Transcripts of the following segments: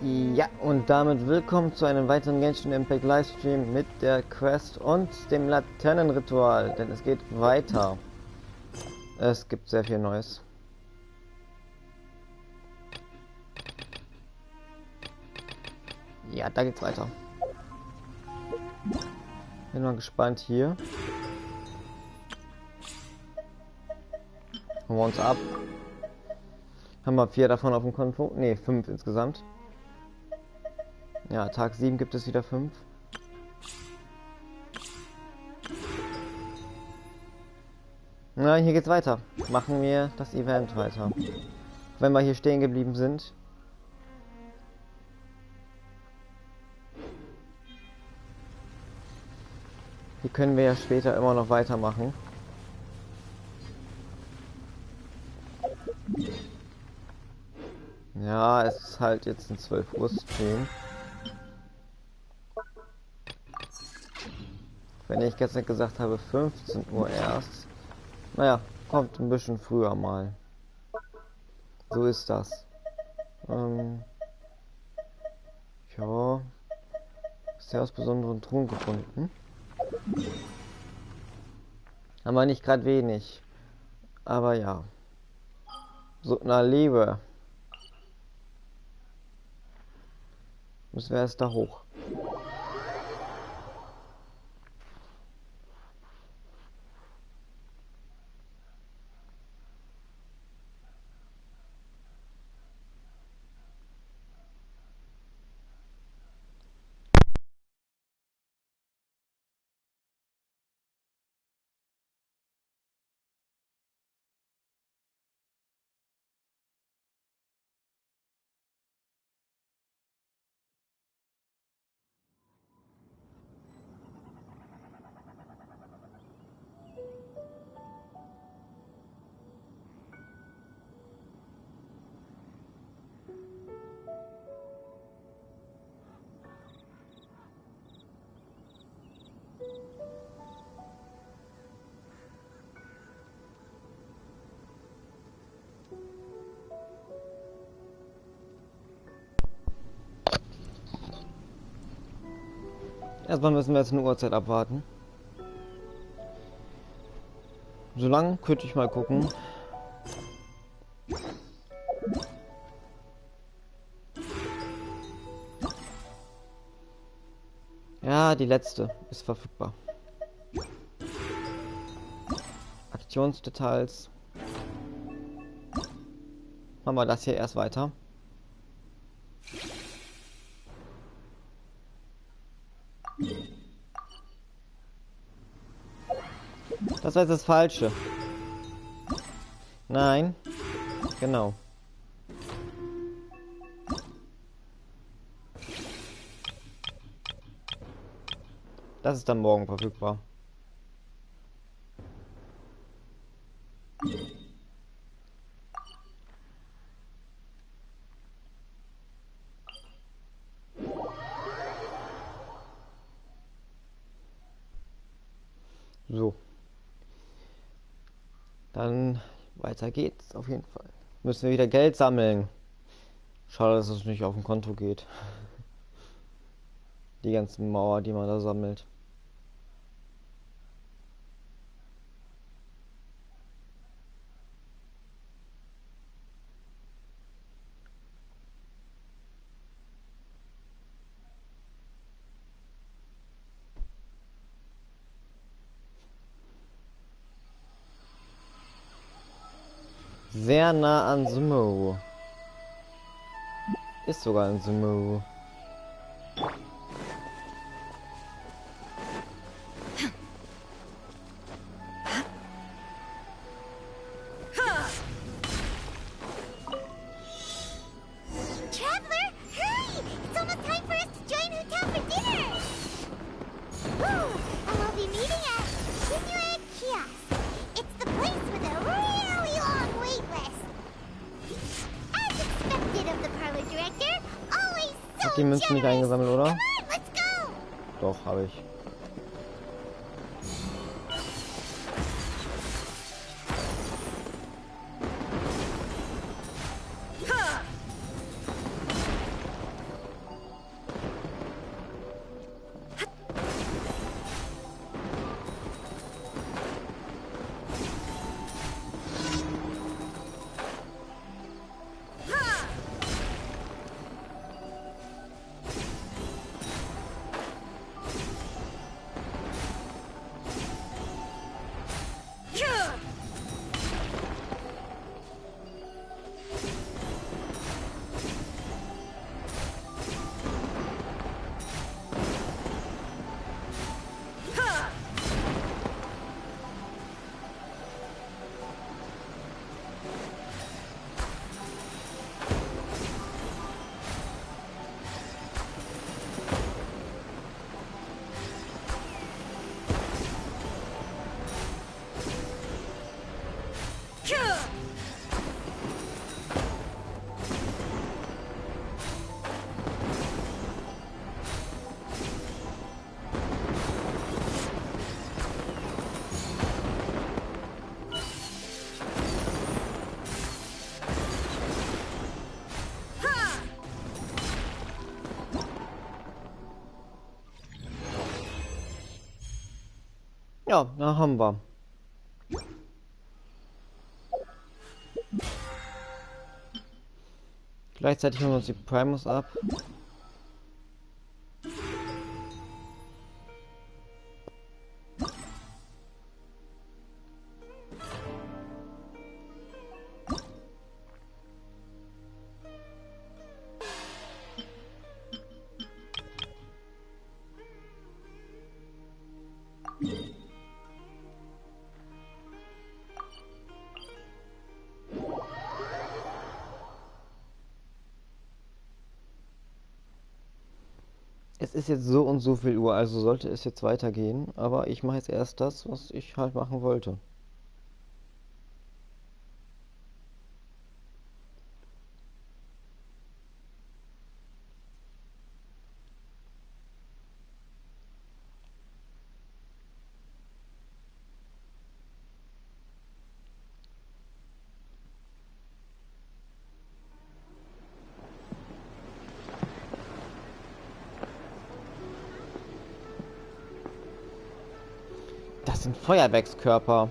Ja, und damit willkommen zu einem weiteren Genshin Impact Livestream mit der Quest und dem Laternenritual, denn es geht weiter. Es gibt sehr viel Neues. Ja, da geht's weiter. Bin mal gespannt hier. Holen wir uns ab. Haben wir 4 davon auf dem Konto? Ne, 5 insgesamt. Ja, Tag 7 gibt es wieder 5. Na, hier geht's weiter. Machen wir das Event weiter. Wenn wir hier stehen geblieben sind. Hier können wir ja später immer noch weitermachen. Ja, es ist halt jetzt ein 12 Uhr Stream. Wenn ich gestern gesagt habe 15 Uhr erst. Naja, kommt ein bisschen früher mal. So ist das. Ja. Sehr aus besonderen Ton gefunden. Haben wir nicht gerade wenig. Aber ja. So, na Liebe. Müssen wir erst da hoch. Erstmal müssen wir jetzt eine Uhrzeit abwarten. Solange könnte ich mal gucken. Ja, die letzte ist verfügbar. Aktionsdetails. Machen wir das hier erst weiter. Das war jetzt das Falsche. Nein. Genau. Das ist dann morgen verfügbar. So. Dann weiter geht's auf jeden Fall. Müssen wir wieder Geld sammeln. Schade, dass es nicht auf dem Konto geht. Die ganzen Mauer, die man da sammelt. Sehr nah an Sumo. Ist sogar ein Sumo. Die Münzen nicht eingesammelt, oder? Doch, habe ich. Ja, da haben wir. Gleichzeitig holen wir uns die Primus ab. Es ist jetzt so und so viel Uhr, also sollte es jetzt weitergehen, aber ich mache jetzt erst das, was ich halt machen wollte. Das sind Feuerwerkskörper.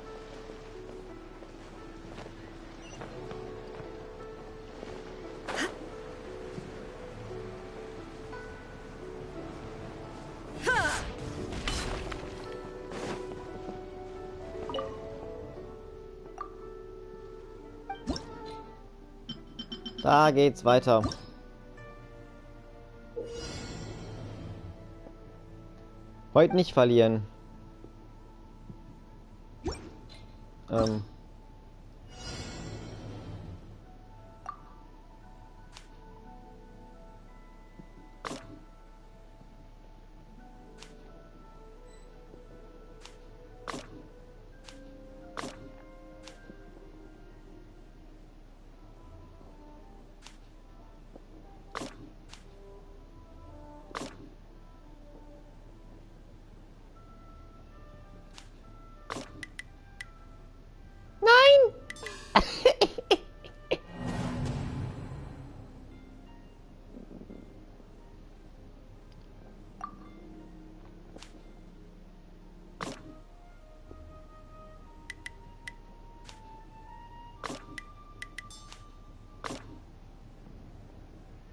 Da geht's weiter. Heute nicht verlieren. Ähm.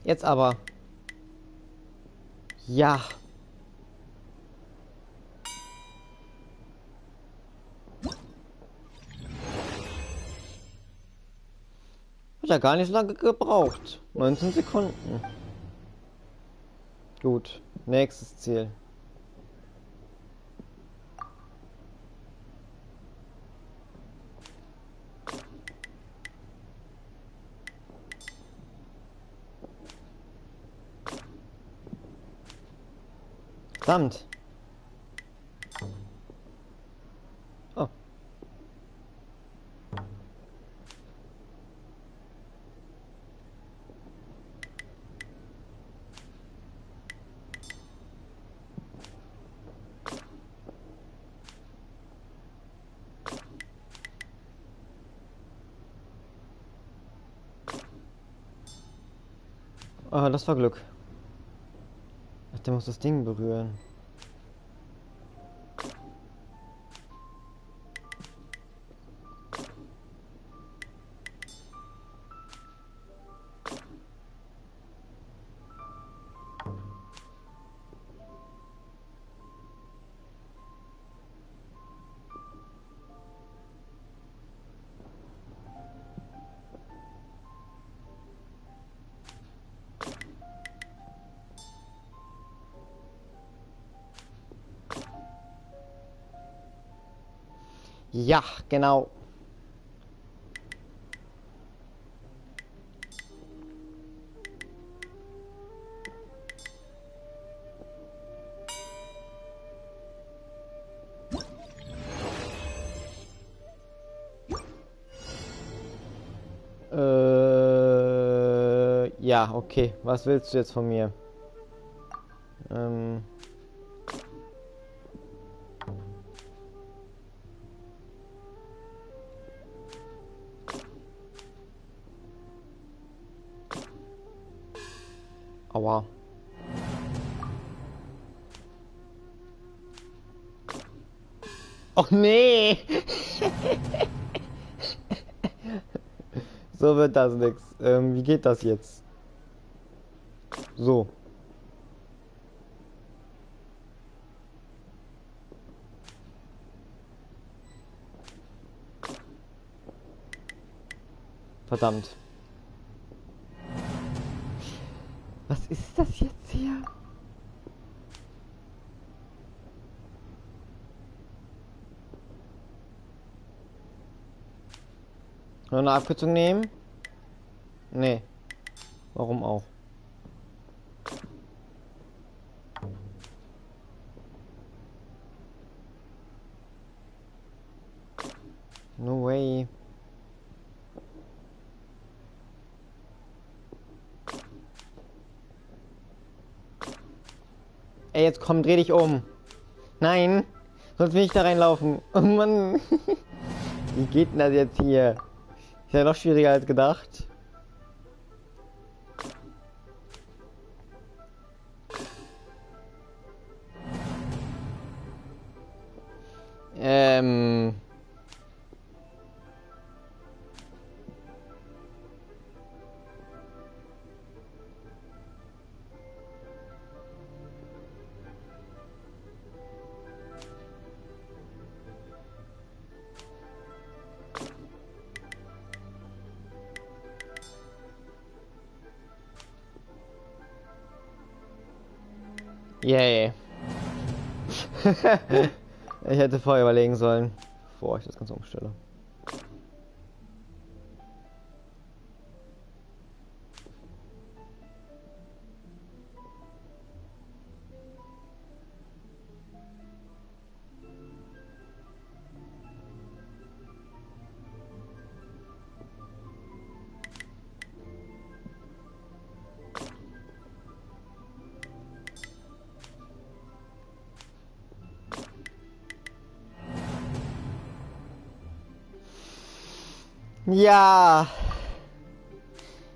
Jetzt aber. Ja. Hat ja gar nicht so lange gebraucht. 19 Sekunden. Gut. Nächstes Ziel. Verdammt. Oh. Ah, das war Glück. Ach, der muss das Ding berühren. Ja, genau. Ja, okay. Was willst du jetzt von mir? Ähm. Aua. Och nee! So wird das nix. Wie geht das jetzt? So. Verdammt. Was ist das jetzt hier? Noch eine Abkürzung nehmen? Nee. Warum auch? No way. Ey, jetzt komm, dreh dich um. Nein, sonst will ich da reinlaufen. Oh Mann. Wie geht denn das jetzt hier? Ist ja noch schwieriger als gedacht. Ähm. Yay. Ich hätte vorher überlegen sollen, bevor ich das Ganze umstelle. Ja,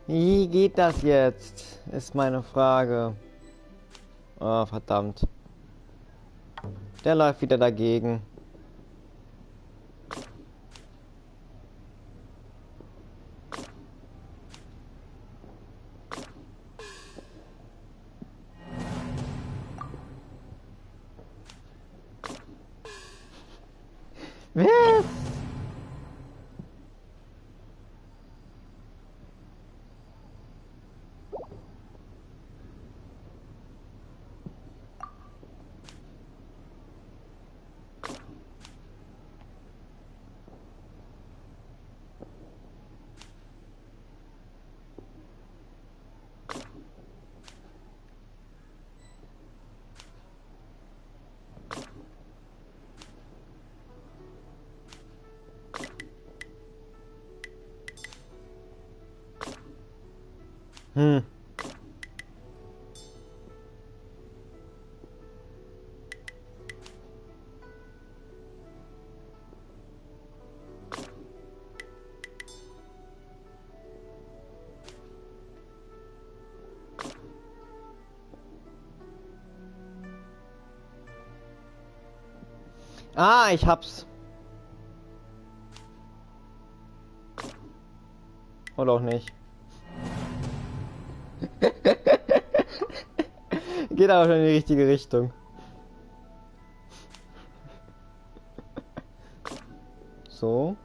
wie geht das jetzt? Ist meine Frage. Oh, verdammt. Der läuft wieder dagegen. Was? Hm. Ah, ich hab's. Oder auch nicht. Geht aber schon in die richtige Richtung. So.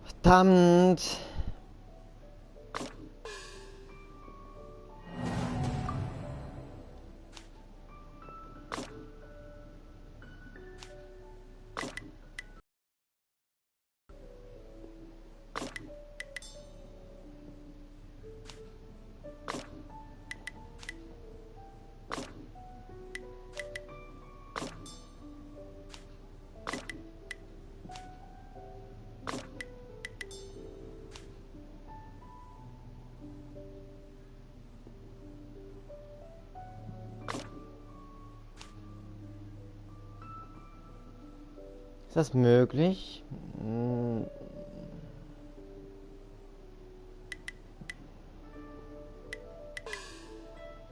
Verdammt. Ist das möglich?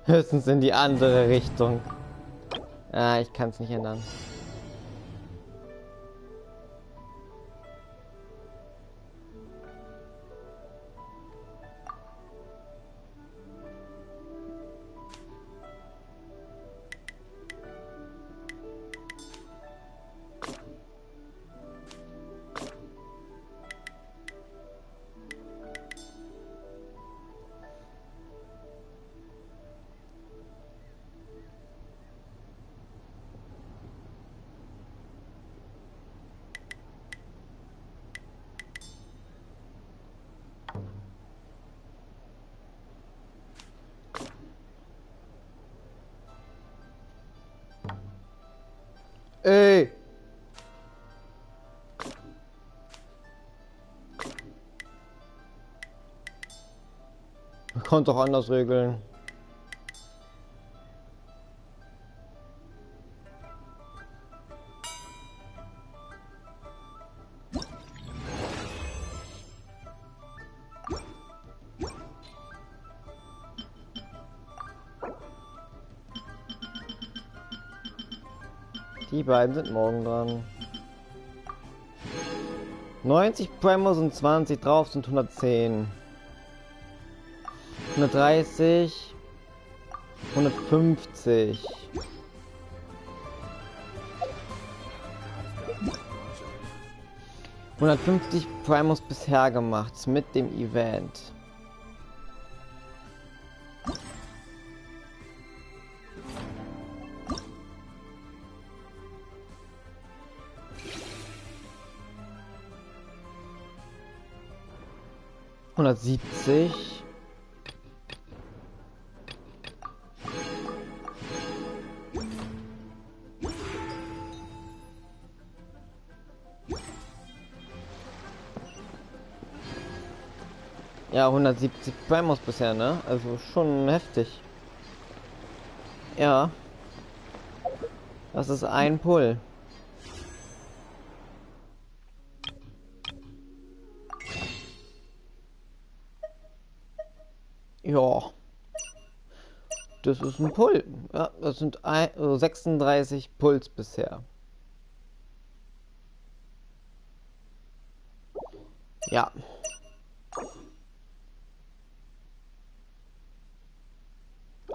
Höchstens in die andere Richtung. Ah, ich kann es nicht ändern. Ey! Man konnte auch anders regeln. Die beiden sind morgen dran. 90 Primos und 20 drauf sind 110. 130. 150. ...150 Primos bisher gemacht mit dem Event. ...170... Ja, 170 Primos bisher, ne? Also schon heftig. Ja. Das ist ein Pull. Ja. Das ist ein Pull. Ja, das sind 36 Pulls bisher. Ja.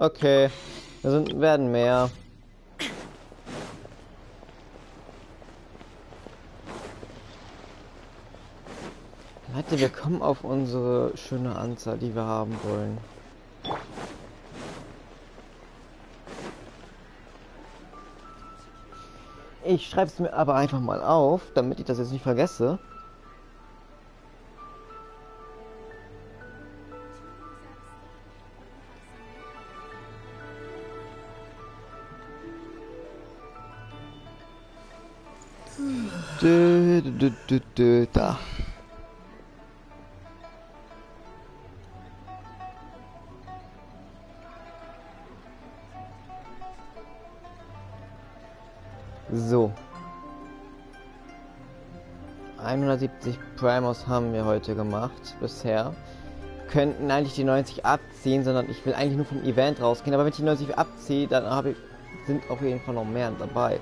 Okay. Werden mehr. Leute, wir kommen auf unsere schöne Anzahl, die wir haben wollen. Ich schreibe es mir aber einfach mal auf, damit ich das jetzt nicht vergesse. Da. So. 170 Primos haben wir heute gemacht, bisher. Könnten eigentlich die 90 abziehen, sondern ich will eigentlich nur vom Event rausgehen. Aber wenn ich die 90 abziehe, dann sind auf jeden Fall noch mehr dabei.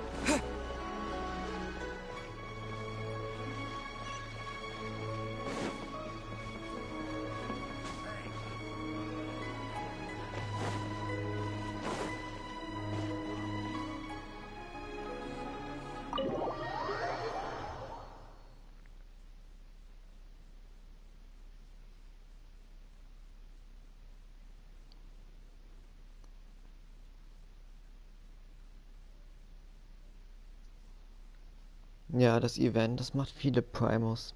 Ja, das Event, das macht viele Primos.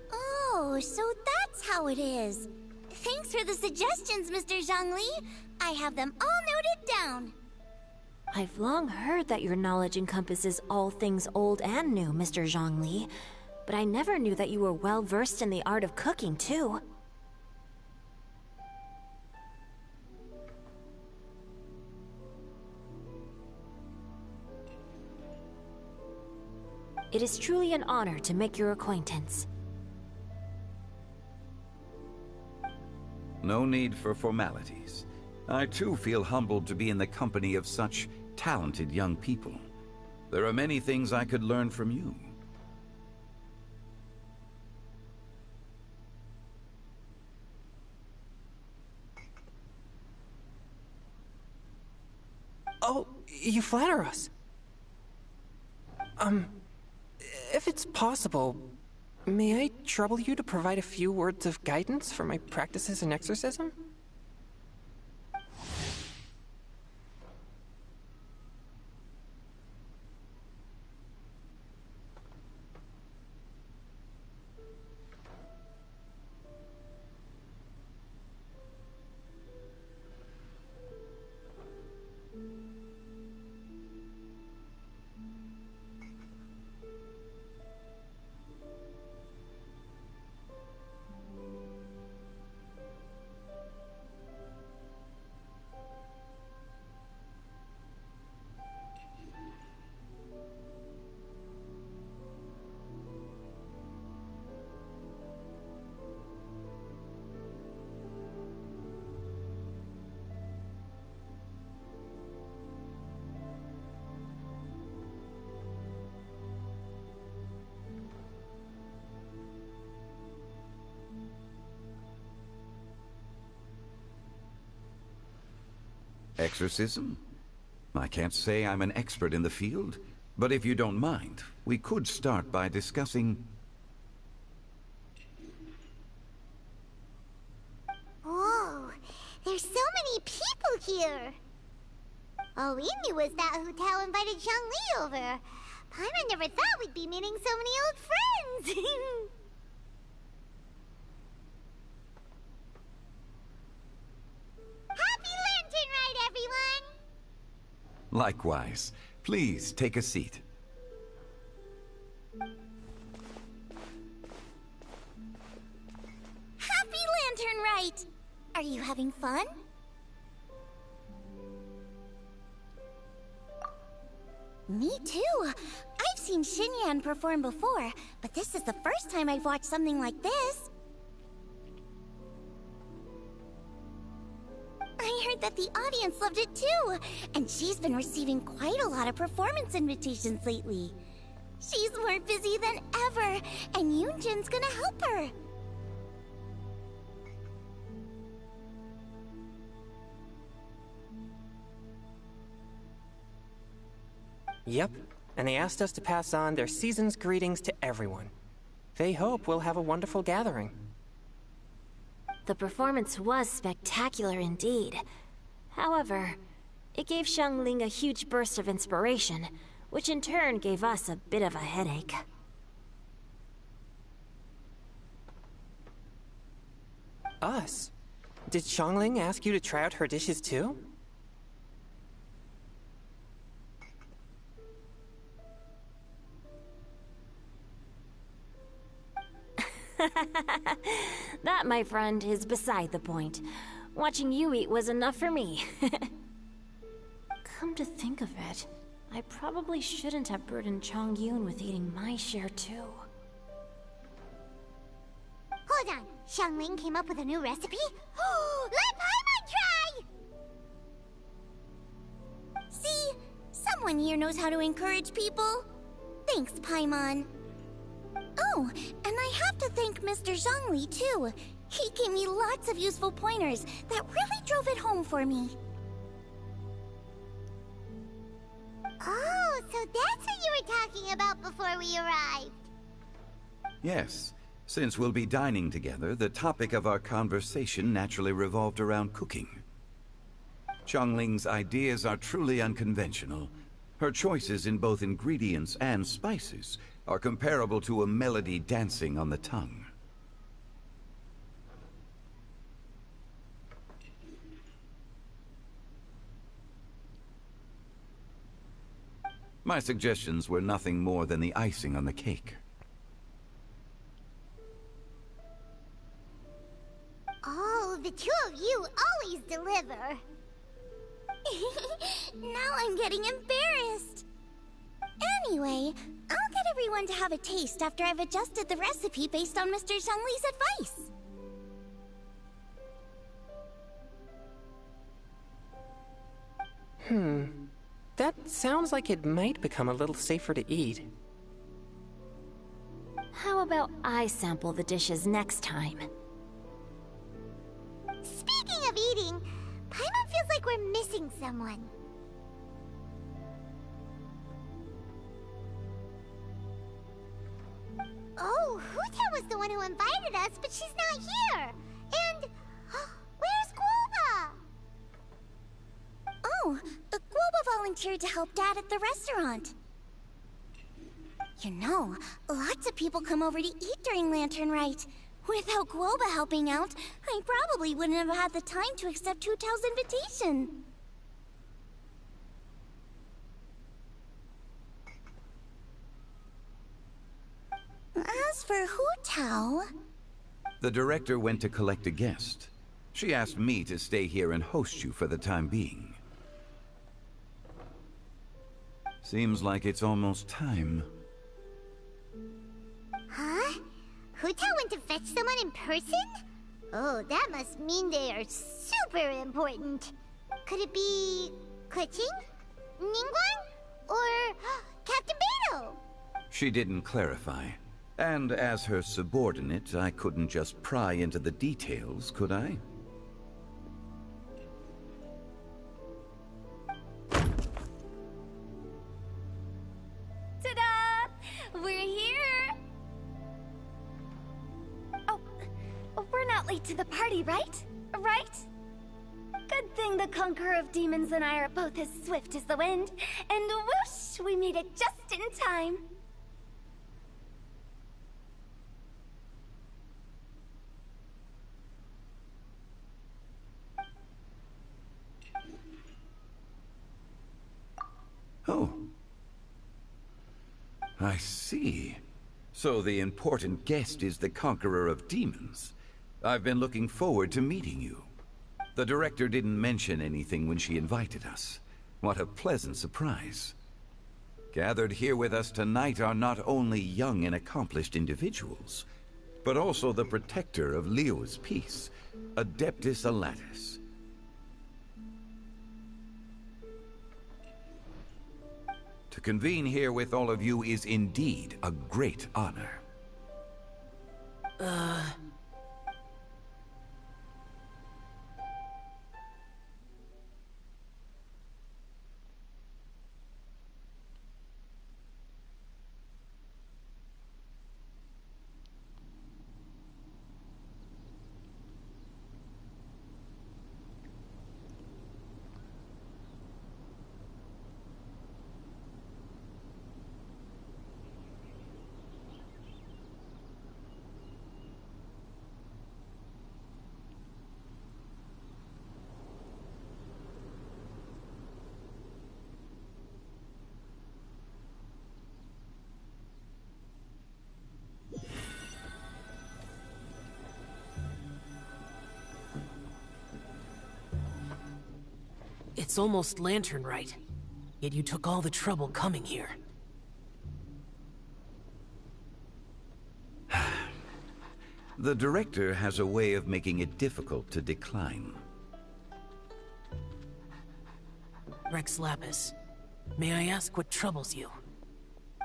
Oh, so that's how it is. Thanks for the suggestions, Mr. Zhongli. I have them all noted down. I've long heard that your knowledge encompasses all things old and new, Mr. Zhongli. But I never knew that you were well versed in the art of cooking, too. It is truly an honor to make your acquaintance. No need for formalities. I too feel humbled to be in the company of such talented young people. There are many things I could learn from you. Oh, you flatter us. If it's possible, may I trouble you to provide a few words of guidance for my practices in exorcism? Exorcism? I can't say I'm an expert in the field, but if you don't mind, we could start by discussing... Whoa, there's so many people here. All we knew was that Teil invited Zhongli over. Paimon never thought we'd be meeting so many old friends. Happy Lantern Rite, everyone! Likewise. Please take a seat. Happy Lantern Rite! Are you having fun? Me too. I've seen Xinyan perform before, but this is the first time I've watched something like this. I heard that the audience loved it too, and she's been receiving quite a lot of performance invitations lately. She's more busy than ever, and Yoonjin's gonna help her. Yep, and they asked us to pass on their season's greetings to everyone. They hope we'll have a wonderful gathering. The performance was spectacular indeed. However, it gave Xiangling a huge burst of inspiration, which in turn gave us a bit of a headache. Us? Did Xiangling ask you to try out her dishes too? That, my friend, is beside the point. Watching you eat was enough for me. Come to think of it, I probably shouldn't have burdened Chongyun with eating my share too. Hold on, Xiangling came up with a new recipe? Let Paimon try! See? Someone here knows how to encourage people. Thanks, Paimon. Oh, and I have to thank Mr. Zhongli too. He gave me lots of useful pointers that really drove it home for me. Oh, so that's what you were talking about before we arrived. Yes. Since we'll be dining together, the topic of our conversation naturally revolved around cooking. Xiangling's ideas are truly unconventional. Her choices in both ingredients and spices are comparable to a melody dancing on the tongue. My suggestions were nothing more than the icing on the cake. Oh, the two of you always deliver. Now I'm getting embarrassed. Anyway, I'll get everyone to have a taste after I've adjusted the recipe based on Mr. Zhongli's advice. That sounds like it might become a little safer to eat. How about I sample the dishes next time? Speaking of eating, Paimon feels like we're missing someone. Oh, Huta was the one who invited us, but she's not here. And where's Guoba? Oh, Guoba volunteered to help Dad at the restaurant. You know, lots of people come over to eat during Lantern Rite. Without Guoba helping out, I probably wouldn't have had the time to accept Hu Tao's invitation. As for Hu Tao... The director went to collect a guest. She asked me to stay here and host you for the time being. Seems like it's almost time. Huh? Hu Tao went to fetch someone in person? Oh, that must mean they are super important. Could it be... Keqing? Ningguang? Or Captain Beidou? She didn't clarify. And as her subordinate, I couldn't just pry into the details, could I? Ta-da! We're here! Oh, we're not late to the party, right? Right? Good thing the Conqueror of Demons and I are both as swift as the wind. And whoosh, we made it just in time. Oh. I see. So the important guest is the Conqueror of Demons. I've been looking forward to meeting you. The director didn't mention anything when she invited us. What a pleasant surprise. Gathered here with us tonight are not only young and accomplished individuals, but also the protector of Leo's peace, Adeptus Alatus. To convene here with all of you is indeed a great honor. It's almost Lantern Rite, yet you took all the trouble coming here. The director has a way of making it difficult to decline. Rex Lapis, may I ask what troubles you?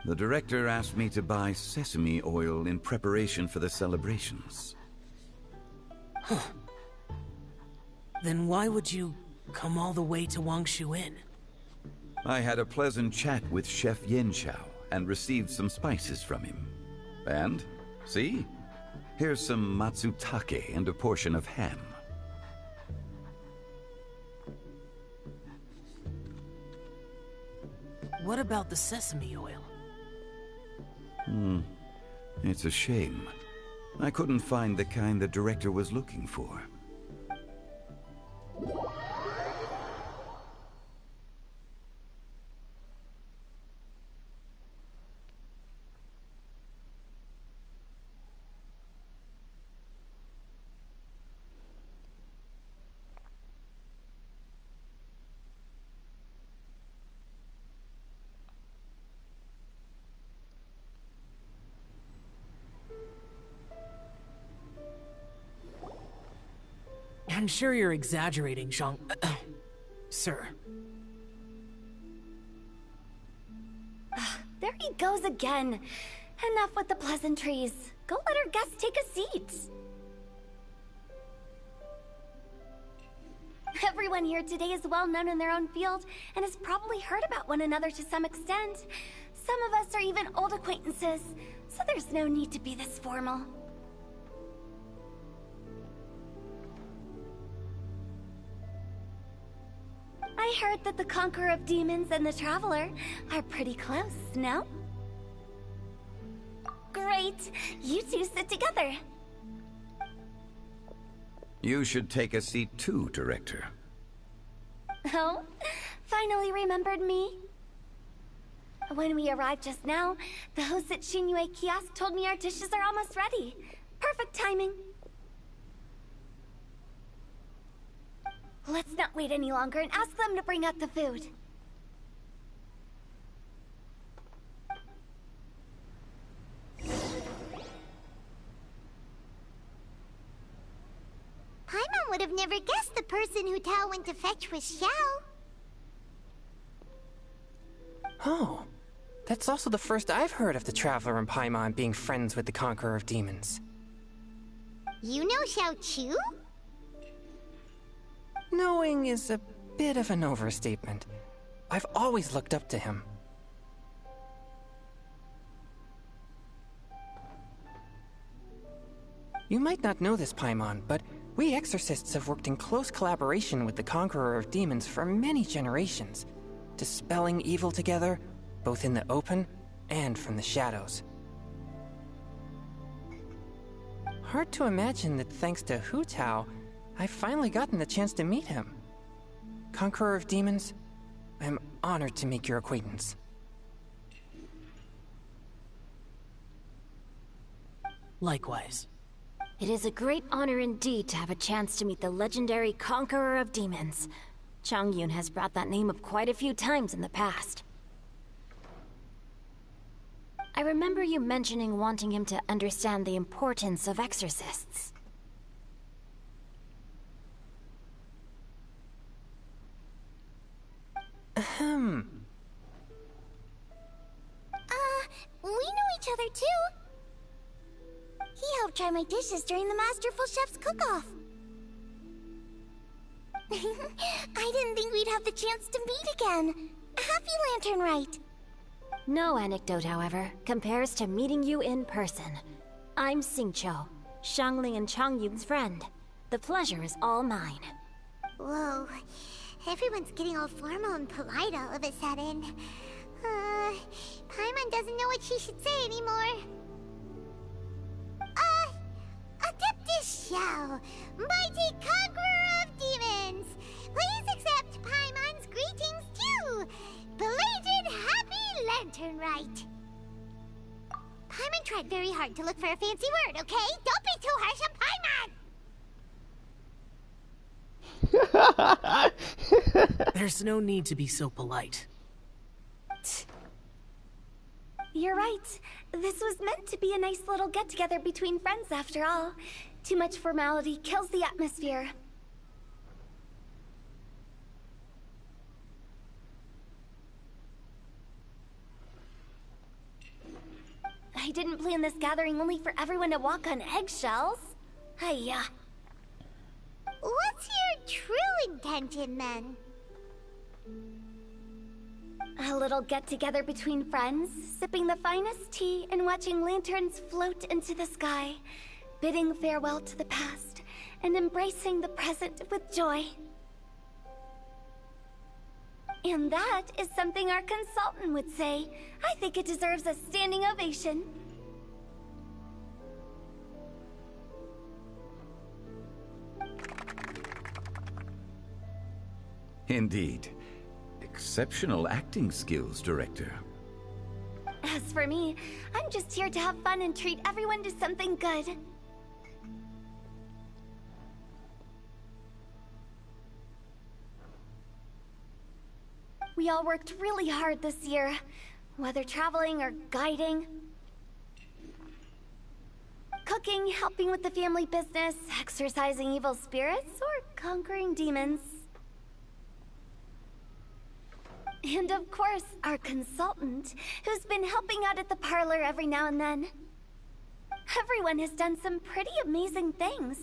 The director asked me to buy sesame oil in preparation for the celebrations. Then why would you come all the way to Wangshu Inn? I had a pleasant chat with Chef Yanxiao and received some spices from him. And, see? Here's some matsutake and a portion of ham. What about the sesame oil? It's a shame. I couldn't find the kind the director was looking for. I'm sure you're exaggerating, Zhang... Sir. There he goes again. Enough with the pleasantries. Go let our guests take a seat. Everyone here today is well known in their own field and has probably heard about one another to some extent. Some of us are even old acquaintances, so there's no need to be this formal. I heard that the Conqueror of Demons and the Traveler are pretty close, no? Great! You two sit together. You should take a seat too, Director. Oh? Finally remembered me? When we arrived just now, the host at Shinue Kiosk told me our dishes are almost ready. Perfect timing. Let's not wait any longer and ask them to bring out the food. Paimon would have never guessed the person who Tao went to fetch was Xiao. Oh, that's also the first I've heard of the Traveler and Paimon being friends with the Conqueror of Demons. You know Xiao Chu? Knowing is a bit of an overstatement. I've always looked up to him. You might not know this, Paimon, but we exorcists have worked in close collaboration with the Conqueror of Demons for many generations, dispelling evil together, both in the open and from the shadows. Hard to imagine that thanks to Hu Tao, I've finally gotten the chance to meet him. Conqueror of Demons, I'm honored to make your acquaintance. Likewise. It is a great honor indeed to have a chance to meet the legendary Conqueror of Demons. Changyun has brought that name up quite a few times in the past. I remember you mentioning wanting him to understand the importance of exorcists. Ahem. We know each other too. He helped try my dishes during the Masterful Chef's cook-off. I didn't think we'd have the chance to meet again. Happy Lantern Rite. No anecdote, however, compares to meeting you in person. I'm Xingqiu, Xiangling and Changyun's friend. The pleasure is all mine. Whoa. Everyone's getting all formal and polite all of a sudden. Paimon doesn't know what she should say anymore. Adeptus Xiao, mighty conqueror of demons, please accept Paimon's greetings too. Belated Happy Lantern Rite. Paimon tried very hard to look for a fancy word, okay? Don't be too harsh on Paimon! There's no need to be so polite. You're right. This was meant to be a nice little get-together between friends after all. Too much formality kills the atmosphere. I didn't plan this gathering only for everyone to walk on eggshells. Hiya. What's your true intention then? A little get-together between friends, sipping the finest tea and watching lanterns float into the sky, bidding farewell to the past and embracing the present with joy. And that is something our consultant would say. I think it deserves a standing ovation. Indeed. Exceptional acting skills, Director. As for me, I'm just here to have fun and treat everyone to something good. We all worked really hard this year, whether traveling or guiding. Cooking, helping with the family business, exorcising evil spirits, or conquering demons. And of course, our consultant, who's been helping out at the parlor every now and then. Everyone has done some pretty amazing things.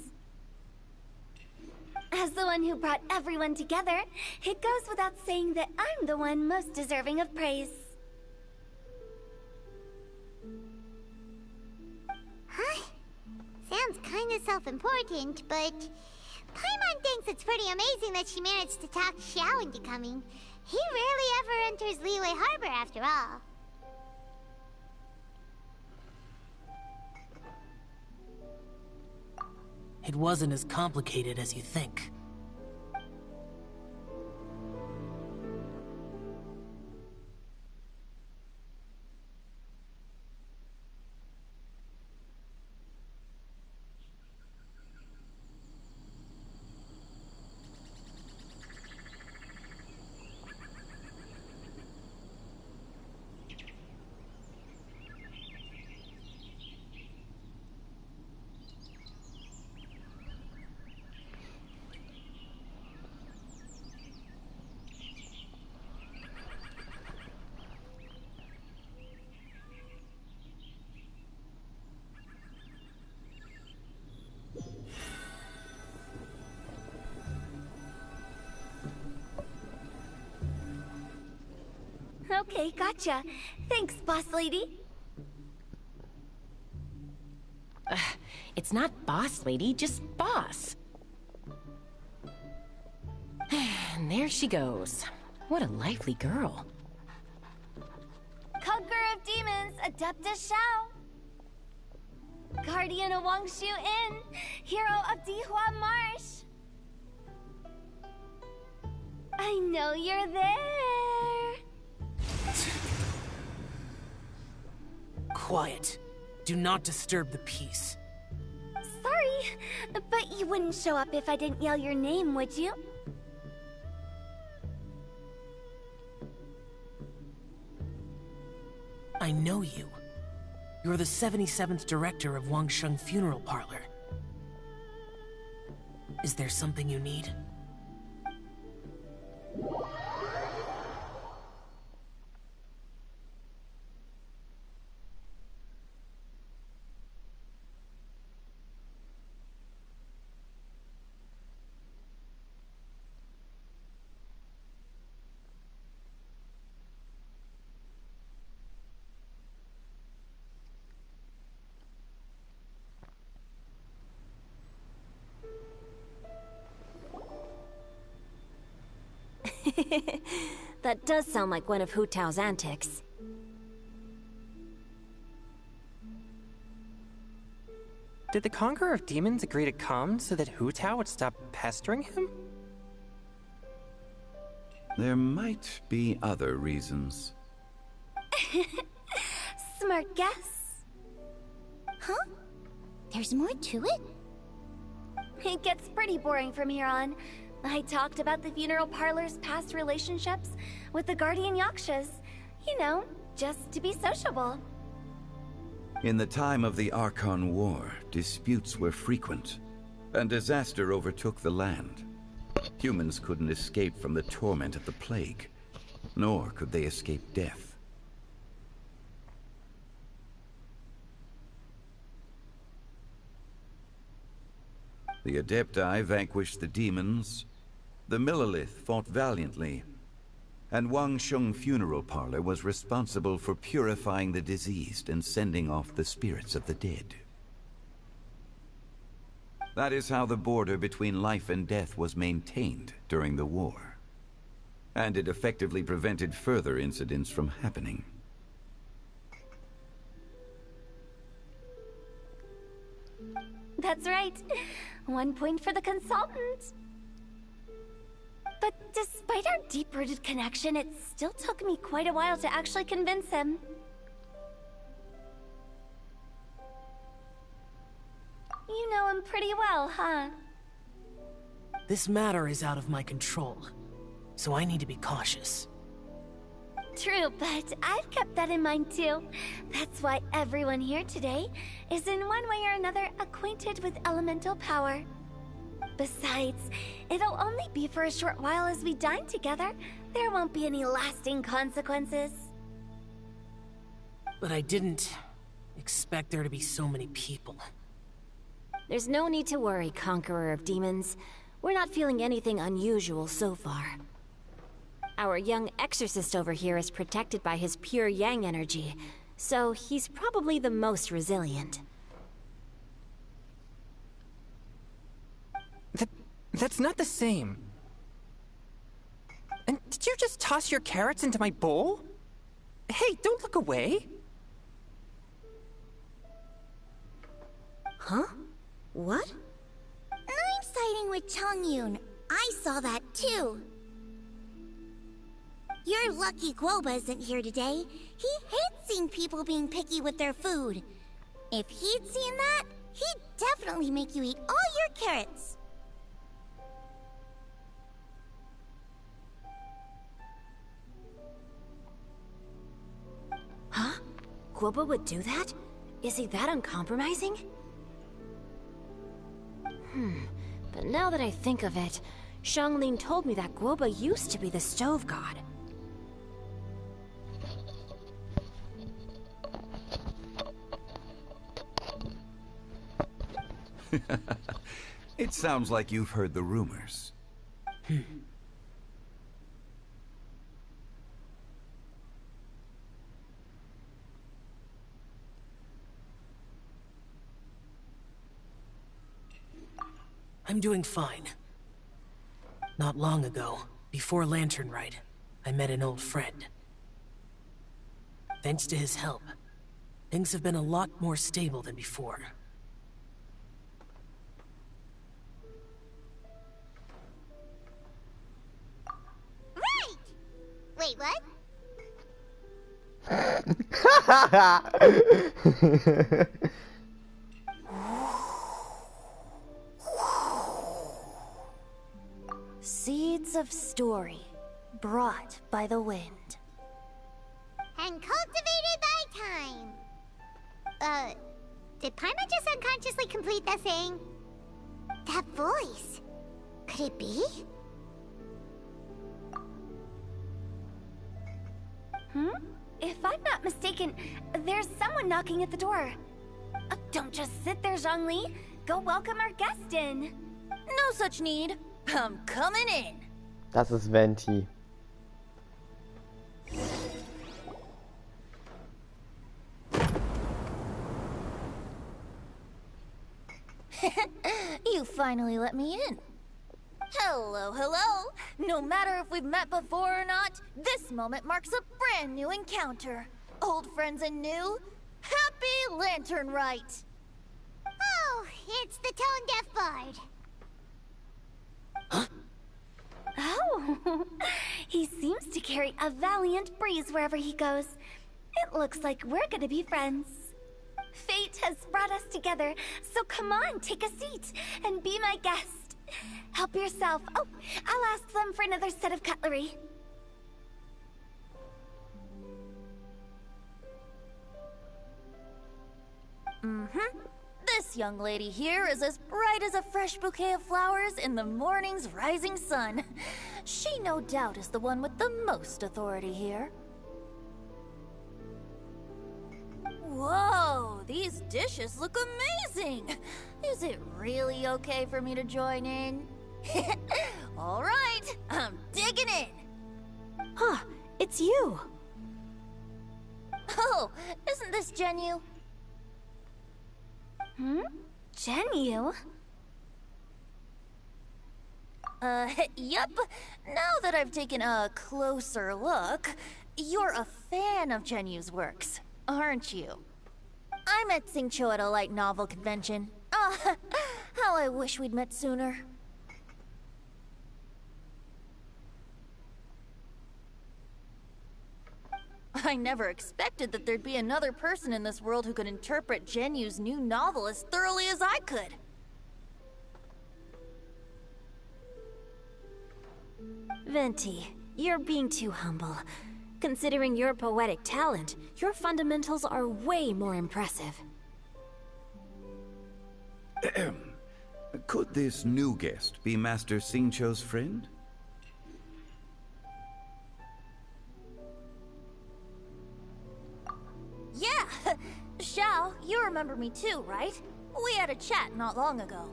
As the one who brought everyone together, it goes without saying that I'm the one most deserving of praise. Huh? Sounds kinda self-important, but Paimon thinks it's pretty amazing that she managed to talk Xiao into coming. He rarely ever enters Liyue Harbor after all. It wasn't as complicated as you think. Okay, gotcha. Thanks, boss lady. It's not boss lady, just boss. And there she goes. What a lively girl. Conqueror of demons, Adeptus Xiao. Guardian of Wangshu Inn, hero of Dihua Marsh. I know you're there. Quiet. Do not disturb the peace. Sorry, but you wouldn't show up if I didn't yell your name, would you? I know you. You're the 77th director of Wangsheng Funeral Parlor. Is there something you need? That does sound like one of Hu Tao's antics. Did the Conqueror of Demons agree to come so that Hu Tao would stop pestering him? There might be other reasons. Smart guess. Huh? There's more to it? It gets pretty boring from here on. I talked about the funeral parlor's past relationships with the Guardian Yakshas. You know, just to be sociable. In the time of the Archon War, disputes were frequent, and disaster overtook the land. Humans couldn't escape from the torment of the plague, nor could they escape death. The Adepti vanquished the demons, the Millelith fought valiantly, and Wangsheng Funeral Parlor was responsible for purifying the diseased and sending off the spirits of the dead. That is how the border between life and death was maintained during the war. And it effectively prevented further incidents from happening. That's right. 1 point for the consultant. But despite our deep-rooted connection, it still took me quite a while to actually convince him. You know him pretty well, huh? This matter is out of my control, so I need to be cautious. True, but I've kept that in mind too. That's why everyone here today is in one way or another acquainted with elemental power. Besides, it'll only be for a short while as we dine together. There won't be any lasting consequences. But I didn't expect there to be so many people. There's no need to worry, Conqueror of Demons. We're not feeling anything unusual so far. Our young exorcist over here is protected by his pure yang energy, so he's probably the most resilient. That's not the same. And did you just toss your carrots into my bowl? Hey, don't look away. Huh? What? I'm siding with Chongyun. I saw that too. You're lucky Guoba isn't here today. He hates seeing people being picky with their food. If he'd seen that, he'd definitely make you eat all your carrots. Huh? Guoba would do that? Is he that uncompromising? But now that I think of it, Xiangling told me that Guoba used to be the stove god. It sounds like you've heard the rumors. I'm doing fine. Not long ago, before Lantern Rite, I met an old friend. Thanks to his help, things have been a lot more stable than before. Right! Wait, what? Seeds of story, brought by the wind. And cultivated by time. Did Paimon just unconsciously complete that saying? That voice. Could it be? If I'm not mistaken, there's someone knocking at the door. Don't just sit there, Zhongli. Go welcome our guest in. No such need. I'm coming in. Das ist Venti. You finally let me in. Hello, hello. No matter if we've met before or not, this moment marks a brand new encounter. Old friends and new. Happy Lantern Rite. Oh, it's the tone-deaf bard. Oh, he seems to carry a valiant breeze wherever he goes. It looks like we're gonna be friends. Fate has brought us together, so come on, take a seat and be my guest. Help yourself. Oh, I'll ask them for another set of cutlery. This young lady here is as bright as a fresh bouquet of flowers in the morning's rising sun. She no doubt is the one with the most authority here. Whoa, these dishes look amazing! Is it really okay for me to join in? All right, I'm digging in! Huh, it's you! Oh, isn't this Genyu? Genyu? Yep. Now that I've taken a closer look, you're a fan of Genyu's works, aren't you? I met Xingqiu at a light novel convention. Ah, how I wish we'd met sooner. I never expected that there'd be another person in this world who could interpret Genyu's new novel as thoroughly as I could. Venti, you're being too humble. Considering your poetic talent, your fundamentals are way more impressive. Could this new guest be Master Xingqiu's friend? Yeah! Xiao, you remember me too, right? We had a chat not long ago.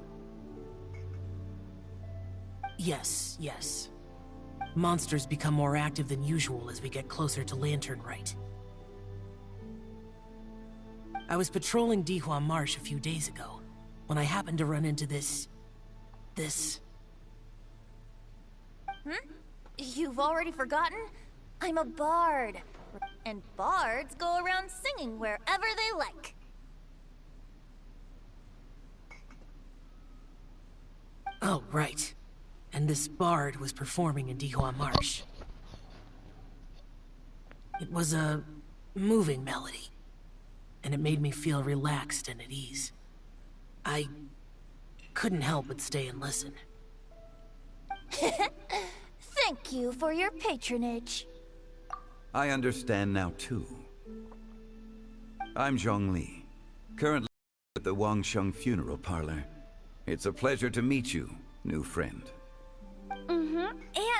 Yes. Monsters become more active than usual as we get closer to Laternenritual. I was patrolling Dihua Marsh a few days ago, when I happened to run into this... You've already forgotten? I'm a bard. And bards go around singing wherever they like. Oh, right. And this bard was performing in Dihua Marsh. It was a moving melody, and it made me feel relaxed and at ease. I couldn't help but stay and listen. Thank you for your patronage. I understand now too. I'm Zhongli, currently at the Wangsheng Funeral Parlor. It's a pleasure to meet you, new friend.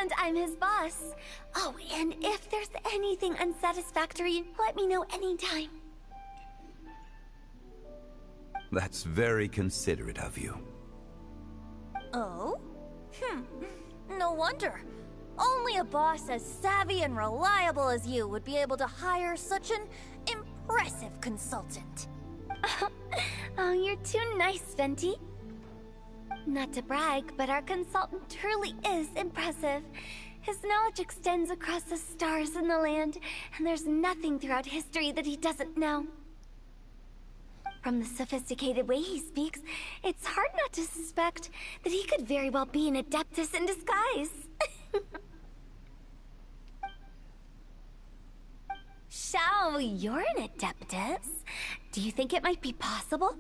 And I'm his boss. Oh, and if there's anything unsatisfactory, let me know anytime. That's very considerate of you. Oh? No wonder. Only a boss as savvy and reliable as you would be able to hire such an impressive consultant. Oh, you're too nice, Venti. Not to brag, but our consultant truly is impressive. His knowledge extends across the stars and the land, and there's nothing throughout history that he doesn't know. From the sophisticated way he speaks, it's hard not to suspect that he could very well be an adeptus in disguise. Xiao, you're an adeptus. Do you think it might be possible?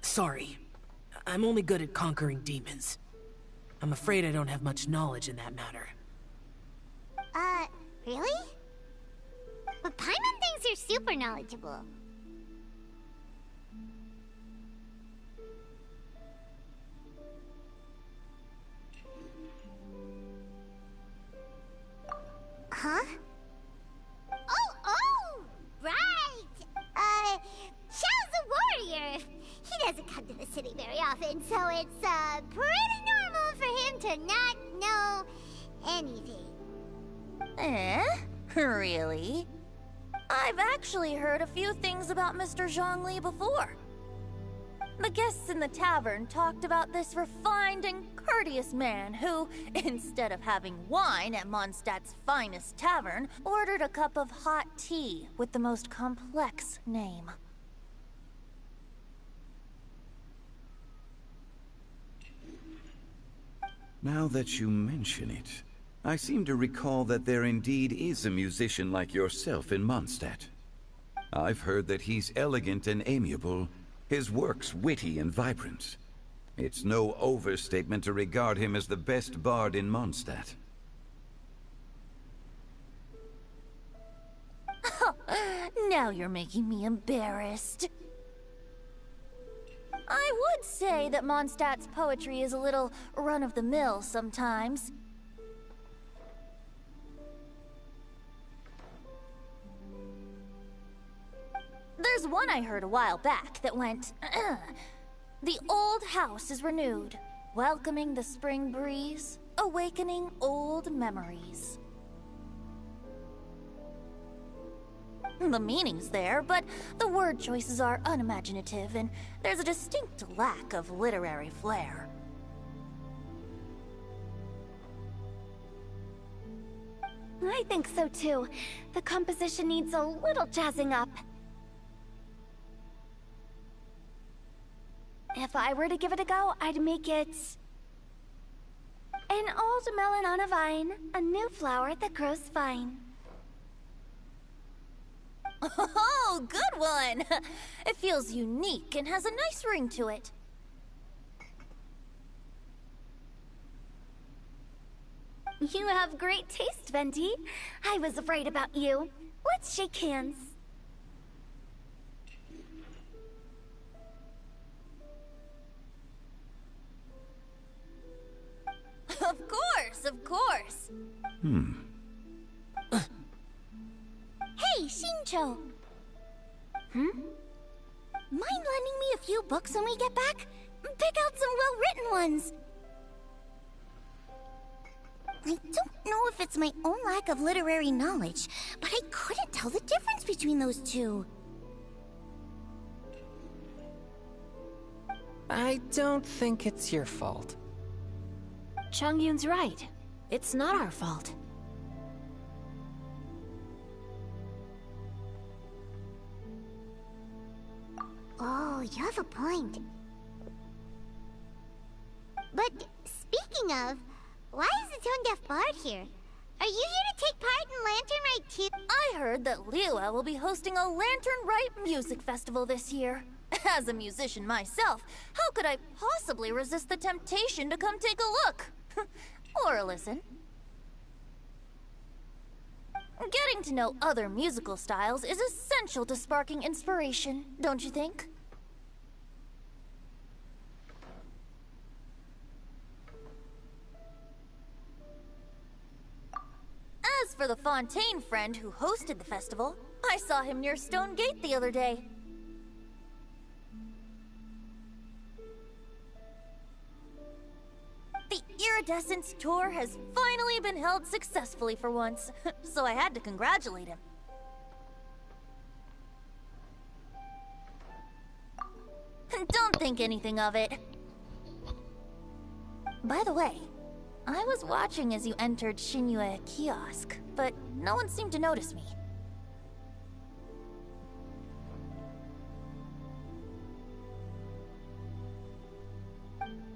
Sorry. I'm only good at conquering demons. I'm afraid I don't have much knowledge in that matter. Really? But Paimon thinks you're super knowledgeable. Huh? Oh! Right! Xiao's a warrior. He doesn't come to the city very often, so it's, pretty normal for him to not know anything. Really? I've actually heard a few things about Mr. Zhongli before. The guests in the tavern talked about this refined and courteous man who, instead of having wine at Mondstadt's finest tavern, ordered a cup of hot tea with the most complex name. Now that you mention it, I seem to recall that there indeed is a musician like yourself in Mondstadt. I've heard that he's elegant and amiable, his works witty and vibrant. It's no overstatement to regard him as the best bard in Mondstadt. Now you're making me embarrassed. I would say that Mondstadt's poetry is a little run-of-the-mill sometimes. There's one I heard a while back that went, The old house is renewed, welcoming the spring breeze, awakening old memories. The meaning's there, but the word choices are unimaginative, and there's a distinct lack of literary flair. I think so too. The composition needs a little jazzing up. If I were to give it a go, I'd make it... An old melon on a vine, a new flower that grows fine. Oh, good one! It feels unique and has a nice ring to it. You have great taste, Venti. I was right about you. Let's shake hands. Of course, of course. Hey, Shincho! Mind lending me a few books when we get back? Pick out some well-written ones! I don't know if it's my own lack of literary knowledge, but I couldn't tell the difference between those two. I don't think it's your fault. Chongyun's right. It's not our fault. Oh, you have a point. But speaking of, why is the tone-deaf bard here? Are you here to take part in Lantern Rite too? I heard that Liyue will be hosting a Lantern Rite music festival this year. As a musician myself, how could I possibly resist the temptation to come take a look? Or listen. Getting to know other musical styles is essential to sparking inspiration, don't you think? As for the Fontaine friend who hosted the festival, I saw him near Stone Gate the other day. The Iridescence tour has finally been held successfully for once, so I had to congratulate him. Don't think anything of it. By the way, I was watching as you entered Shinyue Kiosk, but no one seemed to notice me.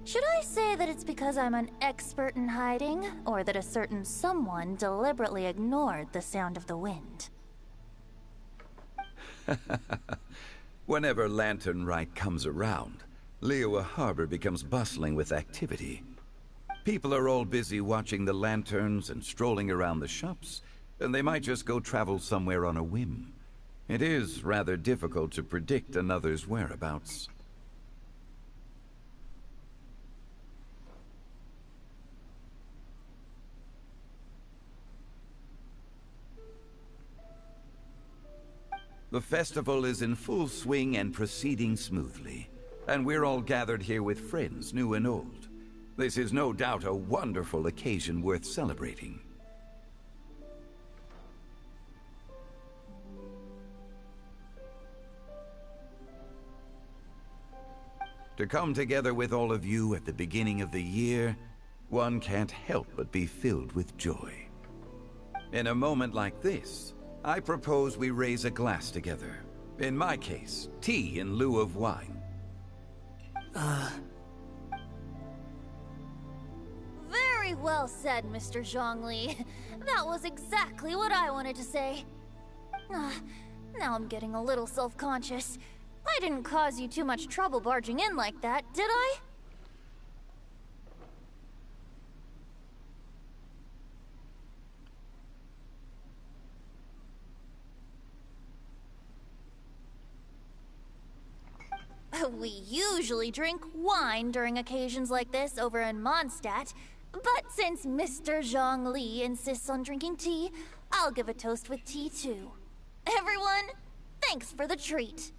Should I say that it's because I'm an expert in hiding, or that a certain someone deliberately ignored the sound of the wind? Whenever Lantern Rite comes around, Liyue Harbor becomes bustling with activity. People are all busy watching the lanterns and strolling around the shops, and they might just go travel somewhere on a whim. It is rather difficult to predict another's whereabouts. The festival is in full swing and proceeding smoothly, and we're all gathered here with friends, new and old. This is no doubt a wonderful occasion worth celebrating. To come together with all of you at the beginning of the year, one can't help but be filled with joy. In a moment like this, I propose we raise a glass together. In my case, tea in lieu of wine. Very well said, Mr. Zhongli. That was exactly what I wanted to say. Now I'm getting a little self-conscious. I didn't cause you too much trouble barging in like that, did I? We usually drink wine during occasions like this over in Mondstadt, but since Mr. Zhongli insists on drinking tea, I'll give a toast with tea too. Everyone, thanks for the treat.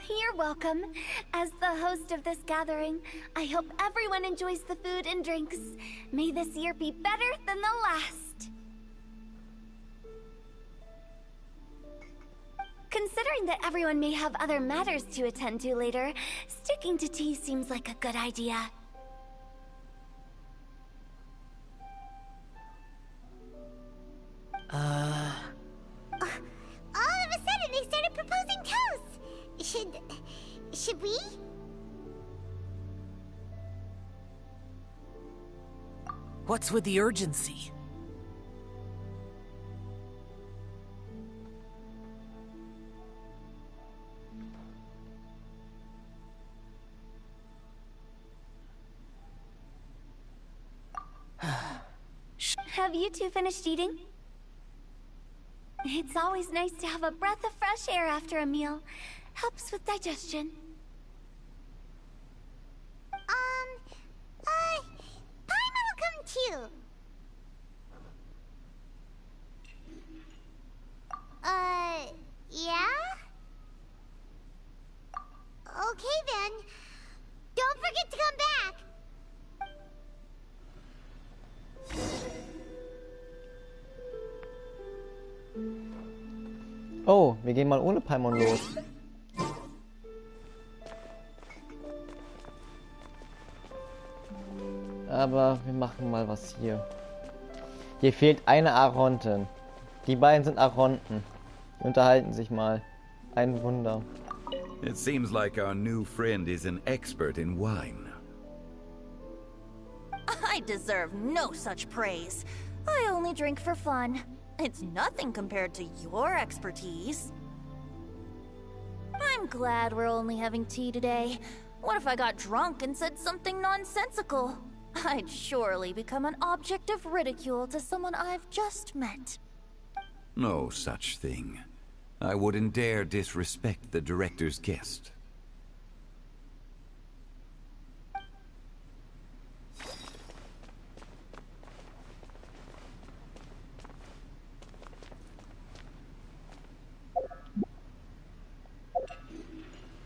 You're welcome. As the host of this gathering, I hope everyone enjoys the food and drinks. May this year be better than the last. Considering that everyone may have other matters to attend to later, sticking to tea seems like a good idea. All of a sudden, they started proposing toasts. Should we? What's with the urgency? Have you two finished eating? It's always nice to have a breath of fresh air after a meal. Helps with digestion. Paimon will come too. Yeah? Okay then. Don't forget to come back. Oh, wir gehen mal ohne Paimon los. Aber wir machen mal was hier. Hier fehlt eine Arontin. Die beiden sind Aronten. Die unterhalten sich mal. Ein Wunder. It seems like our new friend is an expert in wine. I deserve no such praise. I only drink for fun. It's nothing compared to your expertise. I'm glad we're only having tea today. What if I got drunk and said something nonsensical? I'd surely become an object of ridicule to someone I've just met. No such thing. I wouldn't dare disrespect the director's guest.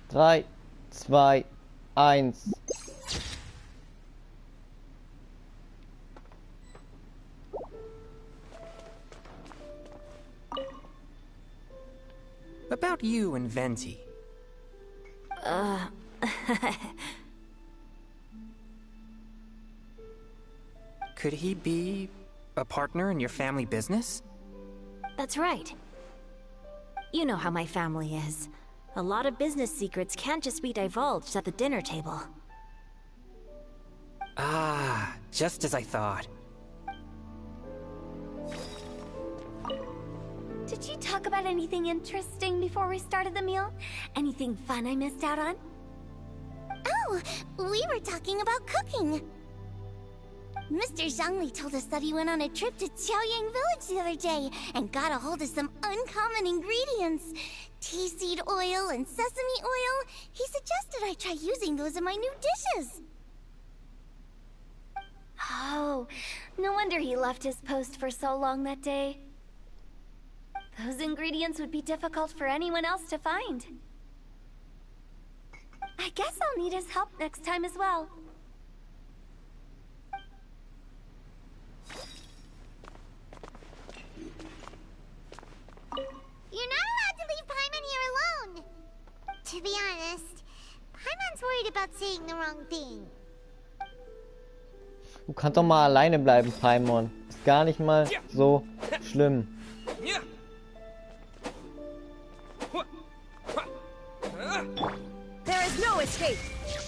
Drei, zwei, eins. About you and Venti. Could he be a partner in your family business? That's right. You know how my family is. A lot of business secrets can't just be divulged at the dinner table. Ah, just as I thought. Did you talk about anything interesting before we started the meal? Anything fun I missed out on? Oh, we were talking about cooking. Mr. Zhongli told us that he went on a trip to Qiaoyang Village the other day and got a hold of some uncommon ingredients. Tea seed oil and sesame oil. He suggested I try using those in my new dishes. Oh, no wonder he left his post for so long that day. Those ingredients would be difficult for anyone else to find. I guess I'll need his help next time as well. You're not allowed to leave Paimon here alone. To be honest, Paimon's worried about saying the wrong thing. Du kannst doch mal alleine bleiben, Paimon. Ist gar nicht mal so schlimm. There is no escape.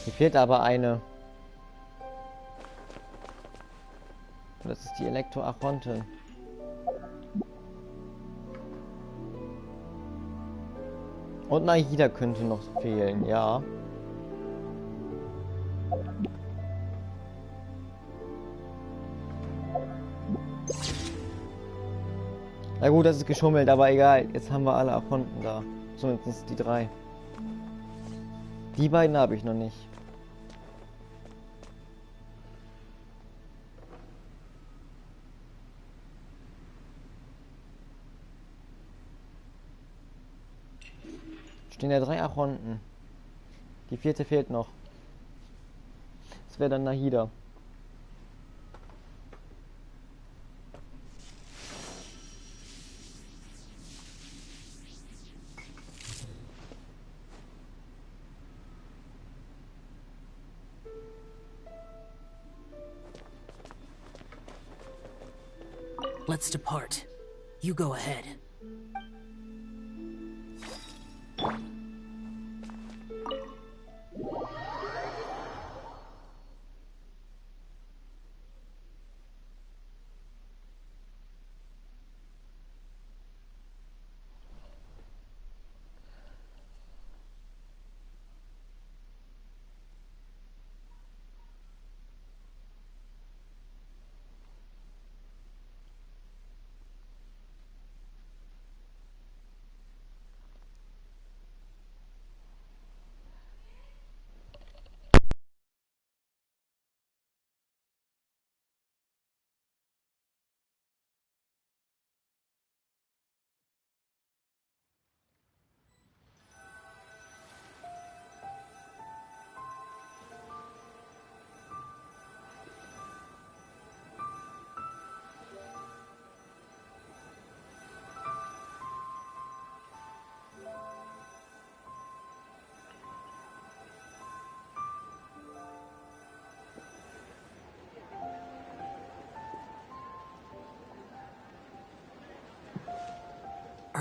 Hier fehlt aber eine. Das ist die Elektro-Arontin. Und Nahida könnte noch fehlen, ja. Na gut, das ist geschummelt, aber egal. Jetzt haben wir alle Aronten da. Zumindest die drei. Die beiden habe ich noch nicht. Stehen ja 3 Aronten. Die 4. fehlt noch. Das wäre dann Nahida. Let's depart. You go ahead.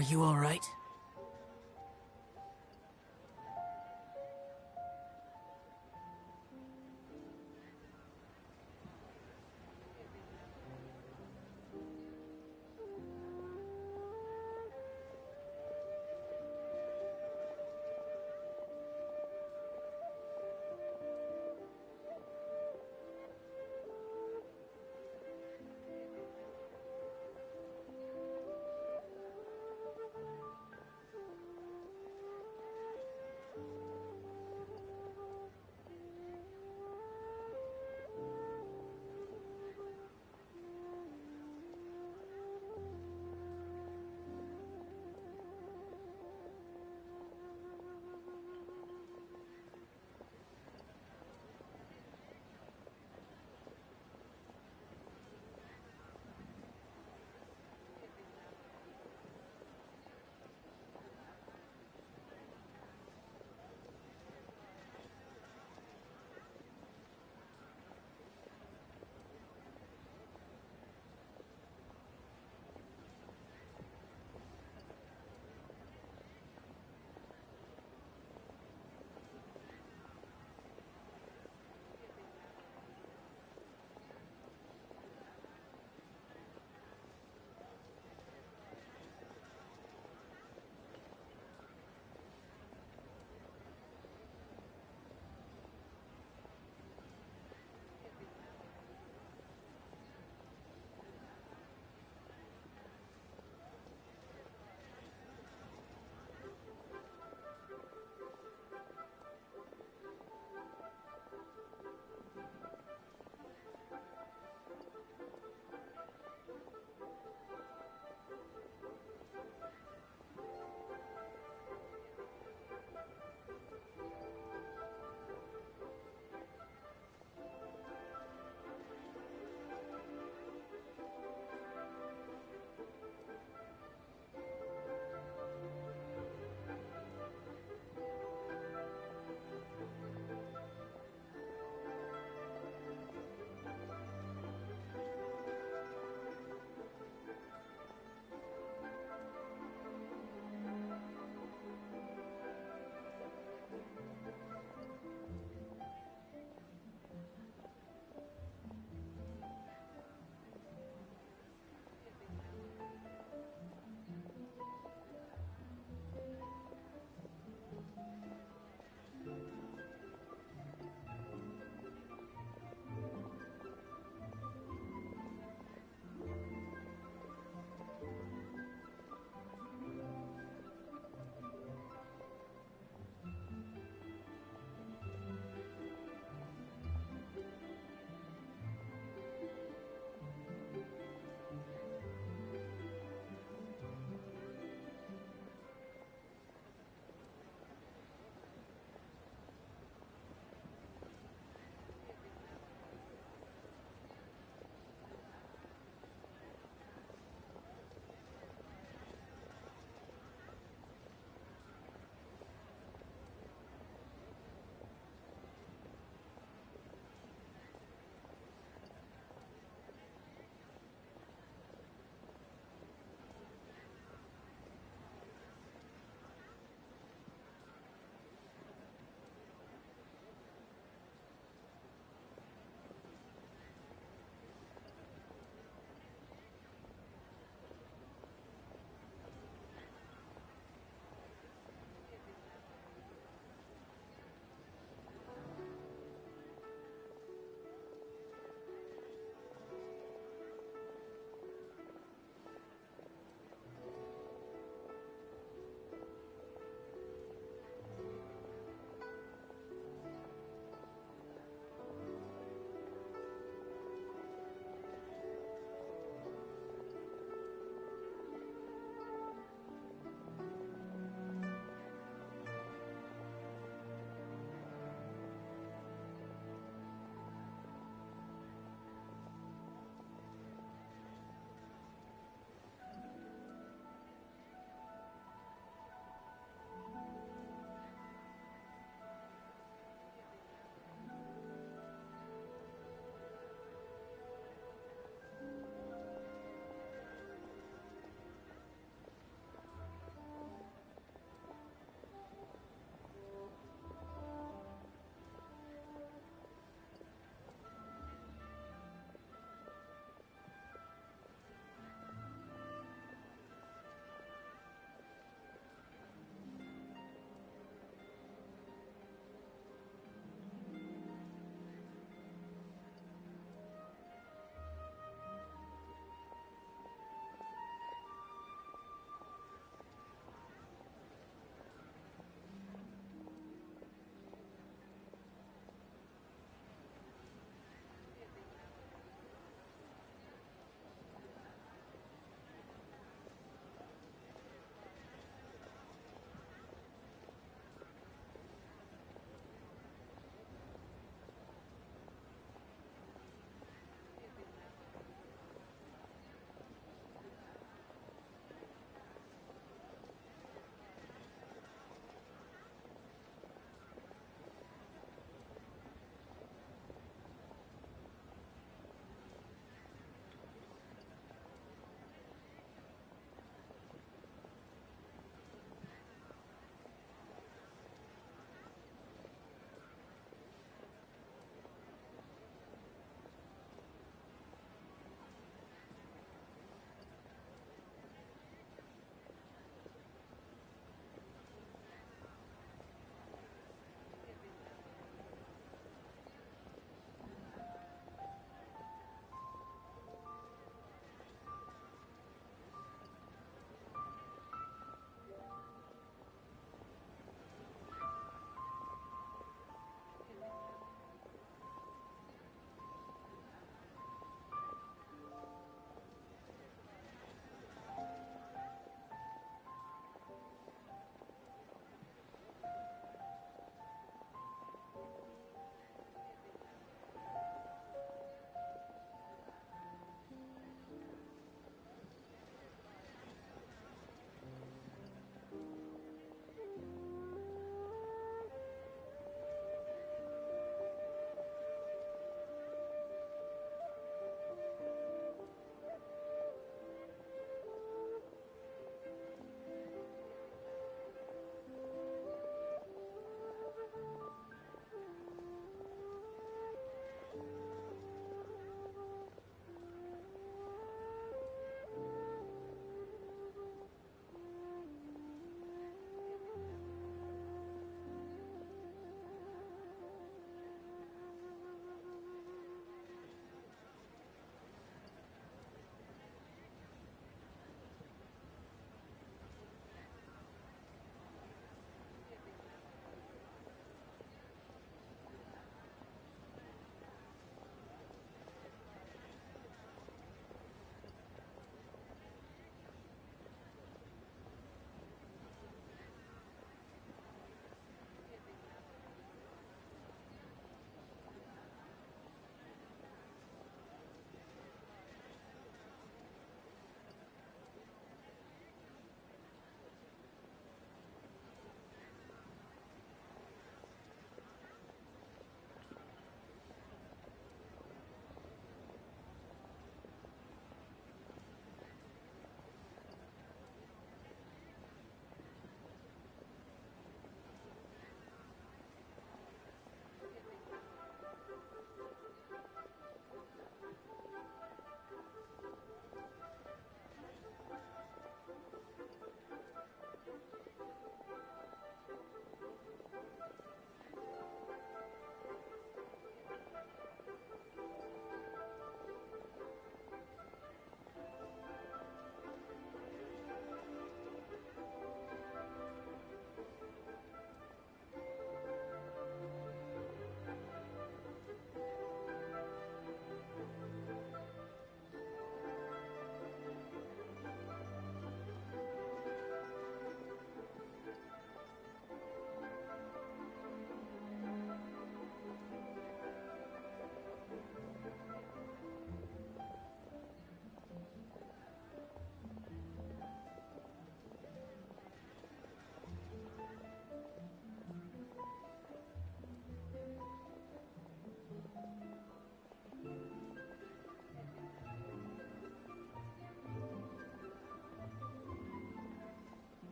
Are you alright?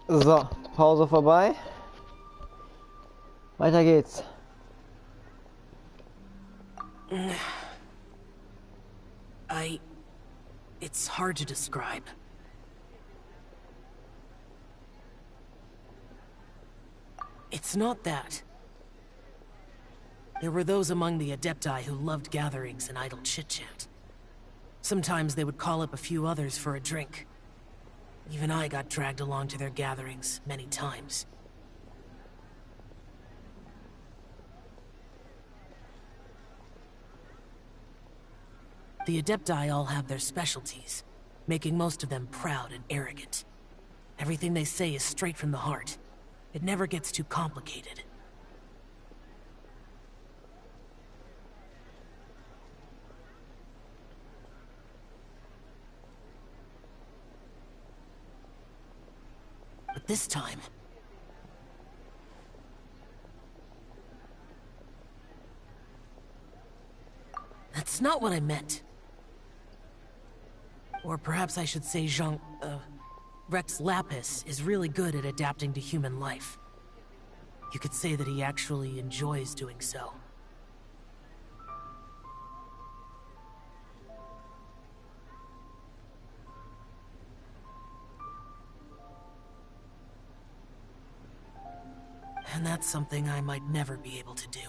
So, Pause vorbei. Weiter geht's. It's hard to describe. It's not that. There were those among the Adepti who loved gatherings and idle chit-chat. Sometimes they would call up a few others for a drink. Even I got dragged along to their gatherings many times. The Adepti all have their specialties, making most of them proud and arrogant. Everything they say is straight from the heart. It never gets too complicated. But this time... That's not what I meant. Or perhaps I should say Rex Lapis is really good at adapting to human life. You could say that he actually enjoys doing so. And that's something I might never be able to do.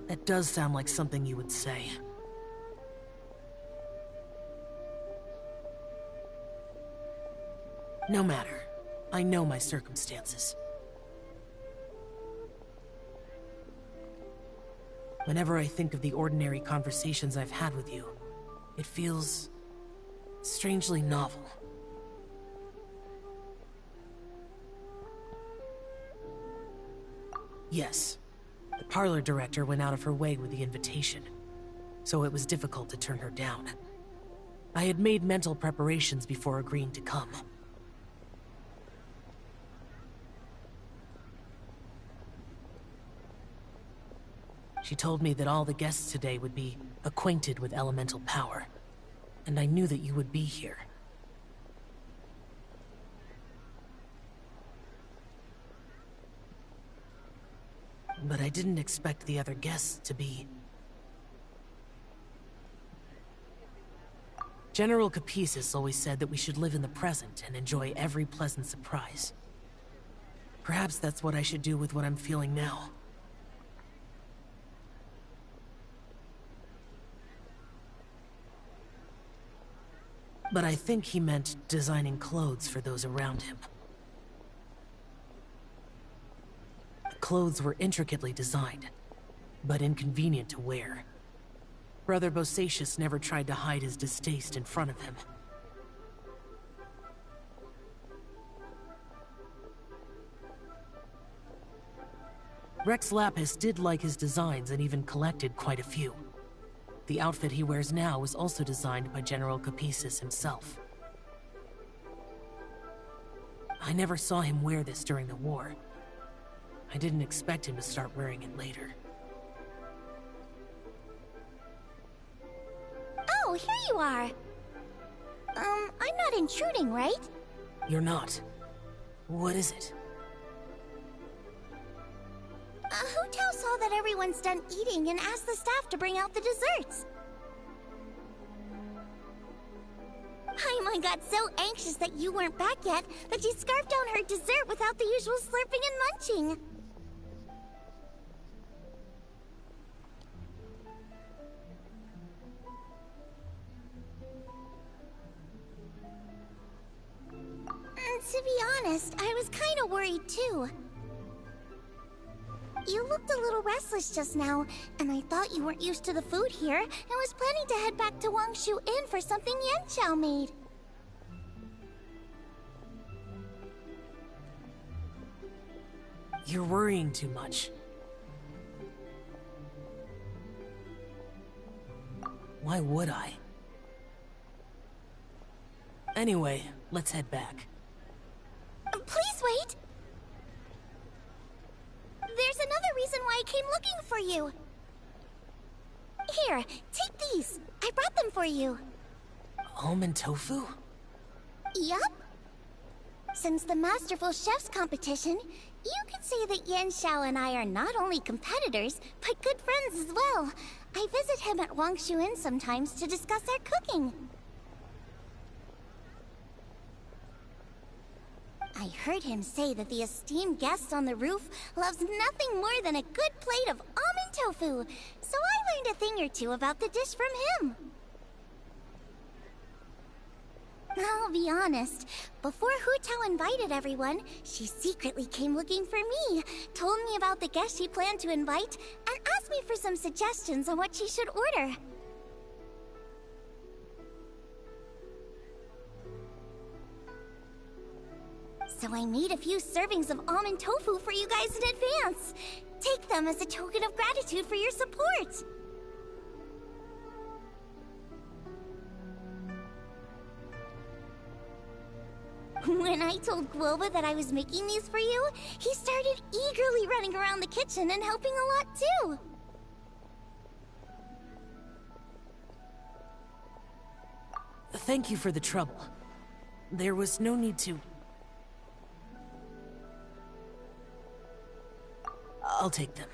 That does sound like something you would say. No matter. I know my circumstances. Whenever I think of the ordinary conversations I've had with you, it feels strangely novel. Yes. The parlor director went out of her way with the invitation, so it was difficult to turn her down. I had made mental preparations before agreeing to come. She told me that all the guests today would be acquainted with elemental power, and I knew that you would be here. But I didn't expect the other guests to be... General Capisis always said that we should live in the present and enjoy every pleasant surprise. Perhaps that's what I should do with what I'm feeling now. But I think he meant designing clothes for those around him. Clothes were intricately designed, but inconvenient to wear. Brother Bosacius never tried to hide his distaste in front of him. Rex Lapis did like his designs and even collected quite a few. The outfit he wears now was also designed by General Capisis himself. I never saw him wear this during the war. I didn't expect him to start wearing it later. Oh, here you are. I'm not intruding, right? You're not. What is it? Hu Tao saw that everyone's done eating and asked the staff to bring out the desserts. Paimon got so anxious that you weren't back yet that she scarfed down her dessert without the usual slurping and munching. To be honest, I was kind of worried too. You looked a little restless just now, and I thought you weren't used to the food here and was planning to head back to Wangshu Inn for something Yanqiao made. You're worrying too much. Why would I? Anyway, let's head back. Please wait! I came looking for you. Here, take these. I brought them for you. Almond tofu? Yup. Since the Masterful Chef's competition, you could say that Yan Xiao and I are not only competitors, but good friends as well. I visit him at Wangshu Inn sometimes to discuss our cooking. I heard him say that the esteemed guest on the roof loves nothing more than a good plate of almond tofu, so I learned a thing or two about the dish from him. I'll be honest, before Hu Tao invited everyone, she secretly came looking for me, told me about the guest she planned to invite, and asked me for some suggestions on what she should order. So I made a few servings of almond tofu for you guys in advance. Take them as a token of gratitude for your support. When I told Guoba that I was making these for you, he started eagerly running around the kitchen and helping a lot too. Thank you for the trouble. There was no need to... I'll take them.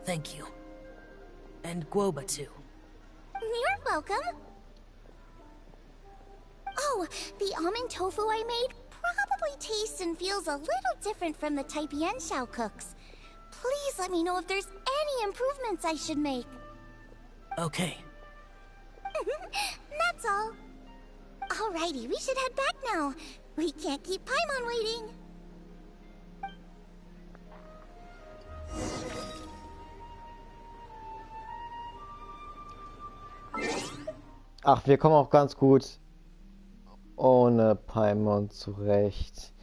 Thank you. And Guoba too. You're welcome. Oh, the almond tofu I made probably tastes and feels a little different from the type Yan Xiao cooks. Please let me know if there's any improvements I should make. Okay. That's all. Alrighty, we should head back now. We can't keep Paimon waiting. Ach, wir kommen auch ganz gut ohne Paimon zurecht.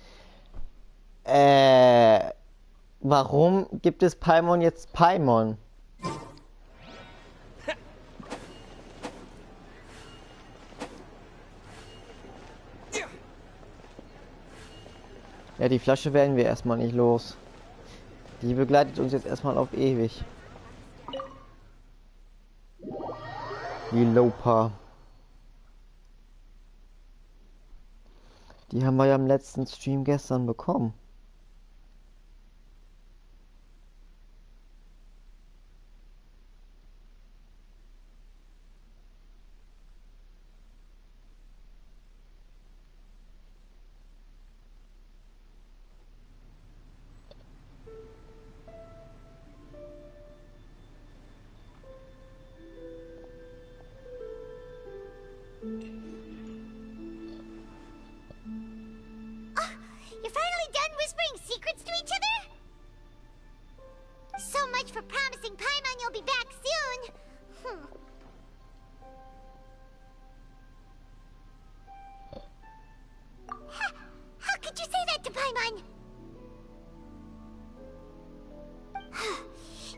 Warum gibt es Paimon jetzt Paimon? Ja, die Flasche werden wir erstmal nicht los. Die begleitet uns jetzt erstmal auf ewig. Die Lopa. Die haben wir ja im letzten Stream gestern bekommen.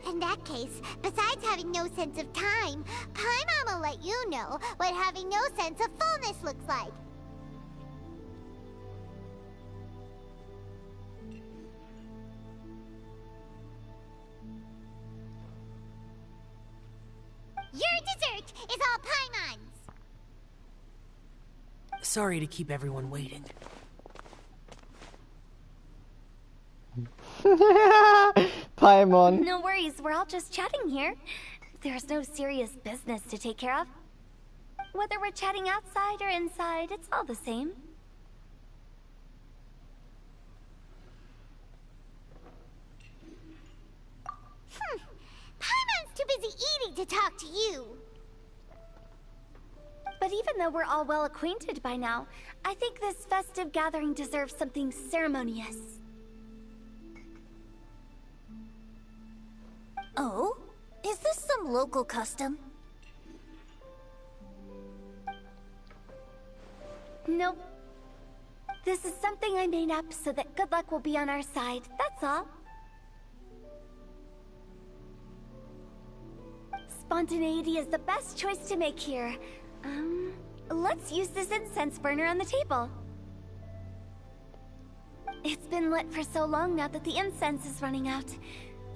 In that case, besides having no sense of time, Paimon will let you know what having no sense of fullness looks like. Your dessert is all Paimon's! Sorry to keep everyone waiting. Paimon. No worries, we're all just chatting here. There's no serious business to take care of. Whether we're chatting outside or inside, it's all the same. Paimon's too busy eating to talk to you. But even though we're all well acquainted by now, I think this festive gathering deserves something ceremonious. Oh? Is this some local custom? Nope. This is something I made up so that good luck will be on our side, that's all. Spontaneity is the best choice to make here. Let's use this incense burner on the table. It's been lit for so long now that the incense is running out.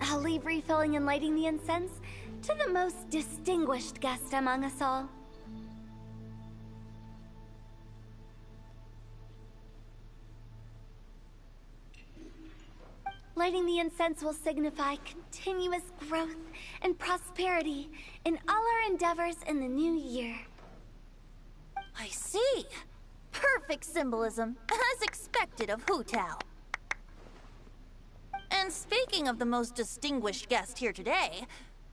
I'll leave refilling and lighting the incense to the most distinguished guest among us all. Lighting the incense will signify continuous growth and prosperity in all our endeavors in the new year. I see. Perfect symbolism, as expected of Hu Tao. And speaking of the most distinguished guest here today,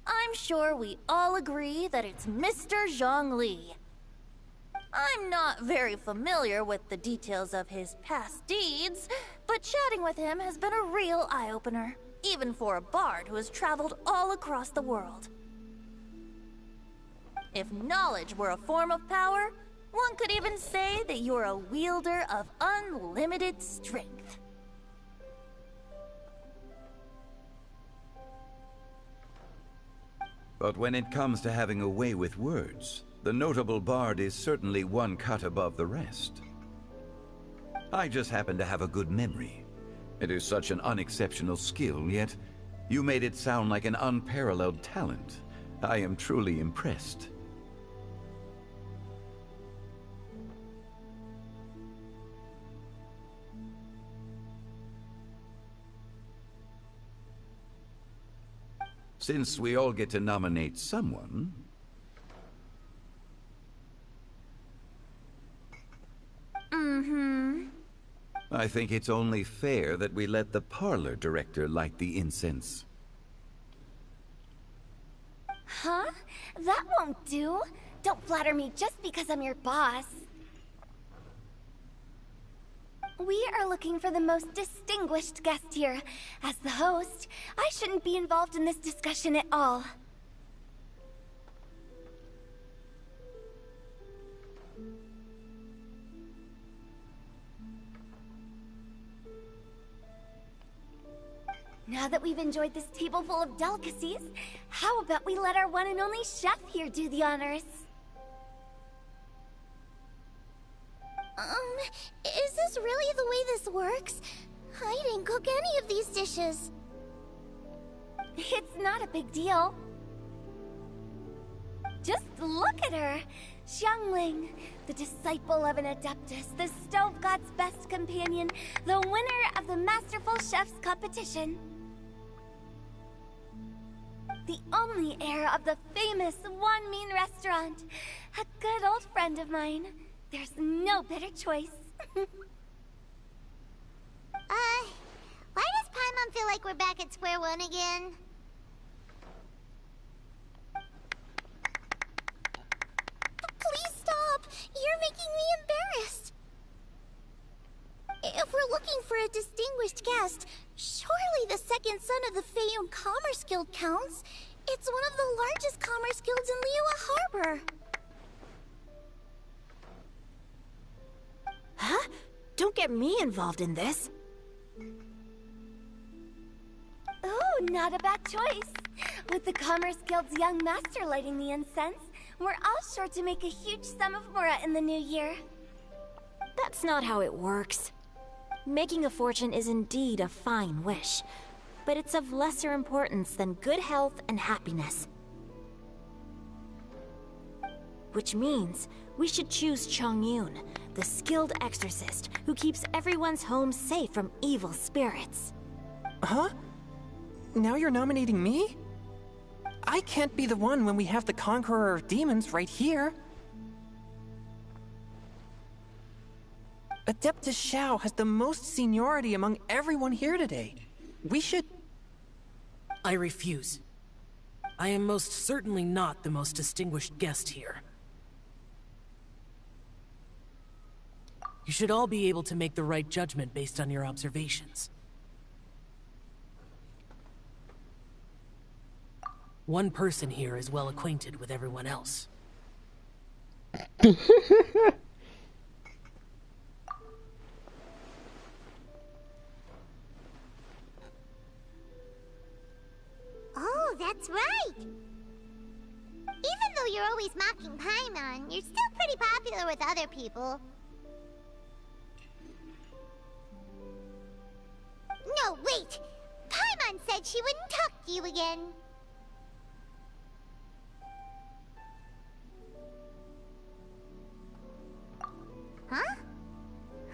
I'm sure we all agree that it's Mr. Zhongli. I'm not very familiar with the details of his past deeds, but chatting with him has been a real eye-opener, even for a bard who has traveled all across the world. If knowledge were a form of power, one could even say that you're a wielder of unlimited strength. But when it comes to having a way with words, the notable bard is certainly one cut above the rest. I just happen to have a good memory. It is such an unexceptional skill, yet you made it sound like an unparalleled talent. I am truly impressed. Since we all get to nominate someone... I think it's only fair that we let the parlor director light the incense. Huh? That won't do. Don't flatter me just because I'm your boss. We are looking for the most distinguished guest here. As the host, I shouldn't be involved in this discussion at all. Now that we've enjoyed this table full of delicacies, how about we let our one and only chef here do the honors? Is this really the way this works? I didn't cook any of these dishes. It's not a big deal. Just look at her! Xiangling, the disciple of an adeptus, the stove god's best companion, the winner of the Masterful Chef's competition. The only heir of the famous Wan Min restaurant. A good old friend of mine. There's no better choice. Why does Paimon feel like we're back at square one again? Please stop! You're making me embarrassed! If we're looking for a distinguished guest, surely the second son of the Feiyun Commerce Guild counts. It's one of the largest commerce guilds in Liyue Harbor. Huh? Don't get me involved in this. Oh, not a bad choice. With the Commerce Guild's young master lighting the incense, we're all sure to make a huge sum of mora in the new year. That's not how it works. Making a fortune is indeed a fine wish, but it's of lesser importance than good health and happiness. Which means we should choose Chongyun, the skilled exorcist who keeps everyone's home safe from evil spirits. Huh? Now you're nominating me? I can't be the one when we have the Conqueror of Demons right here. Adeptus Xiao has the most seniority among everyone here today. We should... I refuse. I am most certainly not the most distinguished guest here. You should all be able to make the right judgment based on your observations. One person here is well acquainted with everyone else. Oh, that's right! Even though you're always mocking Paimon, you're still pretty popular with other people. No, wait! Paimon said said she wouldn't talk to you again. Huh?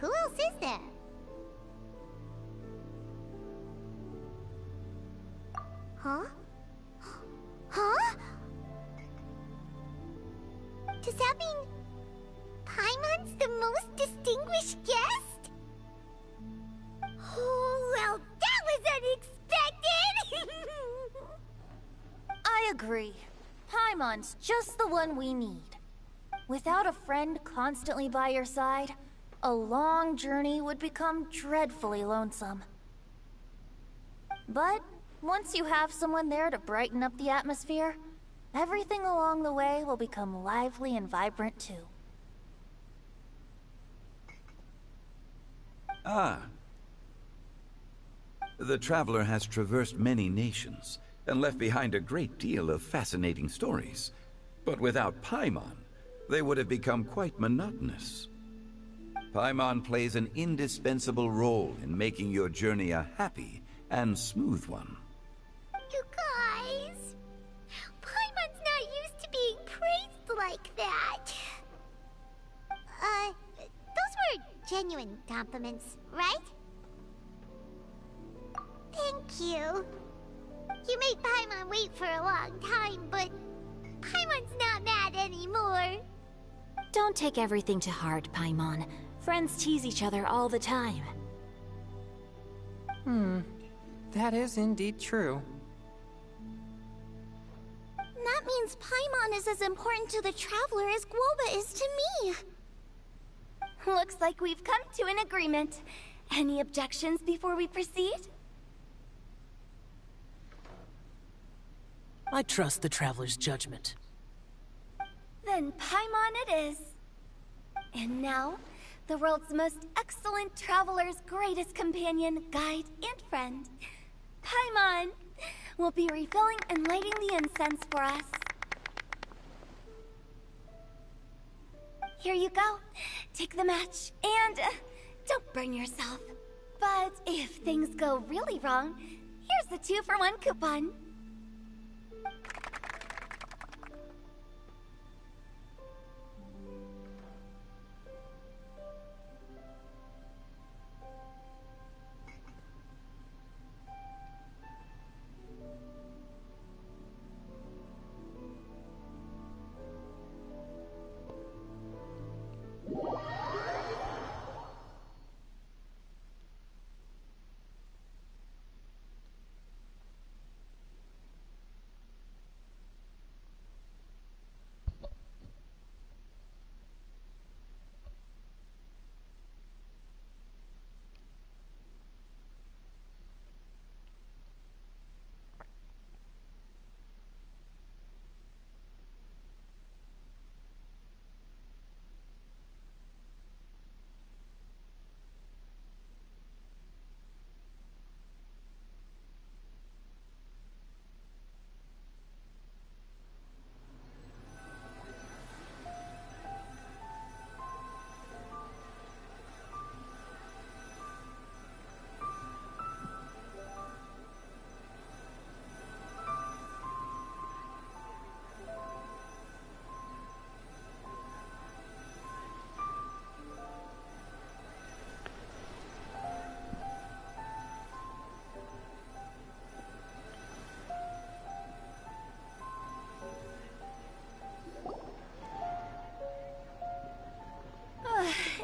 Who else is there? Huh? Huh? Does that mean Paimon's the most distinguished guest? Oh, well, that was unexpected! I agree. Paimon's just the one we need. Without a friend constantly by your side, a long journey would become dreadfully lonesome. But once you have someone there to brighten up the atmosphere, everything along the way will become lively and vibrant too. Ah. The traveler has traversed many nations and left behind a great deal of fascinating stories. But without Paimon, they would have become quite monotonous. Paimon plays an indispensable role in making your journey a happy and smooth one. You guys, Paimon's not used to being praised like that. Those were genuine compliments, right? Thank you. You made Paimon wait for a long time, but Paimon's not mad anymore. Don't take everything to heart, Paimon. Friends tease each other all the time. That is indeed true. That means Paimon is as important to the traveler as Guoba is to me. Looks like we've come to an agreement. Any objections before we proceed? I trust the traveler's judgment. Then Paimon it is. And now, the world's most excellent traveler's greatest companion, guide, and friend, Paimon, will be refilling and lighting the incense for us. Here you go. Take the match, and don't burn yourself. But if things go really wrong, here's the 2-for-1 coupon.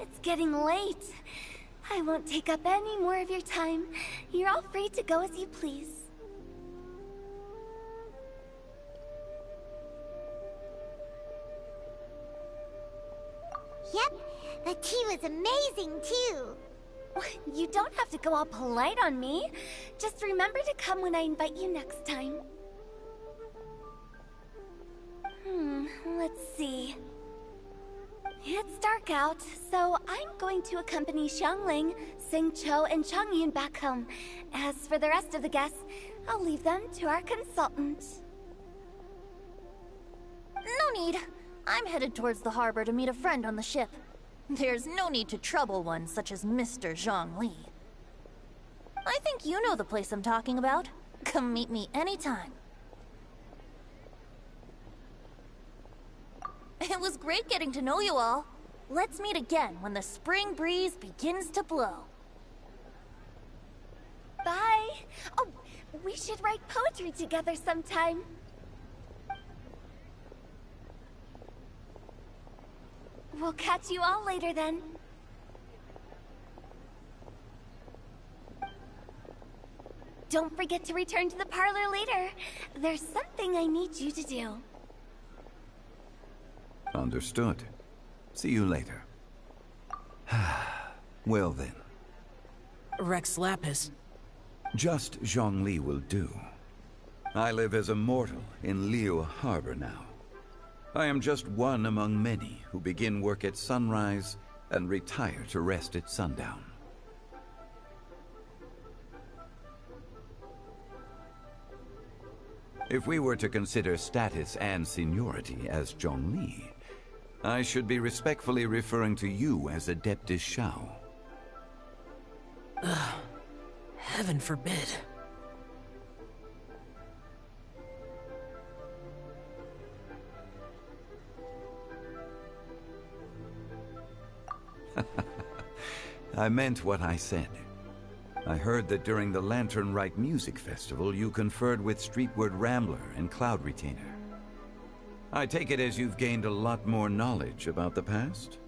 It's getting late. I won't take up any more of your time. You're all free to go as you please. Yep, the tea was amazing too. You don't have to go all polite on me. Just remember to come when I invite you next time. Let's see. It's dark out, so I'm going to accompany Xiangling, Xingqiu, and Changyun back home. As for the rest of the guests, I'll leave them to our consultant. No need. I'm headed towards the harbor to meet a friend on the ship. There's no need to trouble one such as Mr. Zhongli. I think you know the place I'm talking about. Come meet me anytime. It was great getting to know you all. Let's meet again when the spring breeze begins to blow. Bye! Oh, we should write poetry together sometime. We'll catch you all later then. Don't forget to return to the parlor later. There's something I need you to do. Understood. See you later. Well then. Rex Lapis. Just Zhongli will do. I live as a mortal in Liu Harbor now. I am just one among many who begin work at sunrise and retire to rest at sundown. If we were to consider status and seniority as Zhongli, I should be respectfully referring to you as Adeptus Shao. Heaven forbid. I meant what I said. I heard that during the Laternenritual Music Festival, you conferred with Streetward Rambler and Cloud Retainer. I take it as you've gained a lot more knowledge about the past?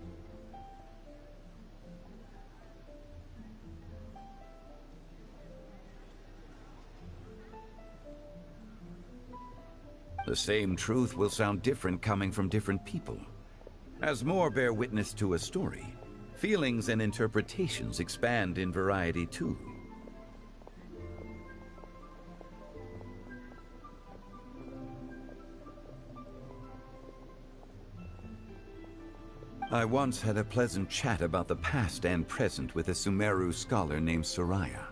The same truth will sound different coming from different people. As more bear witness to a story, feelings and interpretations expand in variety too. I once had a pleasant chat about the past and present with a Sumeru scholar named Soraya,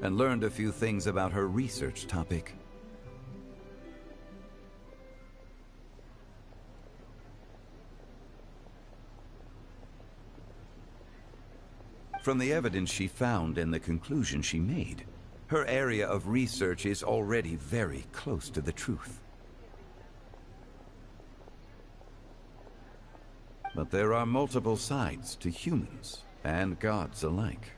and learned a few things about her research topic. From the evidence she found and the conclusion she made, her area of research is already very close to the truth. But there are multiple sides to humans and gods alike.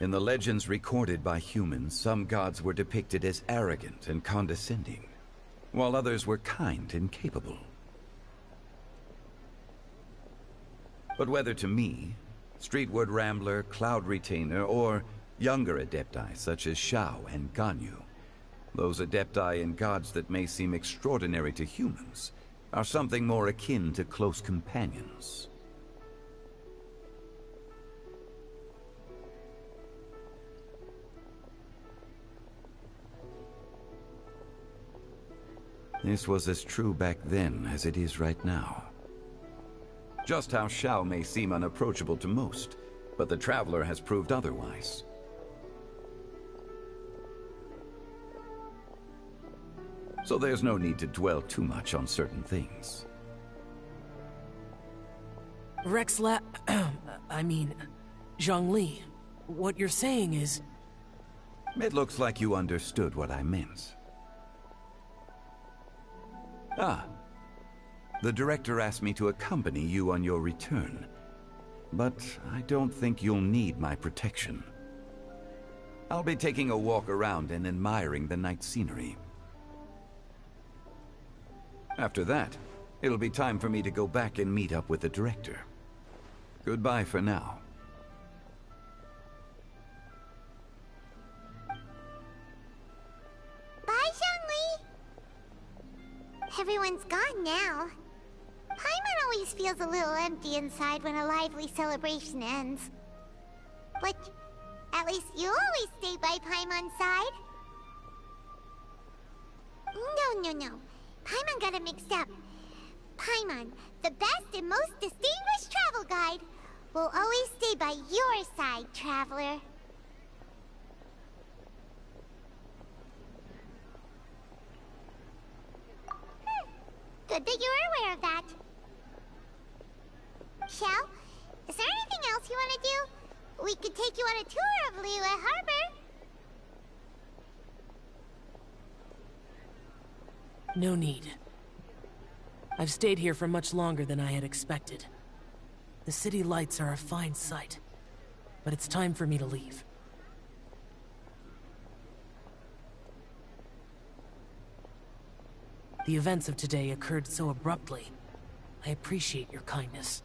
In the legends recorded by humans, some gods were depicted as arrogant and condescending, while others were kind and capable. But whether to me, Streetward Rambler, Cloud Retainer, or younger adepti such as Shao and Ganyu, those adepti and gods that may seem extraordinary to humans are something more akin to close companions. This was as true back then as it is right now. Just how Shao may seem unapproachable to most, but the Traveler has proved otherwise. So there's no need to dwell too much on certain things. Zhongli, what you're saying is... It looks like you understood what I meant. Ah. The director asked me to accompany you on your return, but I don't think you'll need my protection. I'll be taking a walk around and admiring the night scenery. After that, it'll be time for me to go back and meet up with the director. Goodbye for now. Bye, Zhongli! Everyone's gone now. Paimon always feels a little empty inside when a lively celebration ends. But at least you always stay by Paimon's side. No. Paimon got it mixed up. Paimon, the best and most distinguished travel guide, will always stay by your side, Traveler. Good that you're aware of that. Shell, is there anything else you want to do? We could take you on a tour of Liyue Harbor. No need. I've stayed here for much longer than I had expected. The city lights are a fine sight, but it's time for me to leave. The events of today occurred so abruptly. I appreciate your kindness.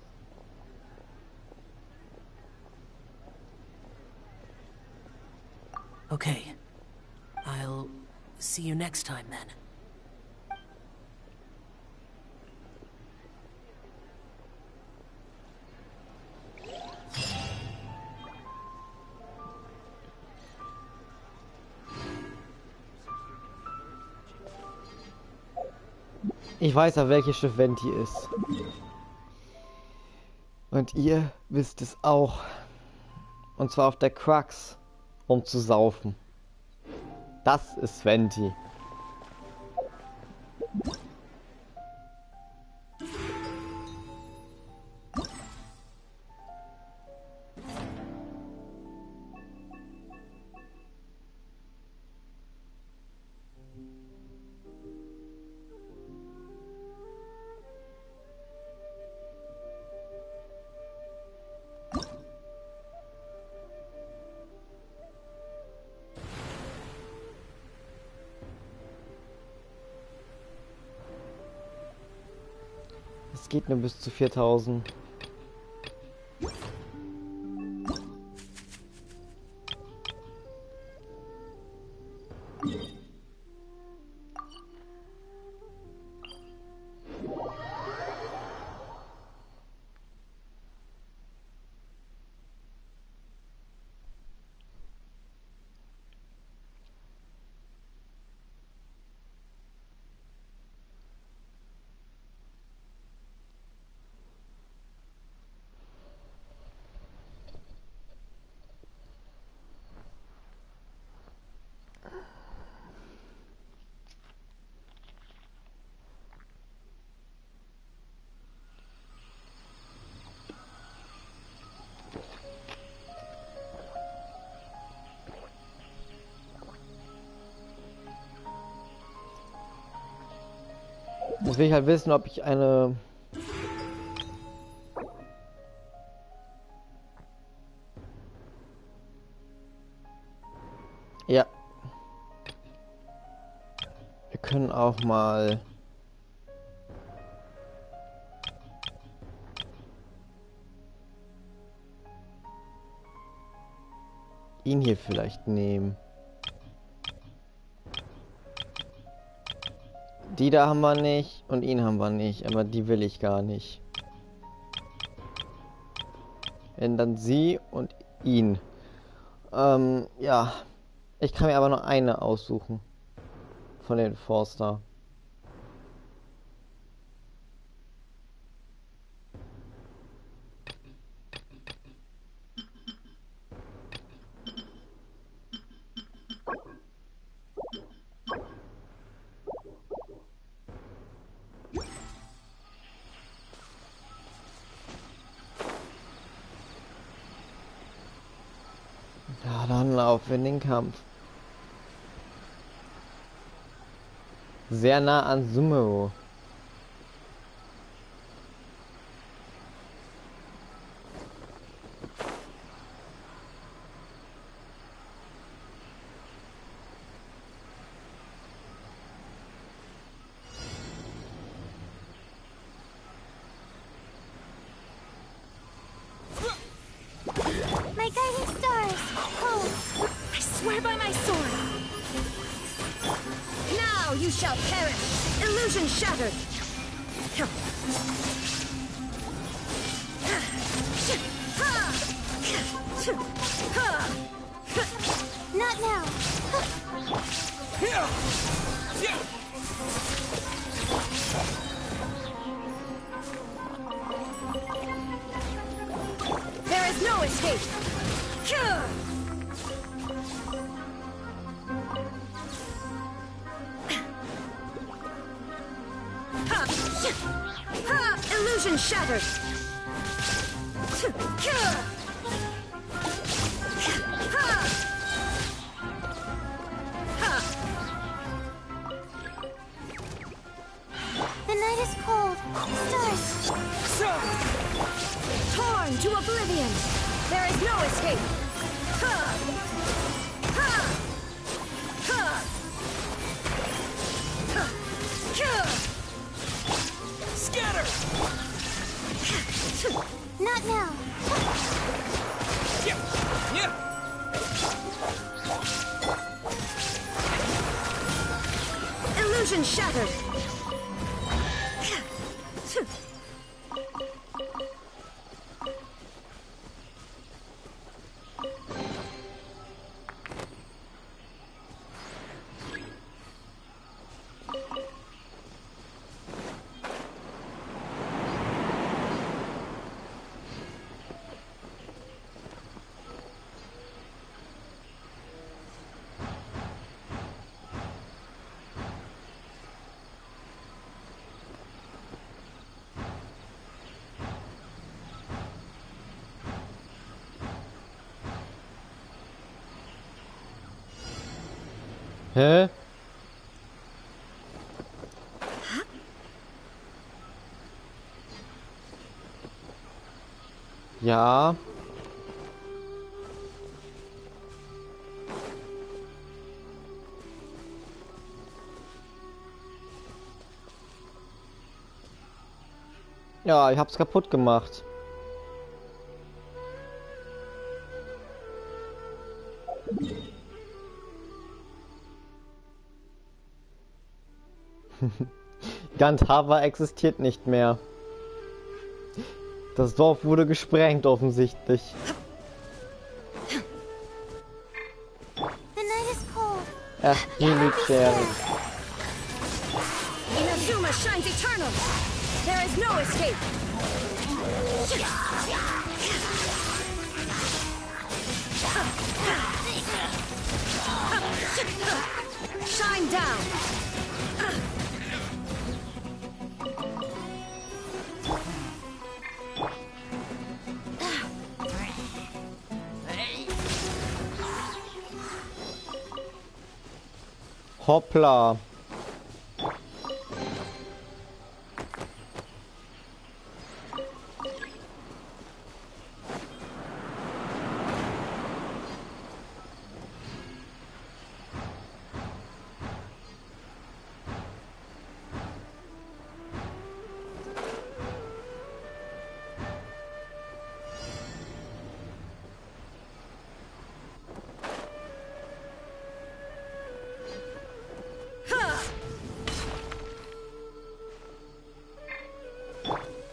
Okay. I'll see you next time then. Ich weiß ja, welches Schiff Venti ist. Und ihr wisst es auch. Und zwar auf der Crux, um zu saufen. Das ist Venti. Es geht nur bis zu 4000. Jetzt will ich halt wissen, ob ich eine... Ja. Wir können auch mal... ihn hier vielleicht nehmen. Die da haben wir nicht und ihn haben wir nicht, aber die will ich gar nicht. Wenn dann sie und ihn. Ja. Ich kann mir aber nur eine aussuchen. Von den Forster. Ja, dann laufen wir in den Kampf. Sehr nah an Sumeru. My guiding stars! Oh, I swear by my sword! Now you shall perish! Illusion shattered! not now! There is no escape! Illusion shattered! Illusion shattered. Hä? Ja. Ja, ich hab's kaputt gemacht. Gandhava existiert nicht mehr. Das Dorf wurde gesprengt, offensichtlich. The night is cold. Ach, Militär. Inazuma shines eternal. There is no escape. Shine down. Hoppla.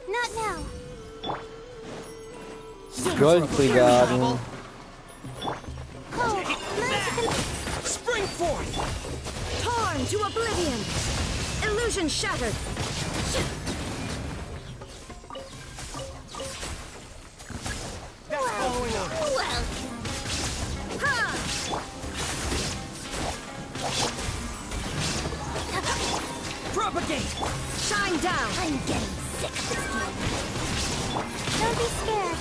Not now. Goldbrigaden. Cold. Magic. Spring forth. Torn to oblivion. Illusion shattered. Welcome. Propagate. Shine down. I'm getting sick of this game. Don't be scared.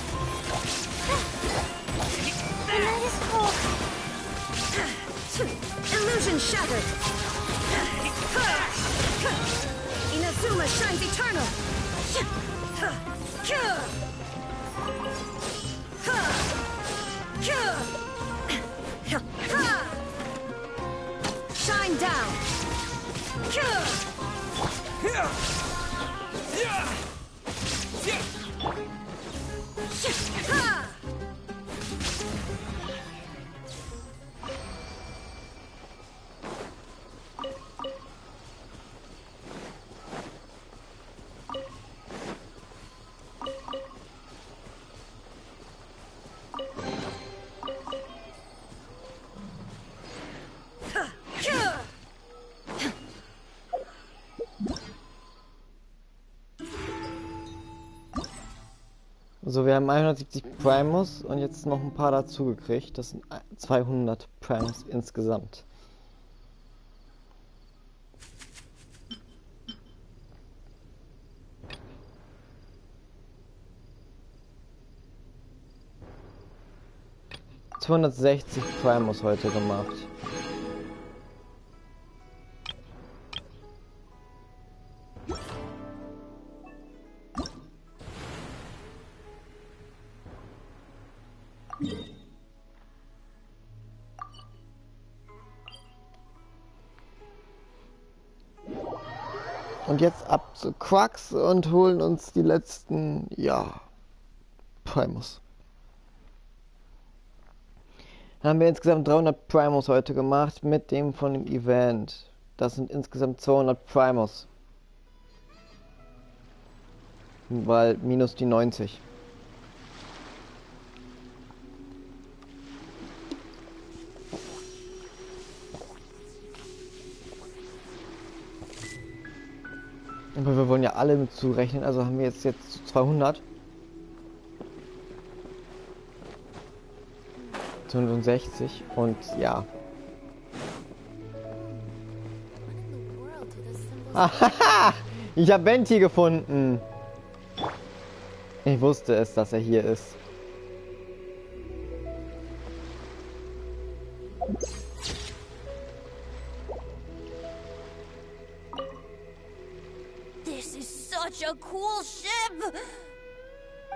The night is cold. Illusion shattered. Inazuma shines eternal. Shine down. So, wir haben 170 Primus und jetzt noch ein paar dazu gekriegt. Das sind 200 Primus insgesamt. ...260 Primus heute gemacht. Und jetzt ab zu Quacks und holen uns die letzten, ja, Primus. Haben wir insgesamt 300 Primus heute gemacht mit dem von dem Event. Das sind insgesamt 200 Primos. Weil minus die 90. Aber wir wollen ja alle mit zurechnen, also haben wir jetzt 200. 260 und ja. Hahaha! Ich habe Venti gefunden. Ich wusste es, dass er hier ist. This is such a cool ship!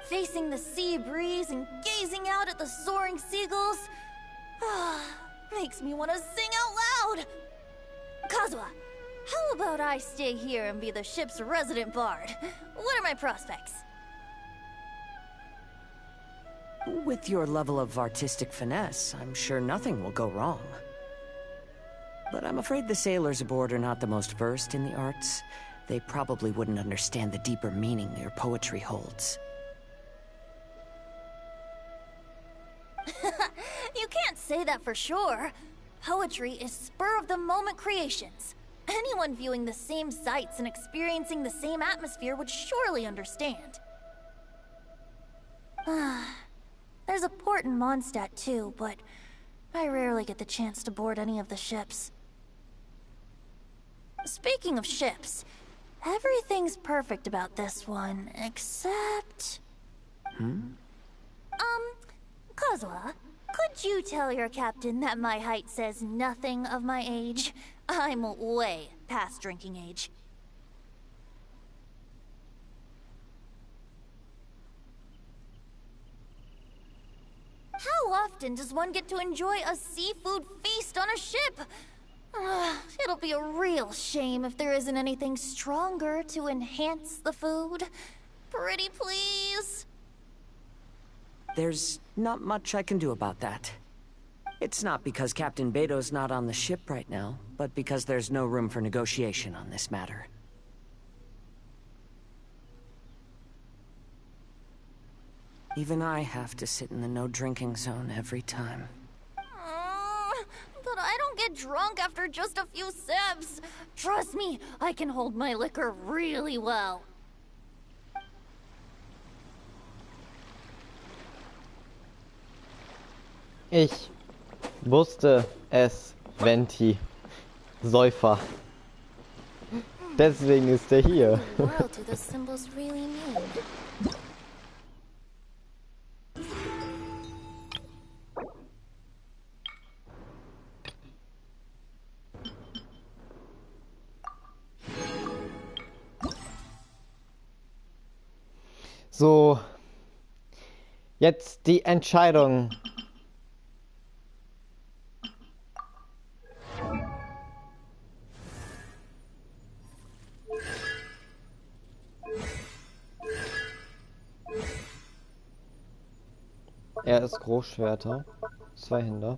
Facing the sea breeze and gazing out at the soaring seagulls makes me want to sing out loud! Kazuha, how about I stay here and be the ship's resident bard? What are my prospects? With your level of artistic finesse, I'm sure nothing will go wrong. But I'm afraid the sailors aboard are not the most versed in the arts. They probably wouldn't understand the deeper meaning your poetry holds. You can't say that for sure. Poetry is spur-of-the-moment creations. Anyone viewing the same sights and experiencing the same atmosphere would surely understand. There's a port in Mondstadt too, but I rarely get the chance to board any of the ships. Speaking of ships, everything's perfect about this one, except... Kazuha, could you tell your captain that my height says nothing of my age? I'm way past drinking age. How often does one get to enjoy a seafood feast on a ship? It'll be a real shame if there isn't anything stronger to enhance the food. Pretty please? There's not much I can do about that. It's not because Captain Beto's not on the ship right now, but because there's no room for negotiation on this matter. Even I have to sit in the no-drinking zone every time. But I don't get drunk after just a few sips. Trust me, I can hold my liquor really well. Ich wusste es, Venti. Säufer. Deswegen ist er hier. What do the symbols really mean? So, jetzt die Entscheidung. Er ist Großschwerter, Zweihänder.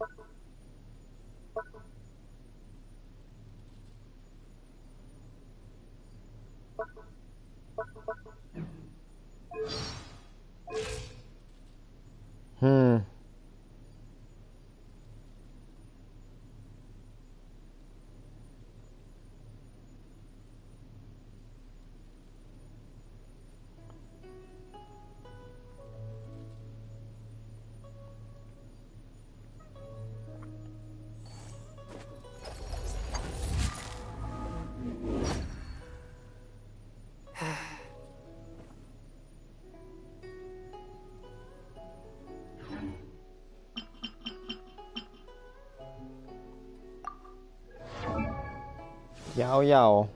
Yao yao.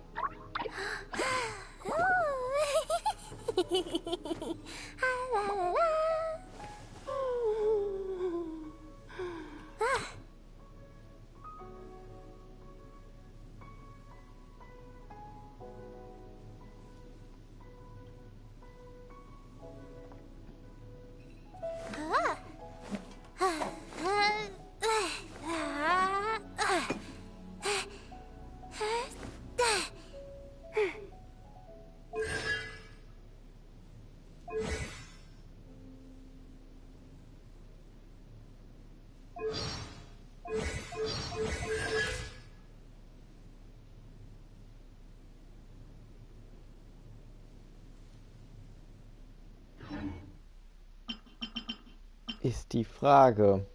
ist die Frage.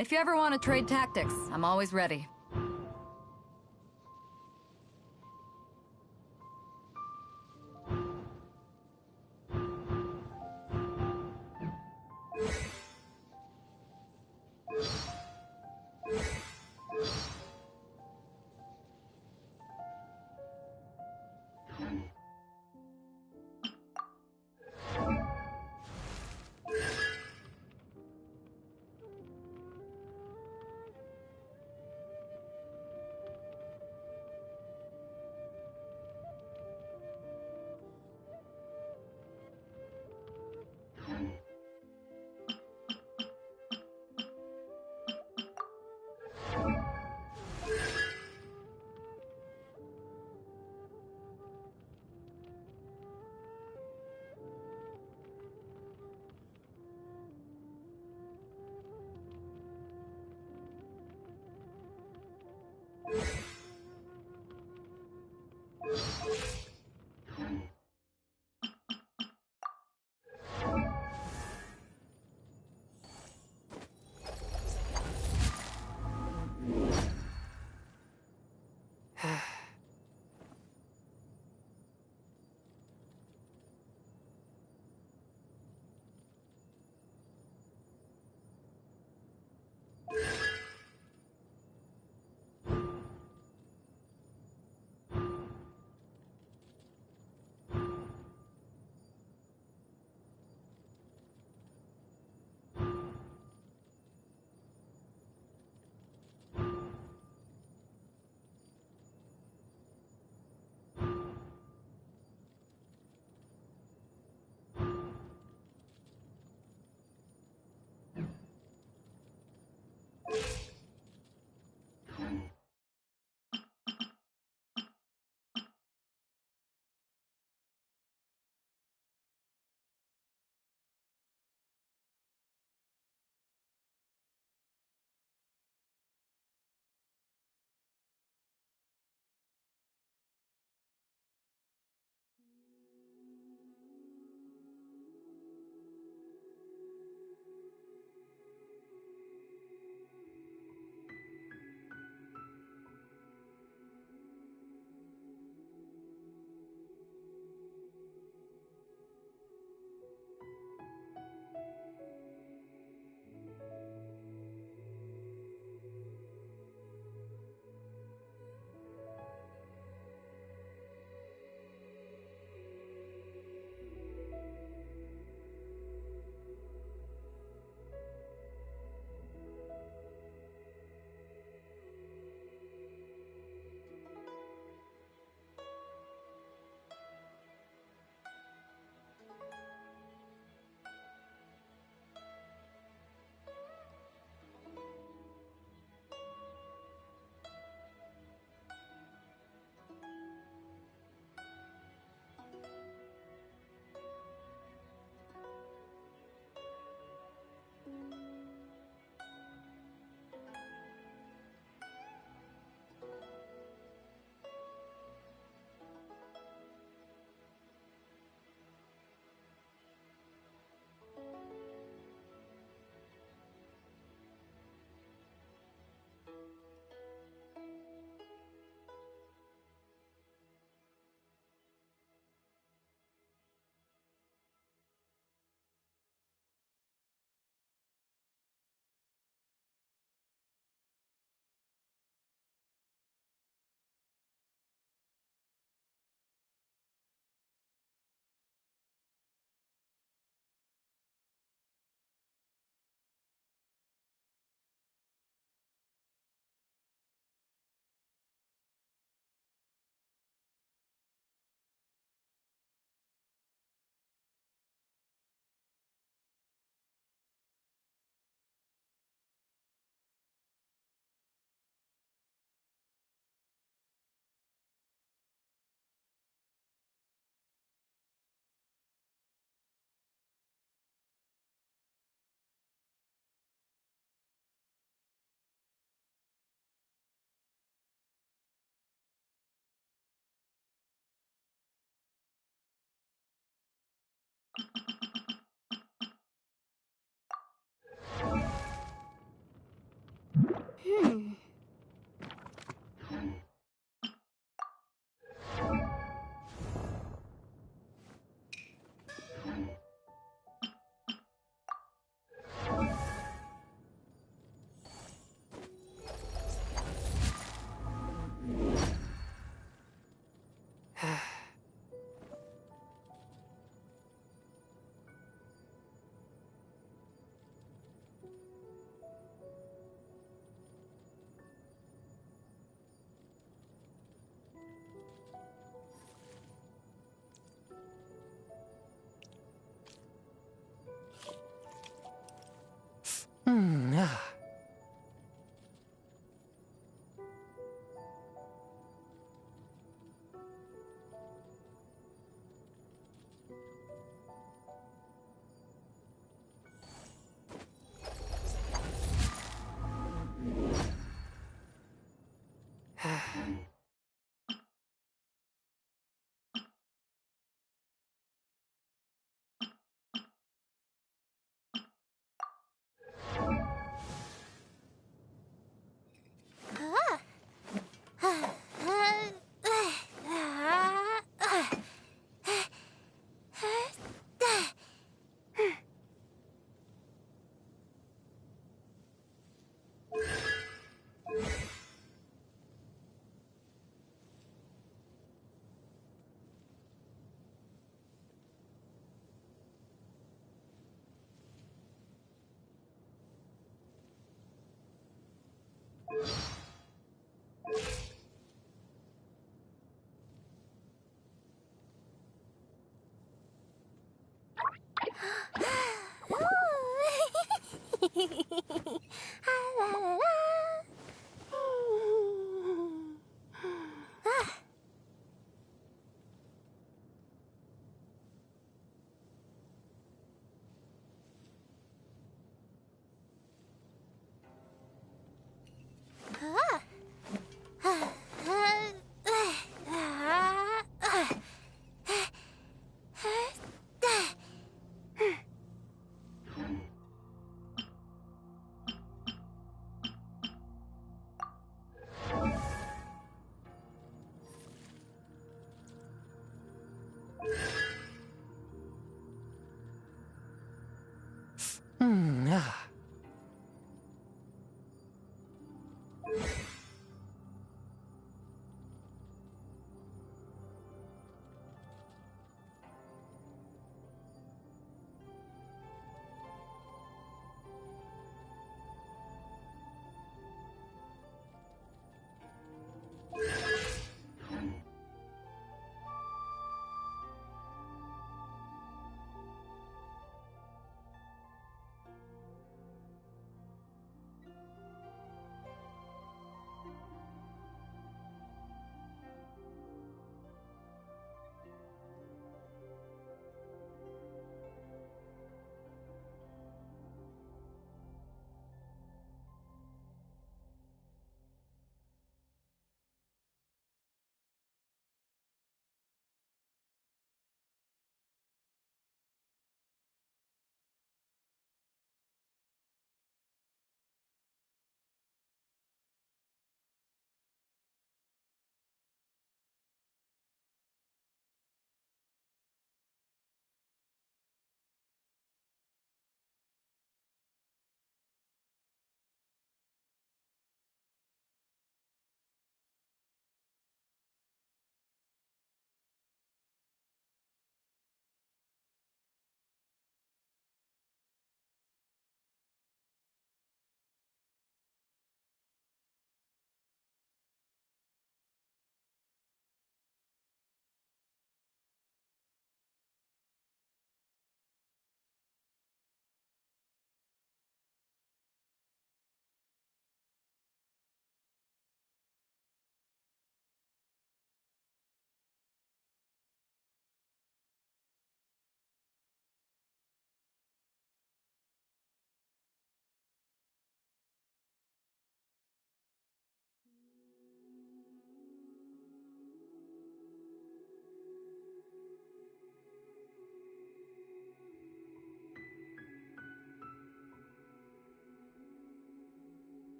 If you ever want to trade tactics, I'm always ready.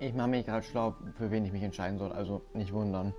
Ich mache mich gerade schlau, für wen ich mich entscheiden soll, also nicht wundern.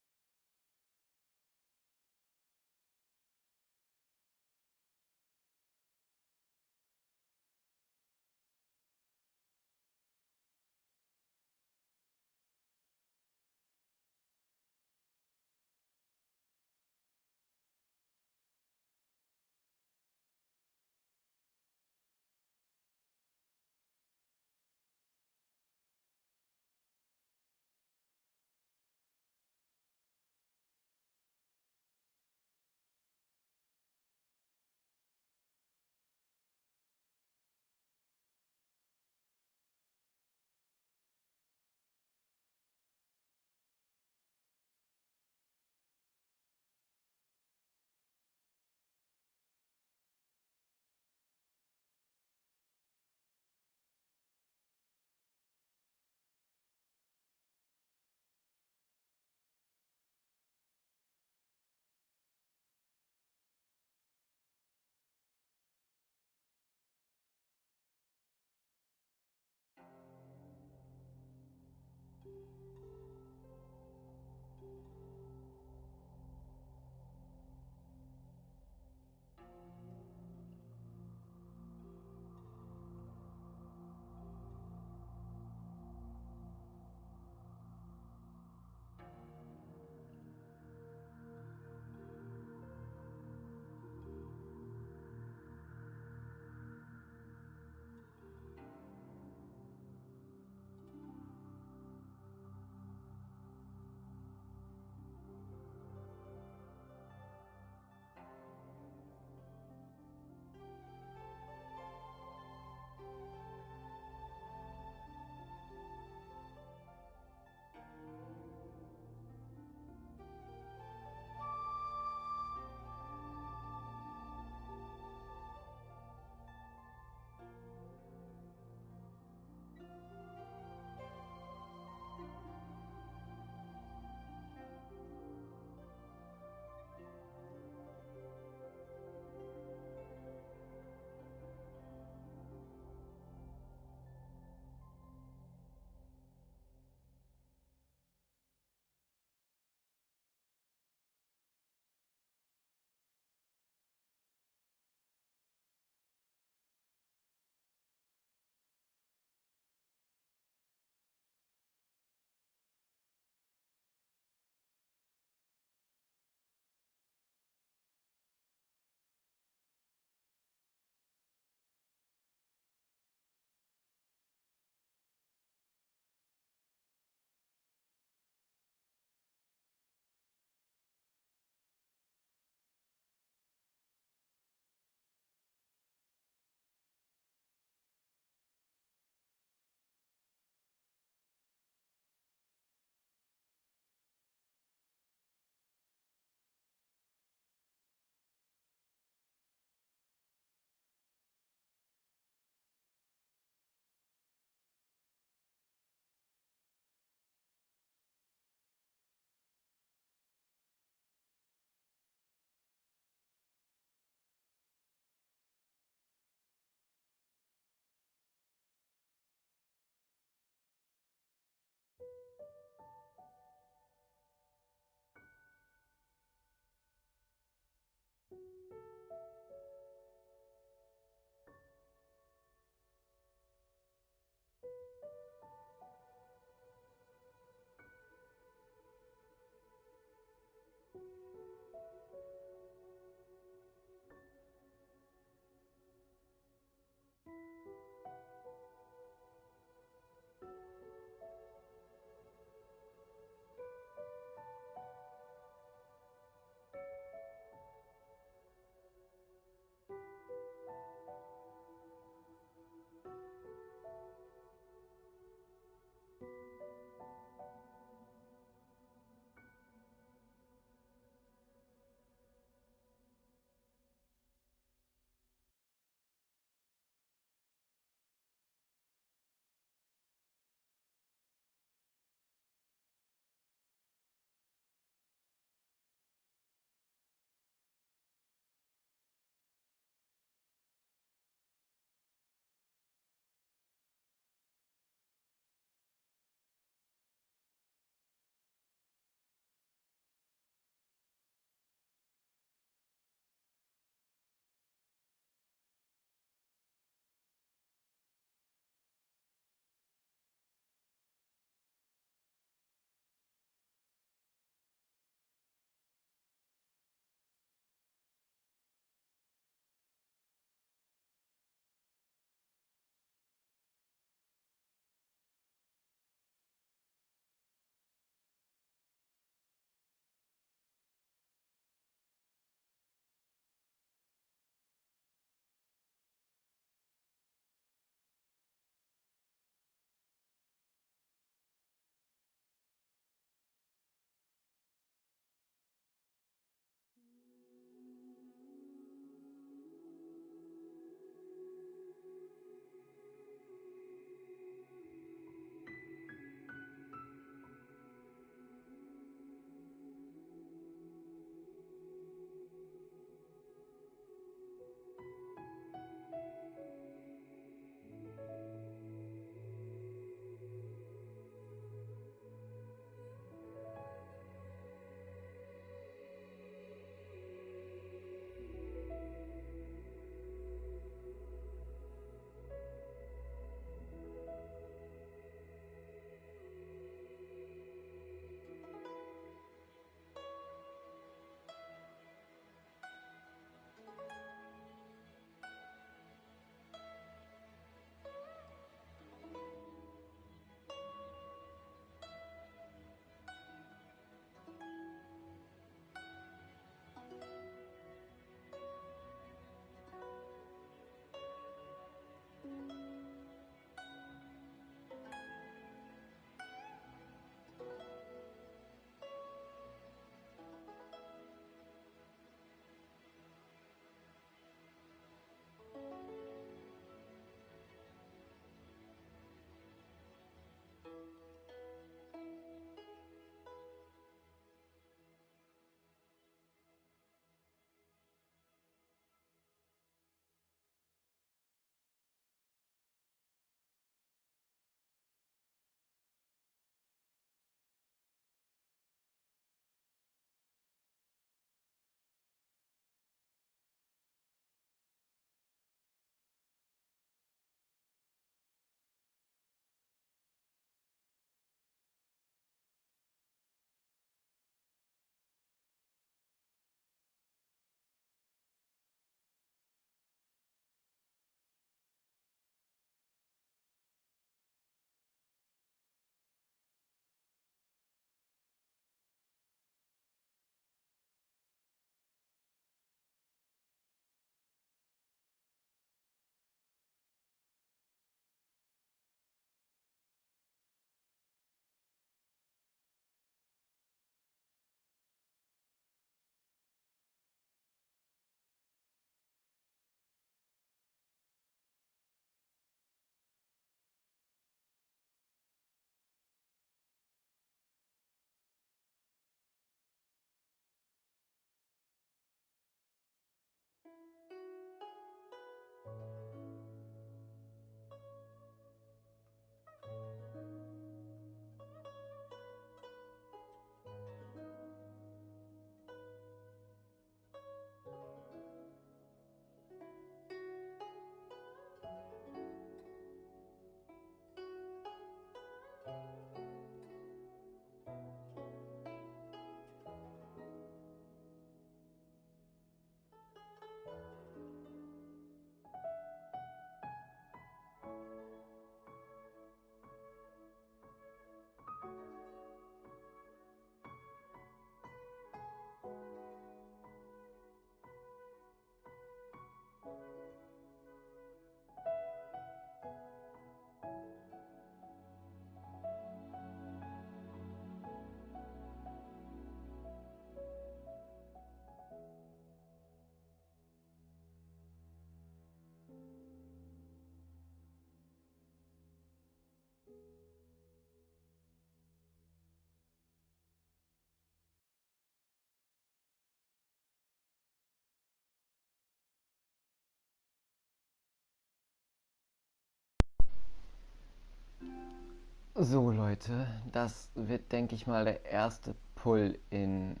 So Leute, das wird, denke ich mal, der erste Pull in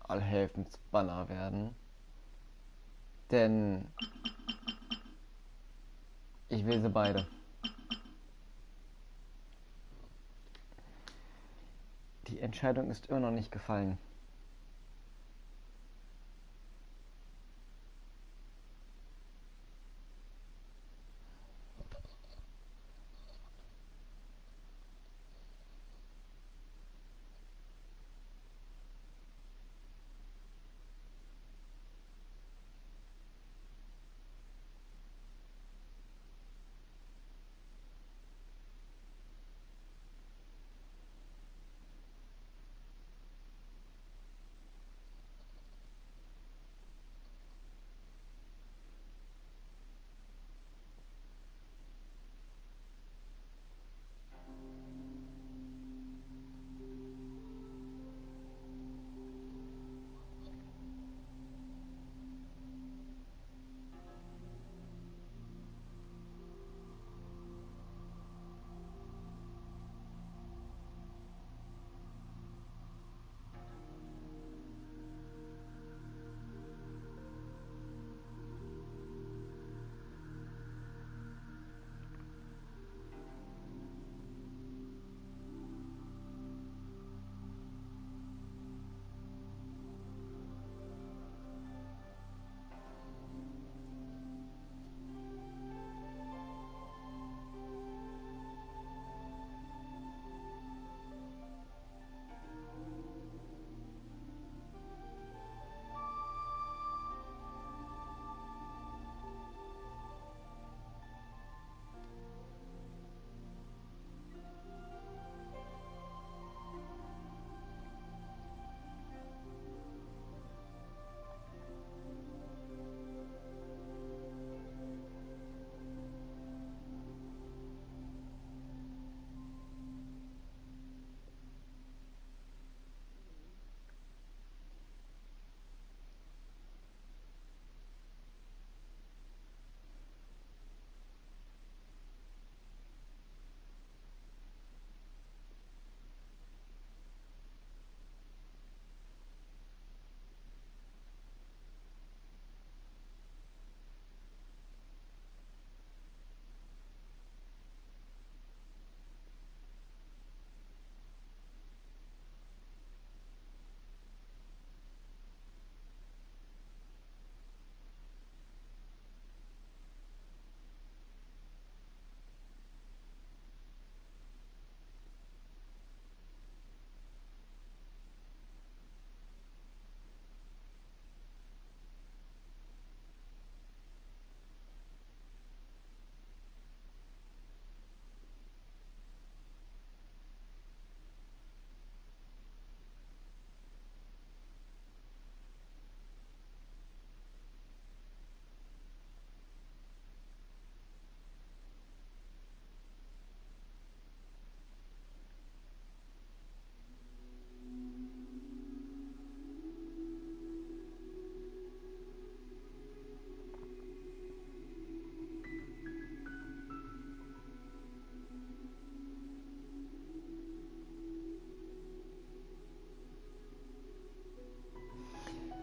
Allhelfens Banner werden. Denn ich will sie beide. Die Entscheidung ist immer noch nicht gefallen.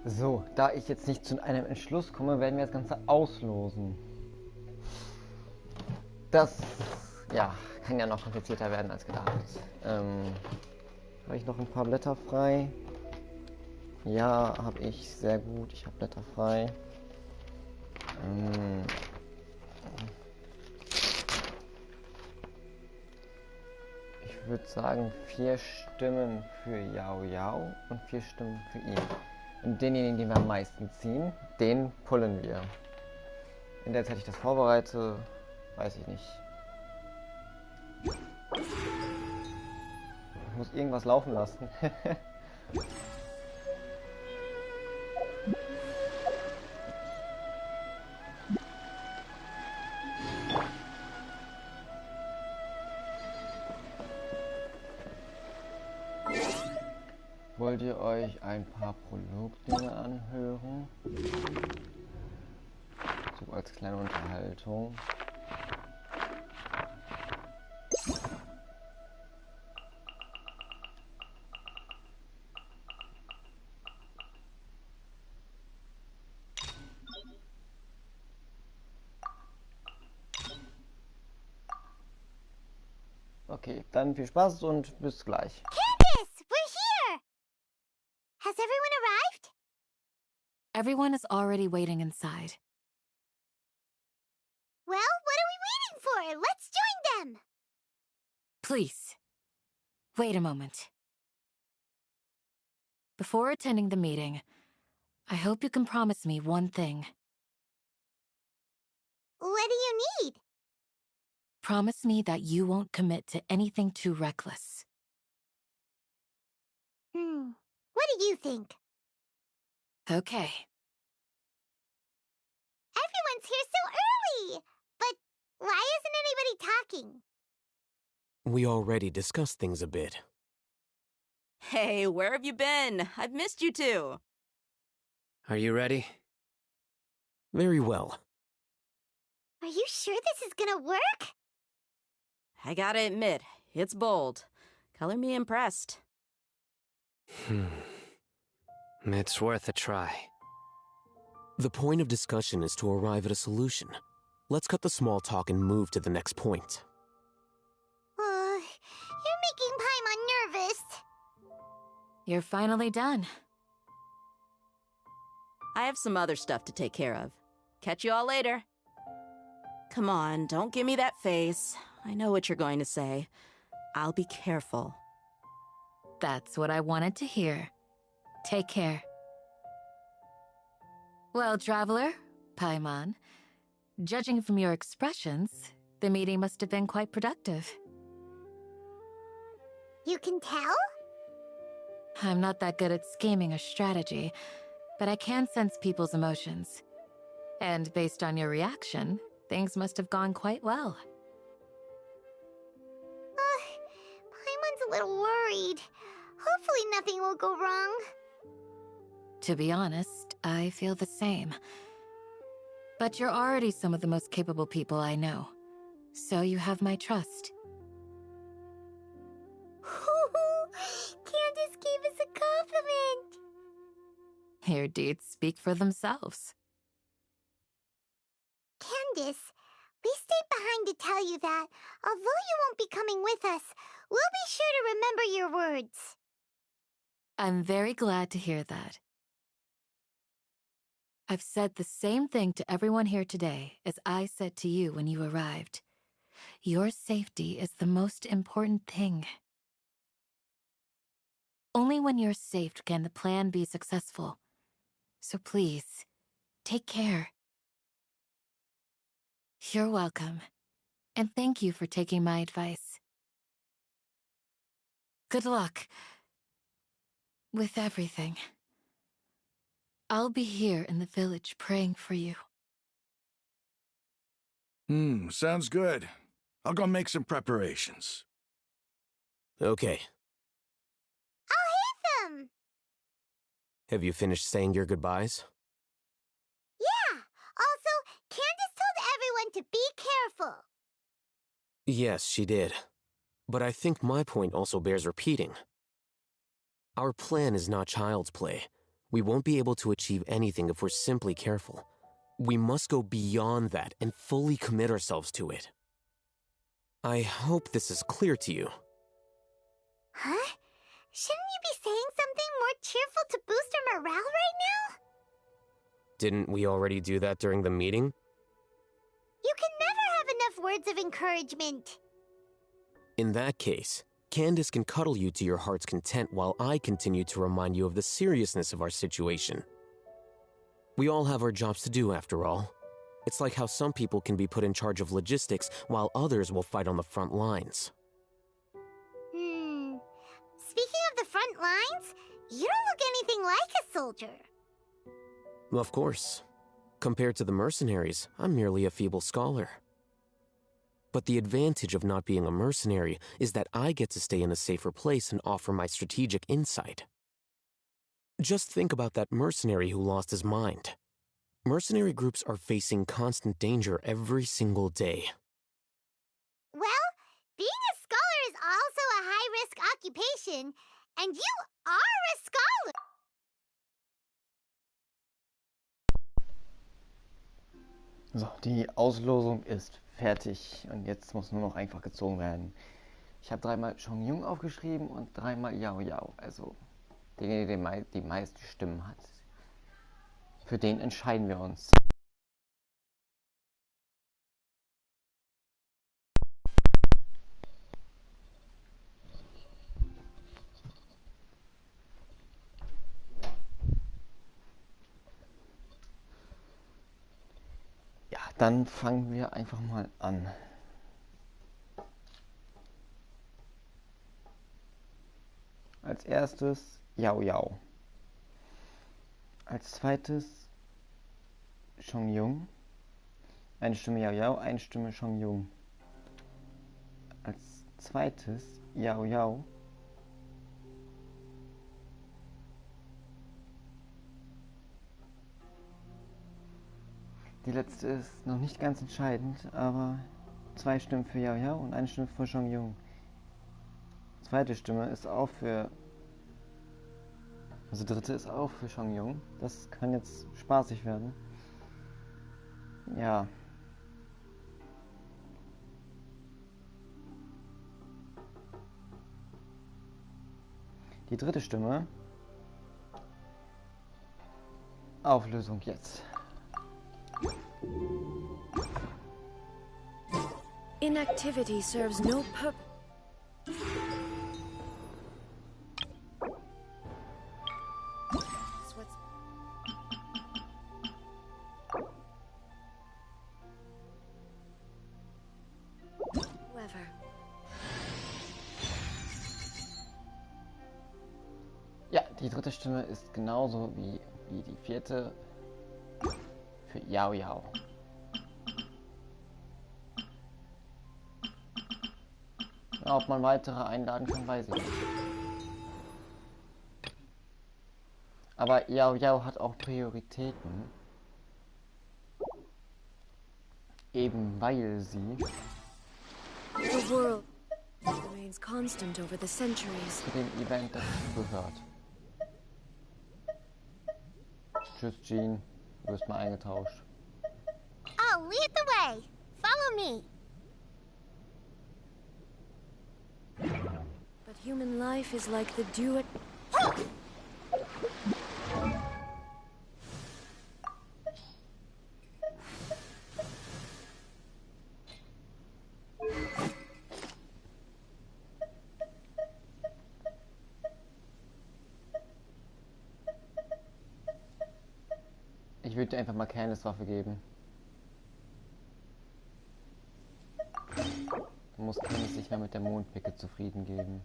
So, da ich jetzt nicht zu einem Entschluss komme, werden wir das Ganze auslosen. Das, ja, kann ja noch komplizierter werden als gedacht. Habe ich noch ein paar Blätter frei? Ja, habe ich. Sehr gut. Ich habe Blätter frei. Ich würde sagen 4 Stimmen für Yao Yao und 4 Stimmen für ihn. Und denjenigen, den wir am meisten ziehen, den pullen wir. In der Zeit ich das vorbereite, weiß ich nicht. Ich muss irgendwas laufen lassen. Wollt ihr euch ein paar Prolog-Dinge anhören? So als kleine Unterhaltung. Okay, dann viel Spaß und bis gleich. Candace, we're here! Has everyone arrived? Everyone is already waiting inside. Well, what are we waiting for? Let's join them! Please, wait a moment. Before attending the meeting, I hope you can promise me one thing. What do you need? Promise me that you won't commit to anything too reckless. What do you think? Okay. Everyone's here so early! But why isn't anybody talking? We already discussed things a bit. Hey, where have you been? I've missed you too. Are you ready? Very well. Are you sure this is gonna work? I gotta admit, it's bold. Color me impressed. It's worth a try. The point of discussion is to arrive at a solution. Let's cut the small talk and move to the next point. You're making Paimon nervous. You're finally done. I have some other stuff to take care of. Catch you all later. Come on, don't give me that face. I know what you're going to say. I'll be careful. That's what I wanted to hear. Take care. Well, traveler, Paimon, judging from your expressions, the meeting must have been quite productive. You can tell? I'm not that good at scheming or strategy, but I can sense people's emotions. And based on your reaction, things must have gone quite well. Paimon's a little worried. Hopefully nothing will go wrong. To be honest, I feel the same. But you're already some of the most capable people I know, so you have my trust. Candace gave us a compliment! Your deeds speak for themselves. Candace, we stayed behind to tell you that, although you won't be coming with us, we'll be sure to remember your words. I'm very glad to hear that. I've said the same thing to everyone here today as I said to you when you arrived. Your safety is the most important thing. Only when you're safe can the plan be successful. So please, take care. You're welcome, and thank you for taking my advice. Good luck with everything. I'll be here in the village praying for you. Sounds good. I'll go make some preparations. Okay. I'll hit them! Have you finished saying your goodbyes? Yeah! Also, Candace told everyone to be careful. Yes, she did. But I think my point also bears repeating. Our plan is not child's play. We won't be able to achieve anything if we're simply careful. We must go beyond that and fully commit ourselves to it. I hope this is clear to you. Huh? Shouldn't you be saying something more cheerful to boost our morale right now? Didn't we already do that during the meeting? You can never have enough words of encouragement. In that case, Candace can cuddle you to your heart's content while I continue to remind you of the seriousness of our situation. We all have our jobs to do, after all. It's like how some people can be put in charge of logistics while others will fight on the front lines. Speaking of the front lines, you don't look anything like a soldier. Of course. Compared to the mercenaries, I'm merely a feeble scholar. But the advantage of not being a mercenary is that I get to stay in a safer place and offer my strategic insight. Just think about that mercenary who lost his mind. Mercenary groups are facing constant danger every single day. Well, being a scholar is also a high-risk occupation, and you are a scholar! So, die Auslosung ist fertig und jetzt muss nur noch einfach gezogen werden. Ich habe dreimal Chongyun aufgeschrieben und dreimal Yao Yao. Also derjenige, der die meisten Stimmen hat. Für den entscheiden wir uns. Ja, dann fangen wir einfach mal an. Als erstes Yao Yao. Als zweites Chongyun. Eine Stimme Yao Yao, eine Stimme Chongyun. Als zweites Yao Yao. Die letzte ist noch nicht ganz entscheidend, aber 2 Stimmen für Yao Yao und eine Stimme für Chongyun. Zweite Stimme ist auch für... Also dritte ist auch für Chongyun. Das kann jetzt spaßig werden. Ja. Die dritte Stimme. Auflösung jetzt. Inactivity serves no purpose. Ja, die dritte Stimme ist genauso wie die vierte für Yao Yao. Ja, ob man weitere einladen kann, weiß ich nicht. Aber Yao Yao hat auch Prioritäten. Eben weil sie The world remains constant over the centuries. zu dem Event dazu gehört. Tschüss, Jean. Du wirst mal eingetauscht. I'll lead the way. Follow me. But human life is like the dew at... Ich würde dir einfach mal Candice Waffe geben. Du musst Candice sich mehr mit der Mondpicke zufrieden geben.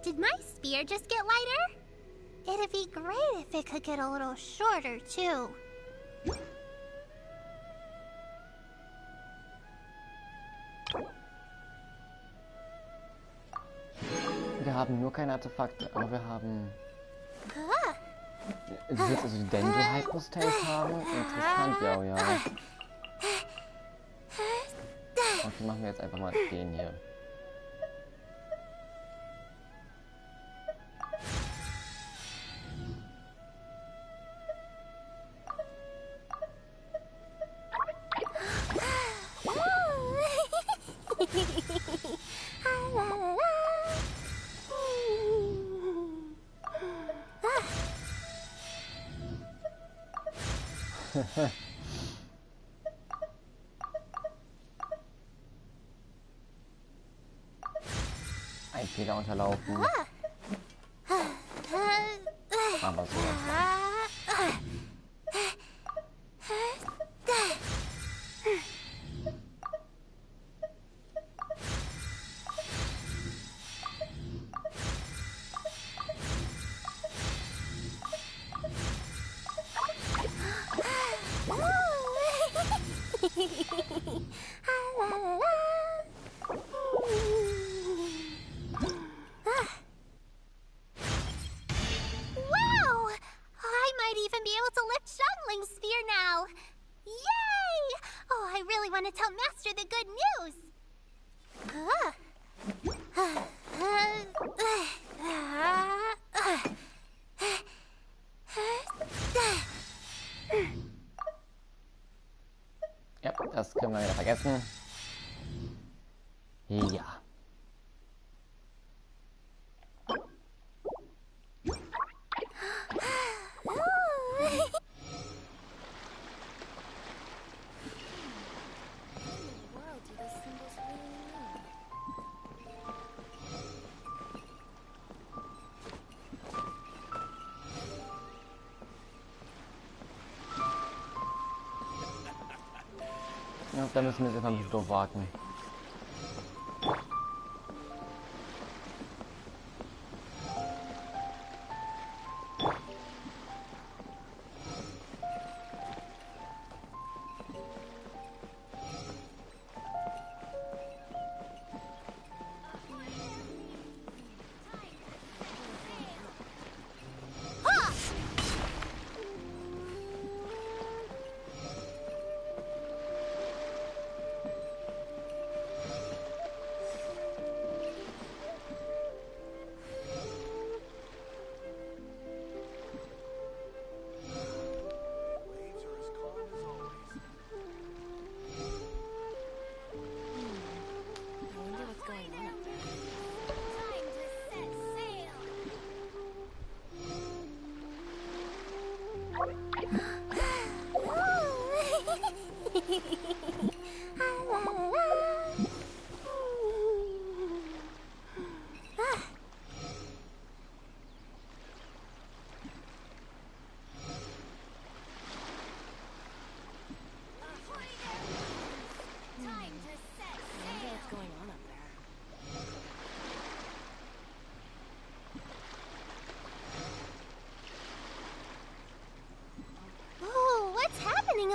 Did my spear just get lighter? It'd be great if it could get a little shorter, too. Wir haben nur keine Artefakte, aber wir haben... Du willst also die Dendro-Hypostase haben? Interessant, Yao Yao. Okay, machen wir jetzt einfach mal den hier. Ein Fehler unterlaufen. Aber so. able to lift Xiangling's sphere now! Yay! Oh, I really want to tell Master the good news! Ja, das können wir wieder vergessen. Ja. Ja, da müssen wir jetzt einfach ein bisschen warten.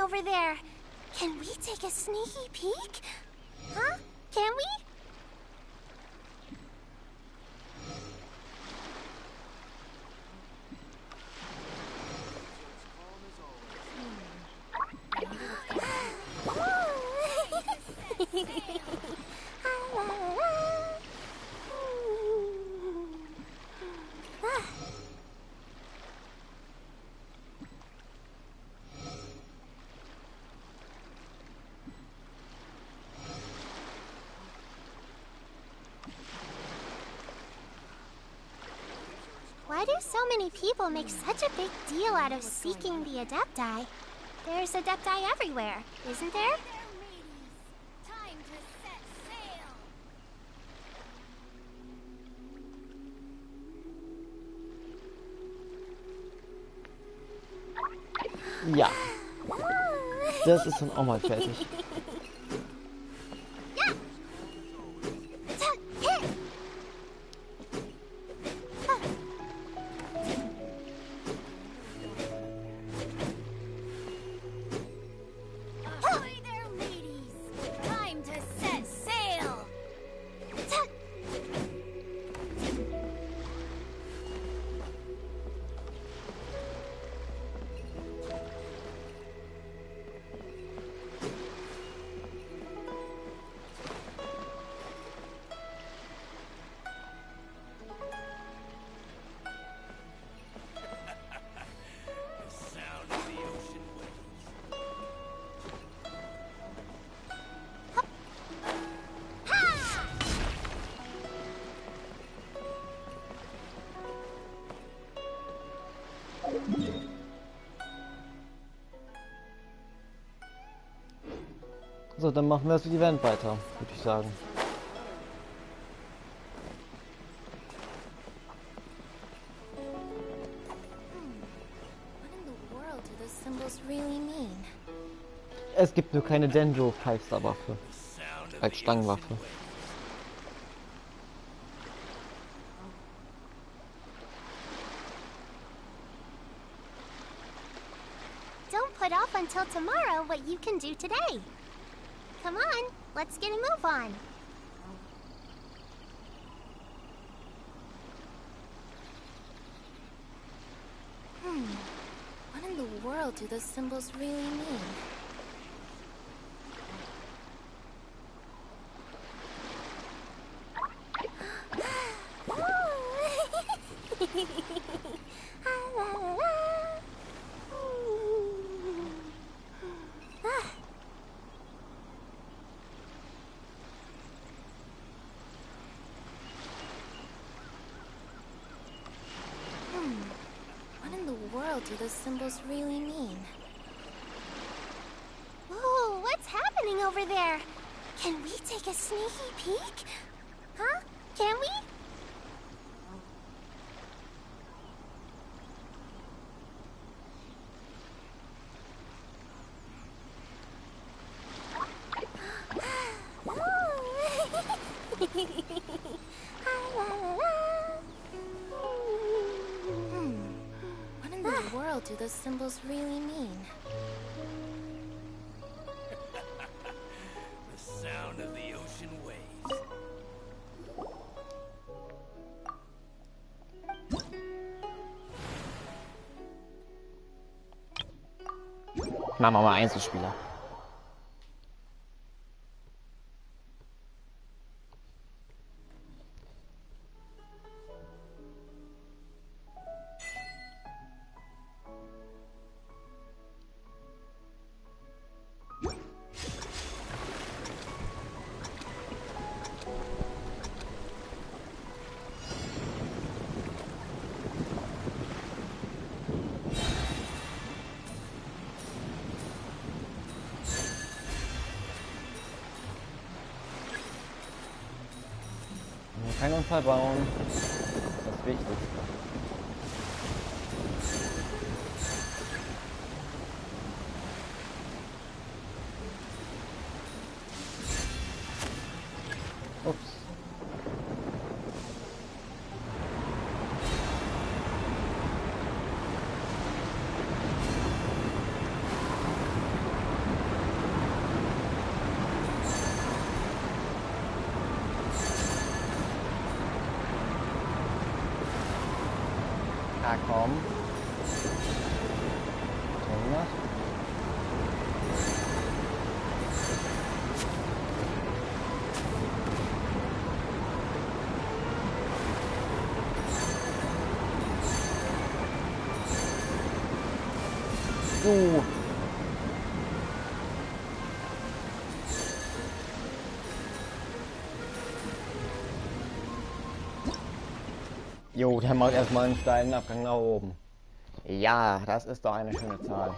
Over there. Can we take a sneaky peek? Huh? Can we? Why do so many people make such a big deal out of seeking the Adepti? There's Adepti everywhere, isn't there? Ja. Das ist dann auch mal fertig. So, dann machen wir das Event weiter, würde ich sagen. Es gibt nur keine Denjo 5-Star Waffe als Stangenwaffe. Don't put off until tomorrow what you can do today. Come on, let's get a move on. What in the world do those symbols really mean? What in the world do those symbols really mean? Ooh, what's happening over there? Can we take a sneaky peek? Huh? Can we? What in the world do those symbols really mean? The sound of the ocean waves. Machen wir mal Einzelspieler. Keinen Unfall bauen. Das ist wichtig. Ups. Ja, komm. Toll gemacht. So. Jo, der macht erstmal einen steilen Abgang nach oben. Ja, das ist doch eine schöne Zahl.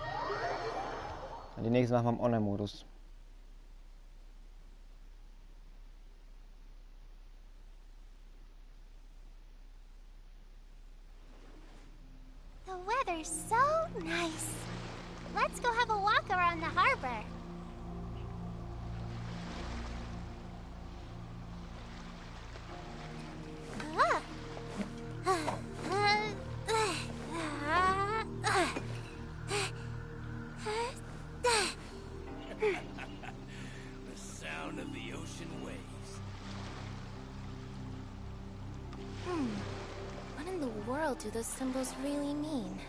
Und die nächste machen wir im Online-Modus. The weather's so nice. Let's go have a walk around the harbor. The sound of the ocean waves. What in the world do those symbols really mean?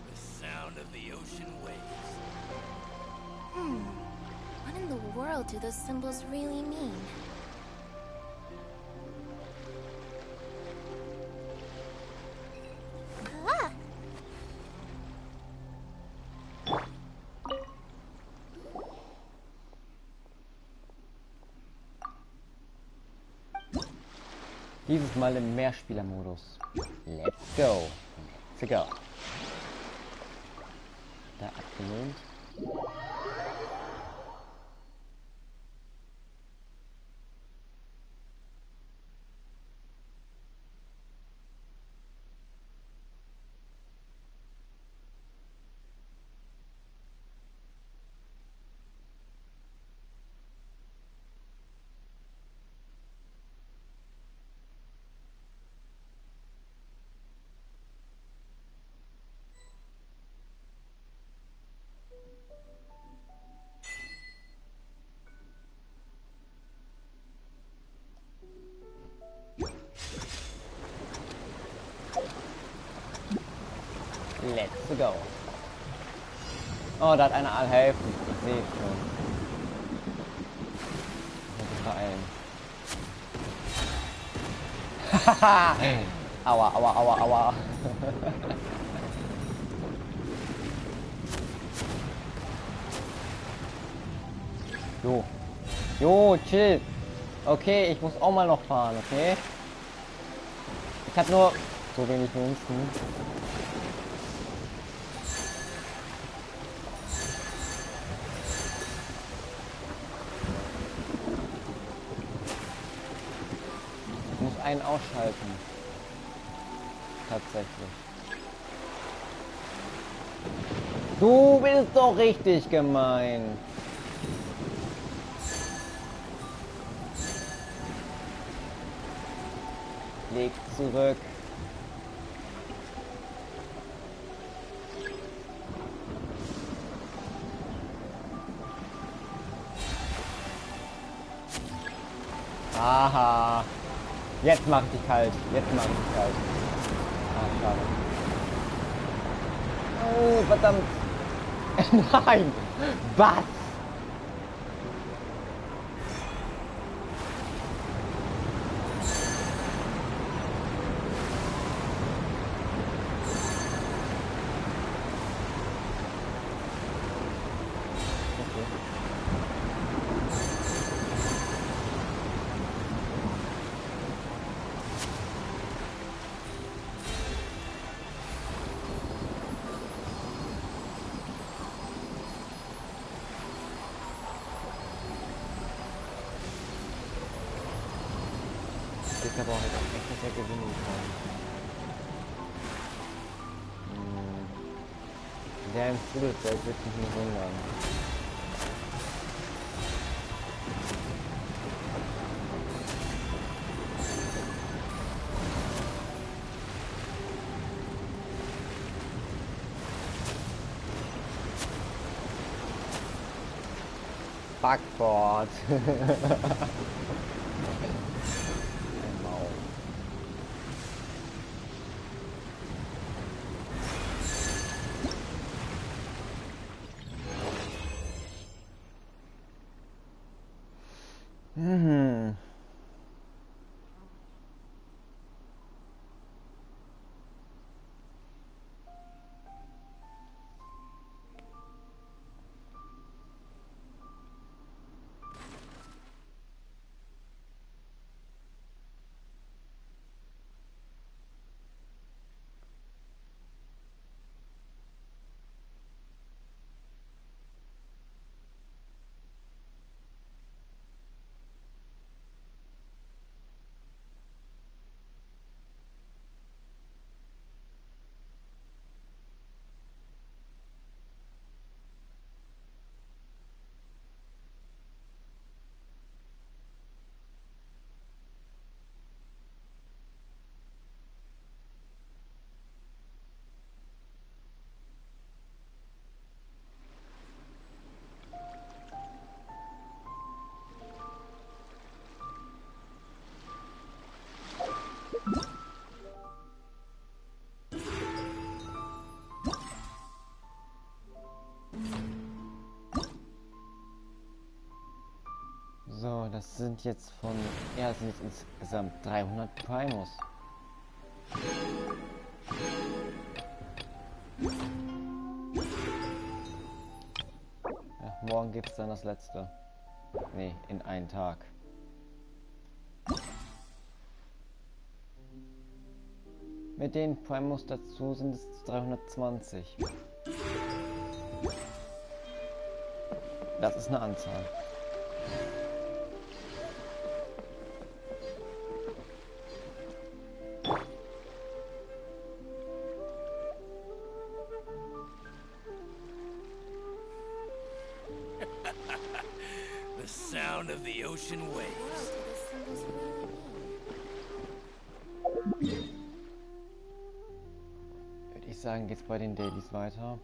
The sound of the ocean waves. What in the world do those symbols really mean? Dieses Mal im Mehrspielermodus. Let's go. Let's go. Da abgelehnt. Let's go. Oh, da hat einer all helfen. Ich sehe schon. Ich muss beeilen. Aua, aua, aua, aua. Jo. Jo, chill. Okay, ich muss auch mal noch fahren, okay? Ich habe nur so wenig Münzen. Ich muss einen ausschalten. Tatsächlich. Du bist doch richtig gemein. Leg zurück. Aha. Jetzt mach ich dich kalt. Jetzt mach ich dich kalt. Ah, schade. Oh, verdammt. Nein. Was? Ich aber auch halt echt, dass er gewinnen kann. Der im Strudelsfeld wird mich nicht wundern. Backboard. So, das sind jetzt von... Ja, das sind jetzt insgesamt 300 Primos. Ja, morgen gibt es dann das letzte. Nee, in einen Tag. Mit den Primos dazu sind es 320. Das ist eine Anzahl. The sound of the ocean waves. Würde ich sagen, geht's bei den Dailies weiter.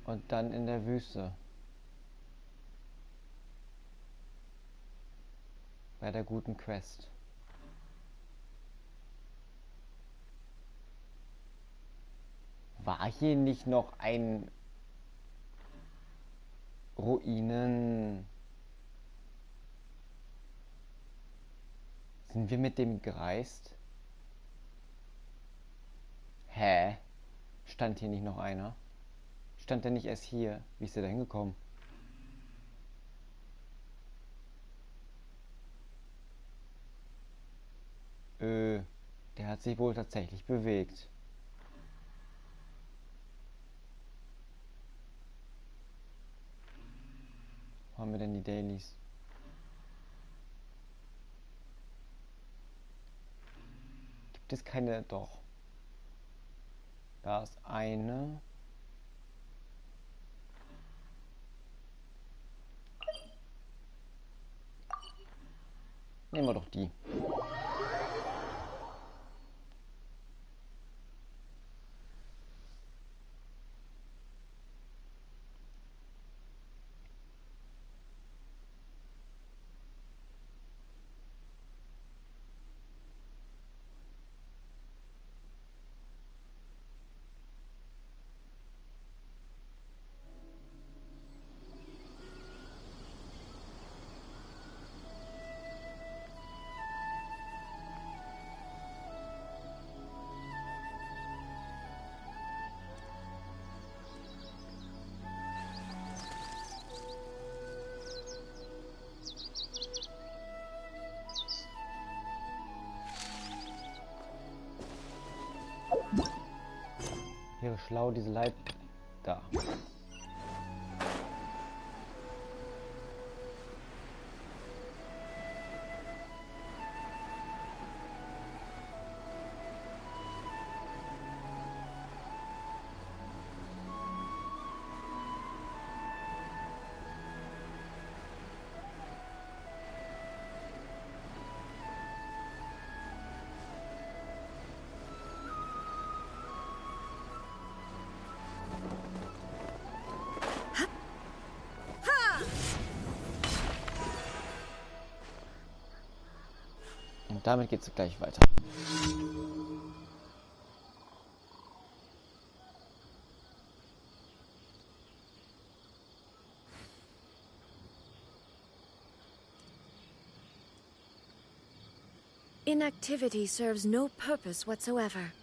Und dann in der Wüste. Bei der guten Quest. War hier nicht noch ein Ruinen? Sind wir mit dem gereist? Hä? Stand hier nicht noch einer? Stand der nicht erst hier? Wie ist der da hingekommen? Der hat sich wohl tatsächlich bewegt. Wo haben wir denn die Dailies? Gibt es keine? Doch. Da ist eine. Nehmen wir doch die. Wäre schlau, diese Leit... Da. Und damit geht es gleich weiter. Inactivity serves no purpose whatsoever.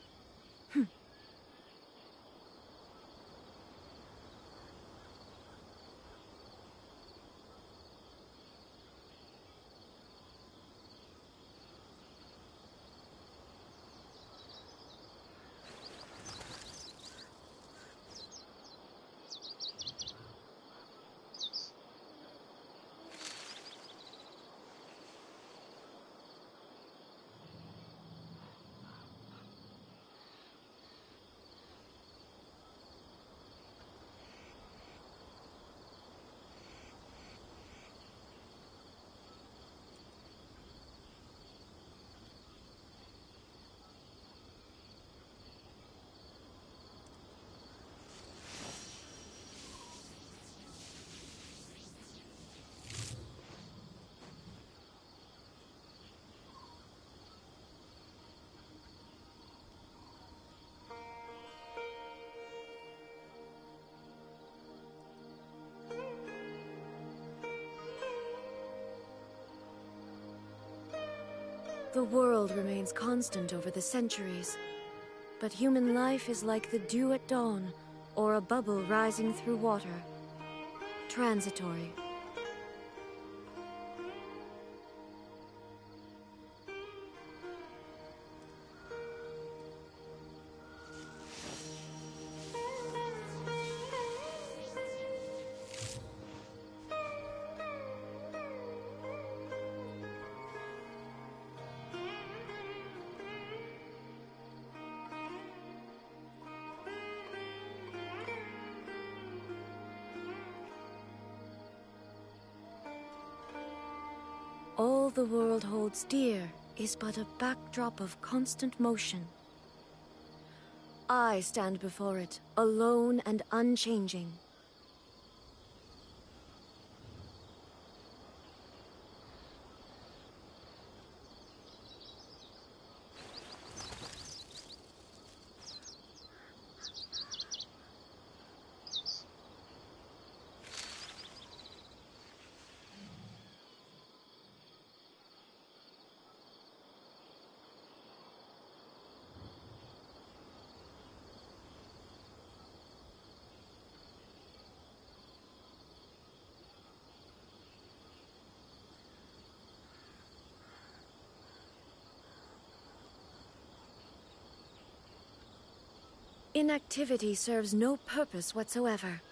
The world remains constant over the centuries, but human life is like the dew at dawn, or a bubble rising through water. Transitory. All the world holds dear is but a backdrop of constant motion. I stand before it, alone and unchanging. Inactivity serves no purpose whatsoever.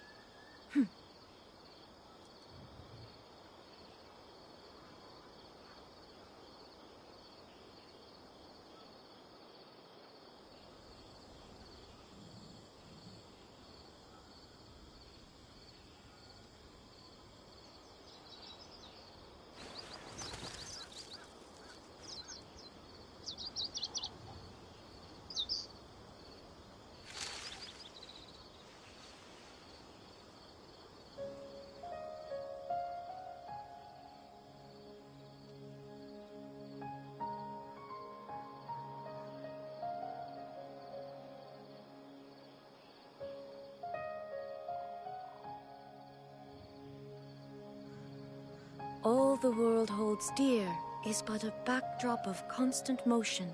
All the world holds dear is but a backdrop of constant motion.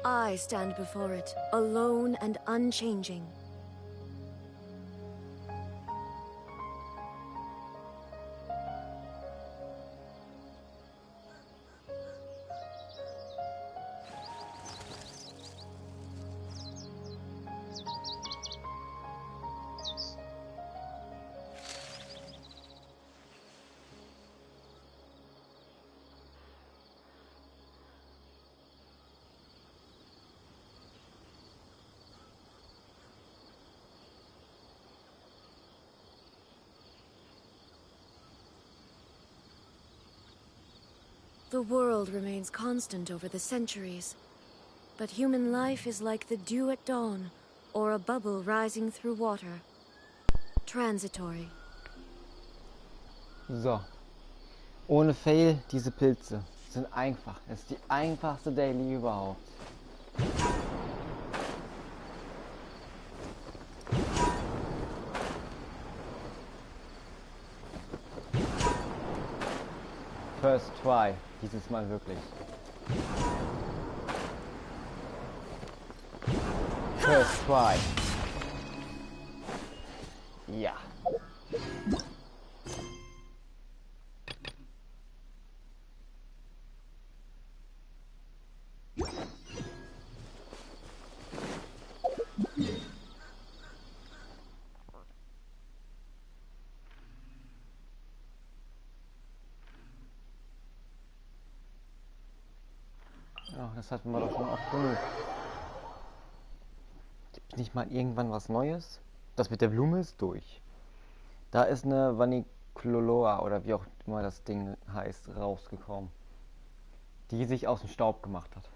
I stand before it, alone and unchanging. The world remains constant over the centuries, but human life is like the dew at dawn, or a bubble rising through water. Transitory. So. Ohne Fail, diese Pilze sind einfach. Es ist die einfachste Daily überhaupt. First try, dieses Mal wirklich. First try. Ja. Ja, das hatten wir doch schon oft genug. Gibt es nicht mal irgendwann was Neues? Das mit der Blume ist durch. Da ist eine Vanicoloa oder wie auch immer das Ding heißt, rausgekommen. Die sich aus dem Staub gemacht hat.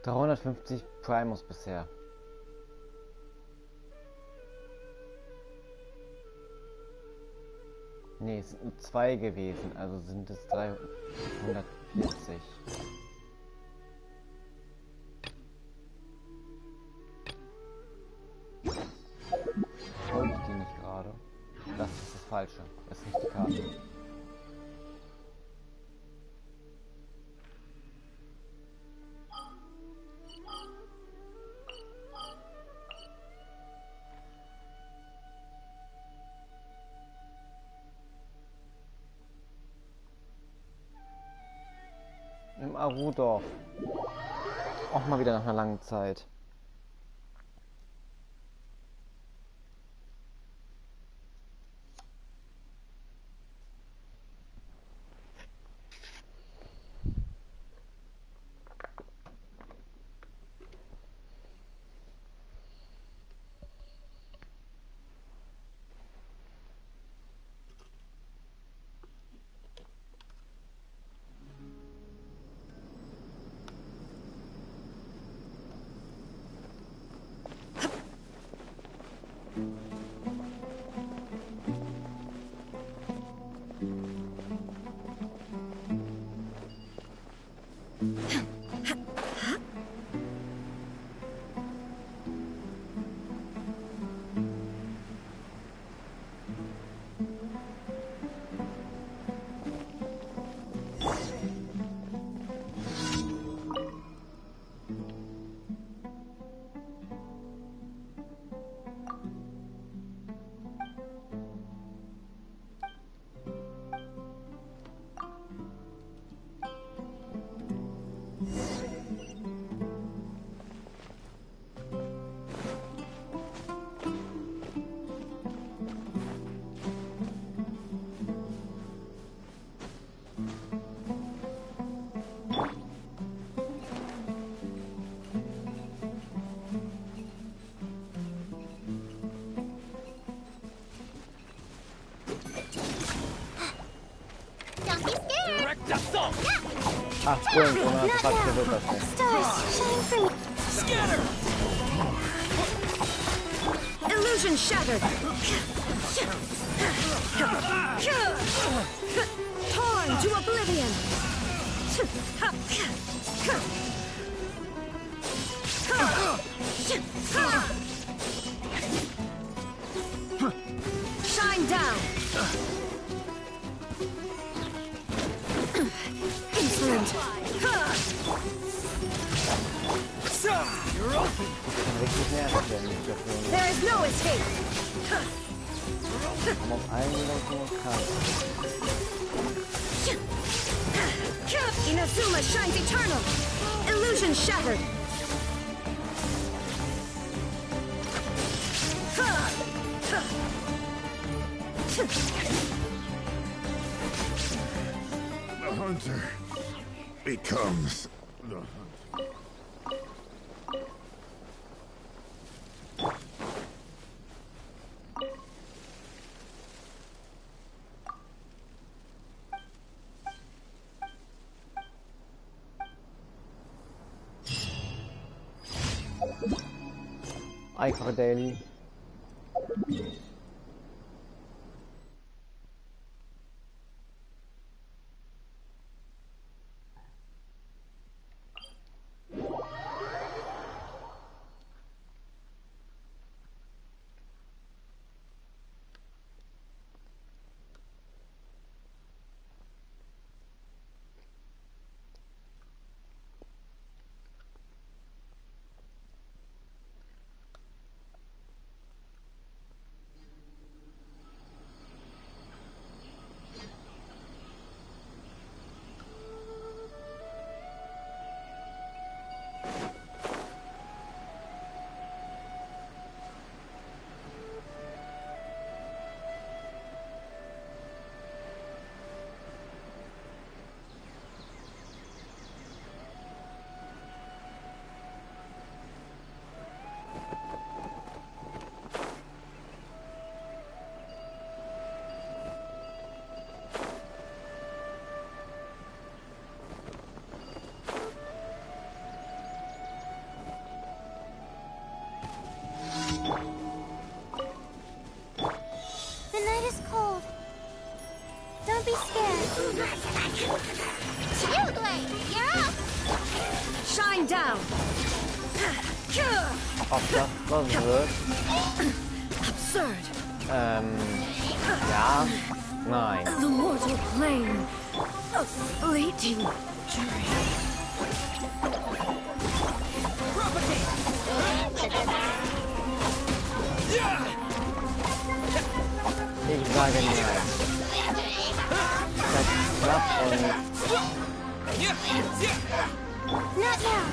...350 Primus bisher. Ne, es sind nur 2 gewesen, also sind es 340. im Arudorf. Auch mal wieder nach einer langen Zeit. Ach, stimmt, ohne Artefakte wird das nicht. Scatter! Illusion shattered! Torn to oblivion! Shine down! Insolent! You're open! There is no escape! Inazuma shines eternal! Illusion shattered! The hunter becomes the hunter. Einfache Daily. Shine down! Ob das was wird? Absurd! Ja, nein. The mortal plane of fleeting journey. Ich sage nein. Das klappt und Not now.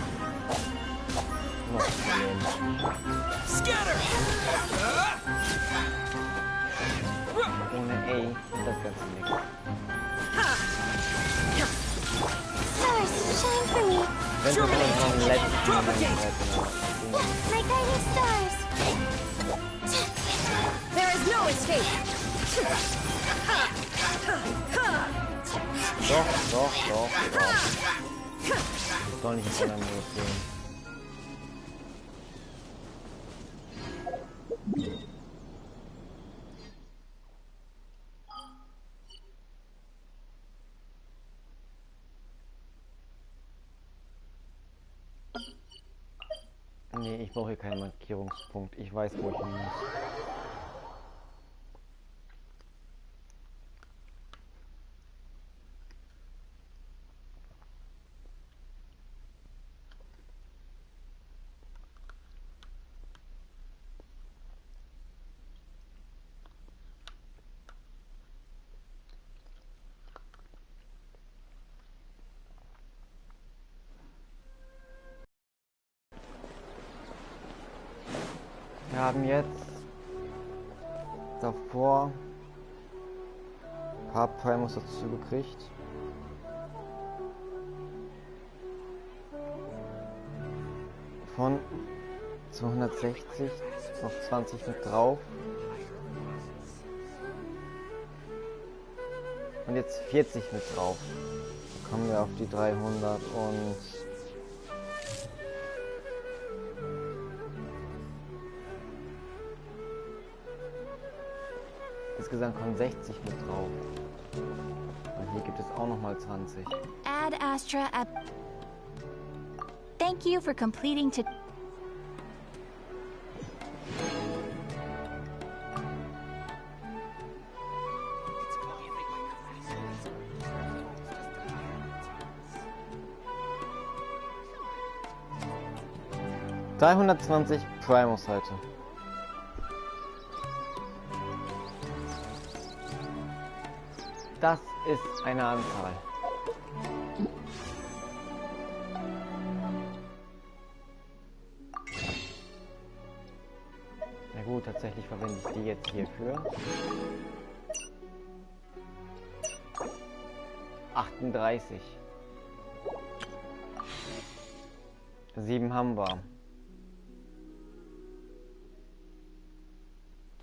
Scatter! Ohne A ist das Ganze nichts. Stars, shine for me. Wenn wir von den letzten My guiding stars. There is no escape. Doch. Das soll nicht miteinander losgehen. Nee, ich brauche hier keinen Markierungspunkt. Ich weiß, wo ich hin muss. Wir haben jetzt davor ein paar Primos dazu gekriegt. Von 260 noch 20 mit drauf. Und jetzt 40 mit drauf. Dann kommen wir auf die 300 und insgesamt kommen 60 mit drauf. Und hier gibt es auch nochmal 20. Add Astra at... Thank you for completing to... ...320 Primos heute. Das ist eine Anzahl. Na gut, tatsächlich verwende ich die jetzt hierfür. 38. 7 haben wir.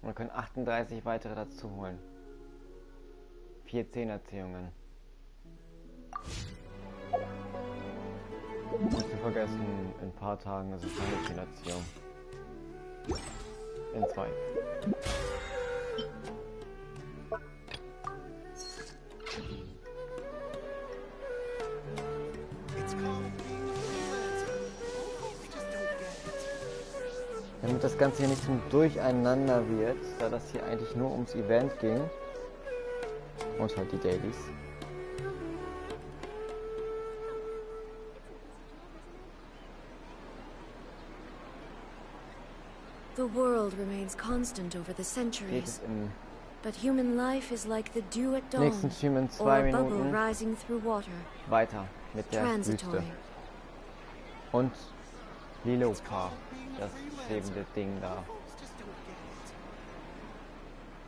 Wir können 38 weitere dazu holen. 4 10er-Ziehungen. Nicht zu vergessen, in ein paar Tagen ist es eine 10er-Ziehung. In 2. Damit das Ganze hier nicht zum Durcheinander wird, da das hier eigentlich nur ums Event ging. Und halt die Dailies. The world remains constant over the centuries, but human life is like the dew at dawn, nächsten Stream in 2 or a bubble Minuten rising through water. Weiter mit der Wüste. Und Lilopa, das schwebende Ding da.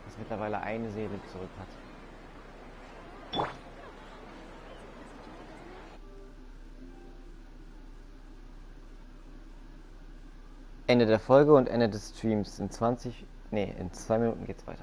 Das mittlerweile eine Seele zurück hat. Ende der Folge und Ende des Streams. In 2 Minuten geht's weiter.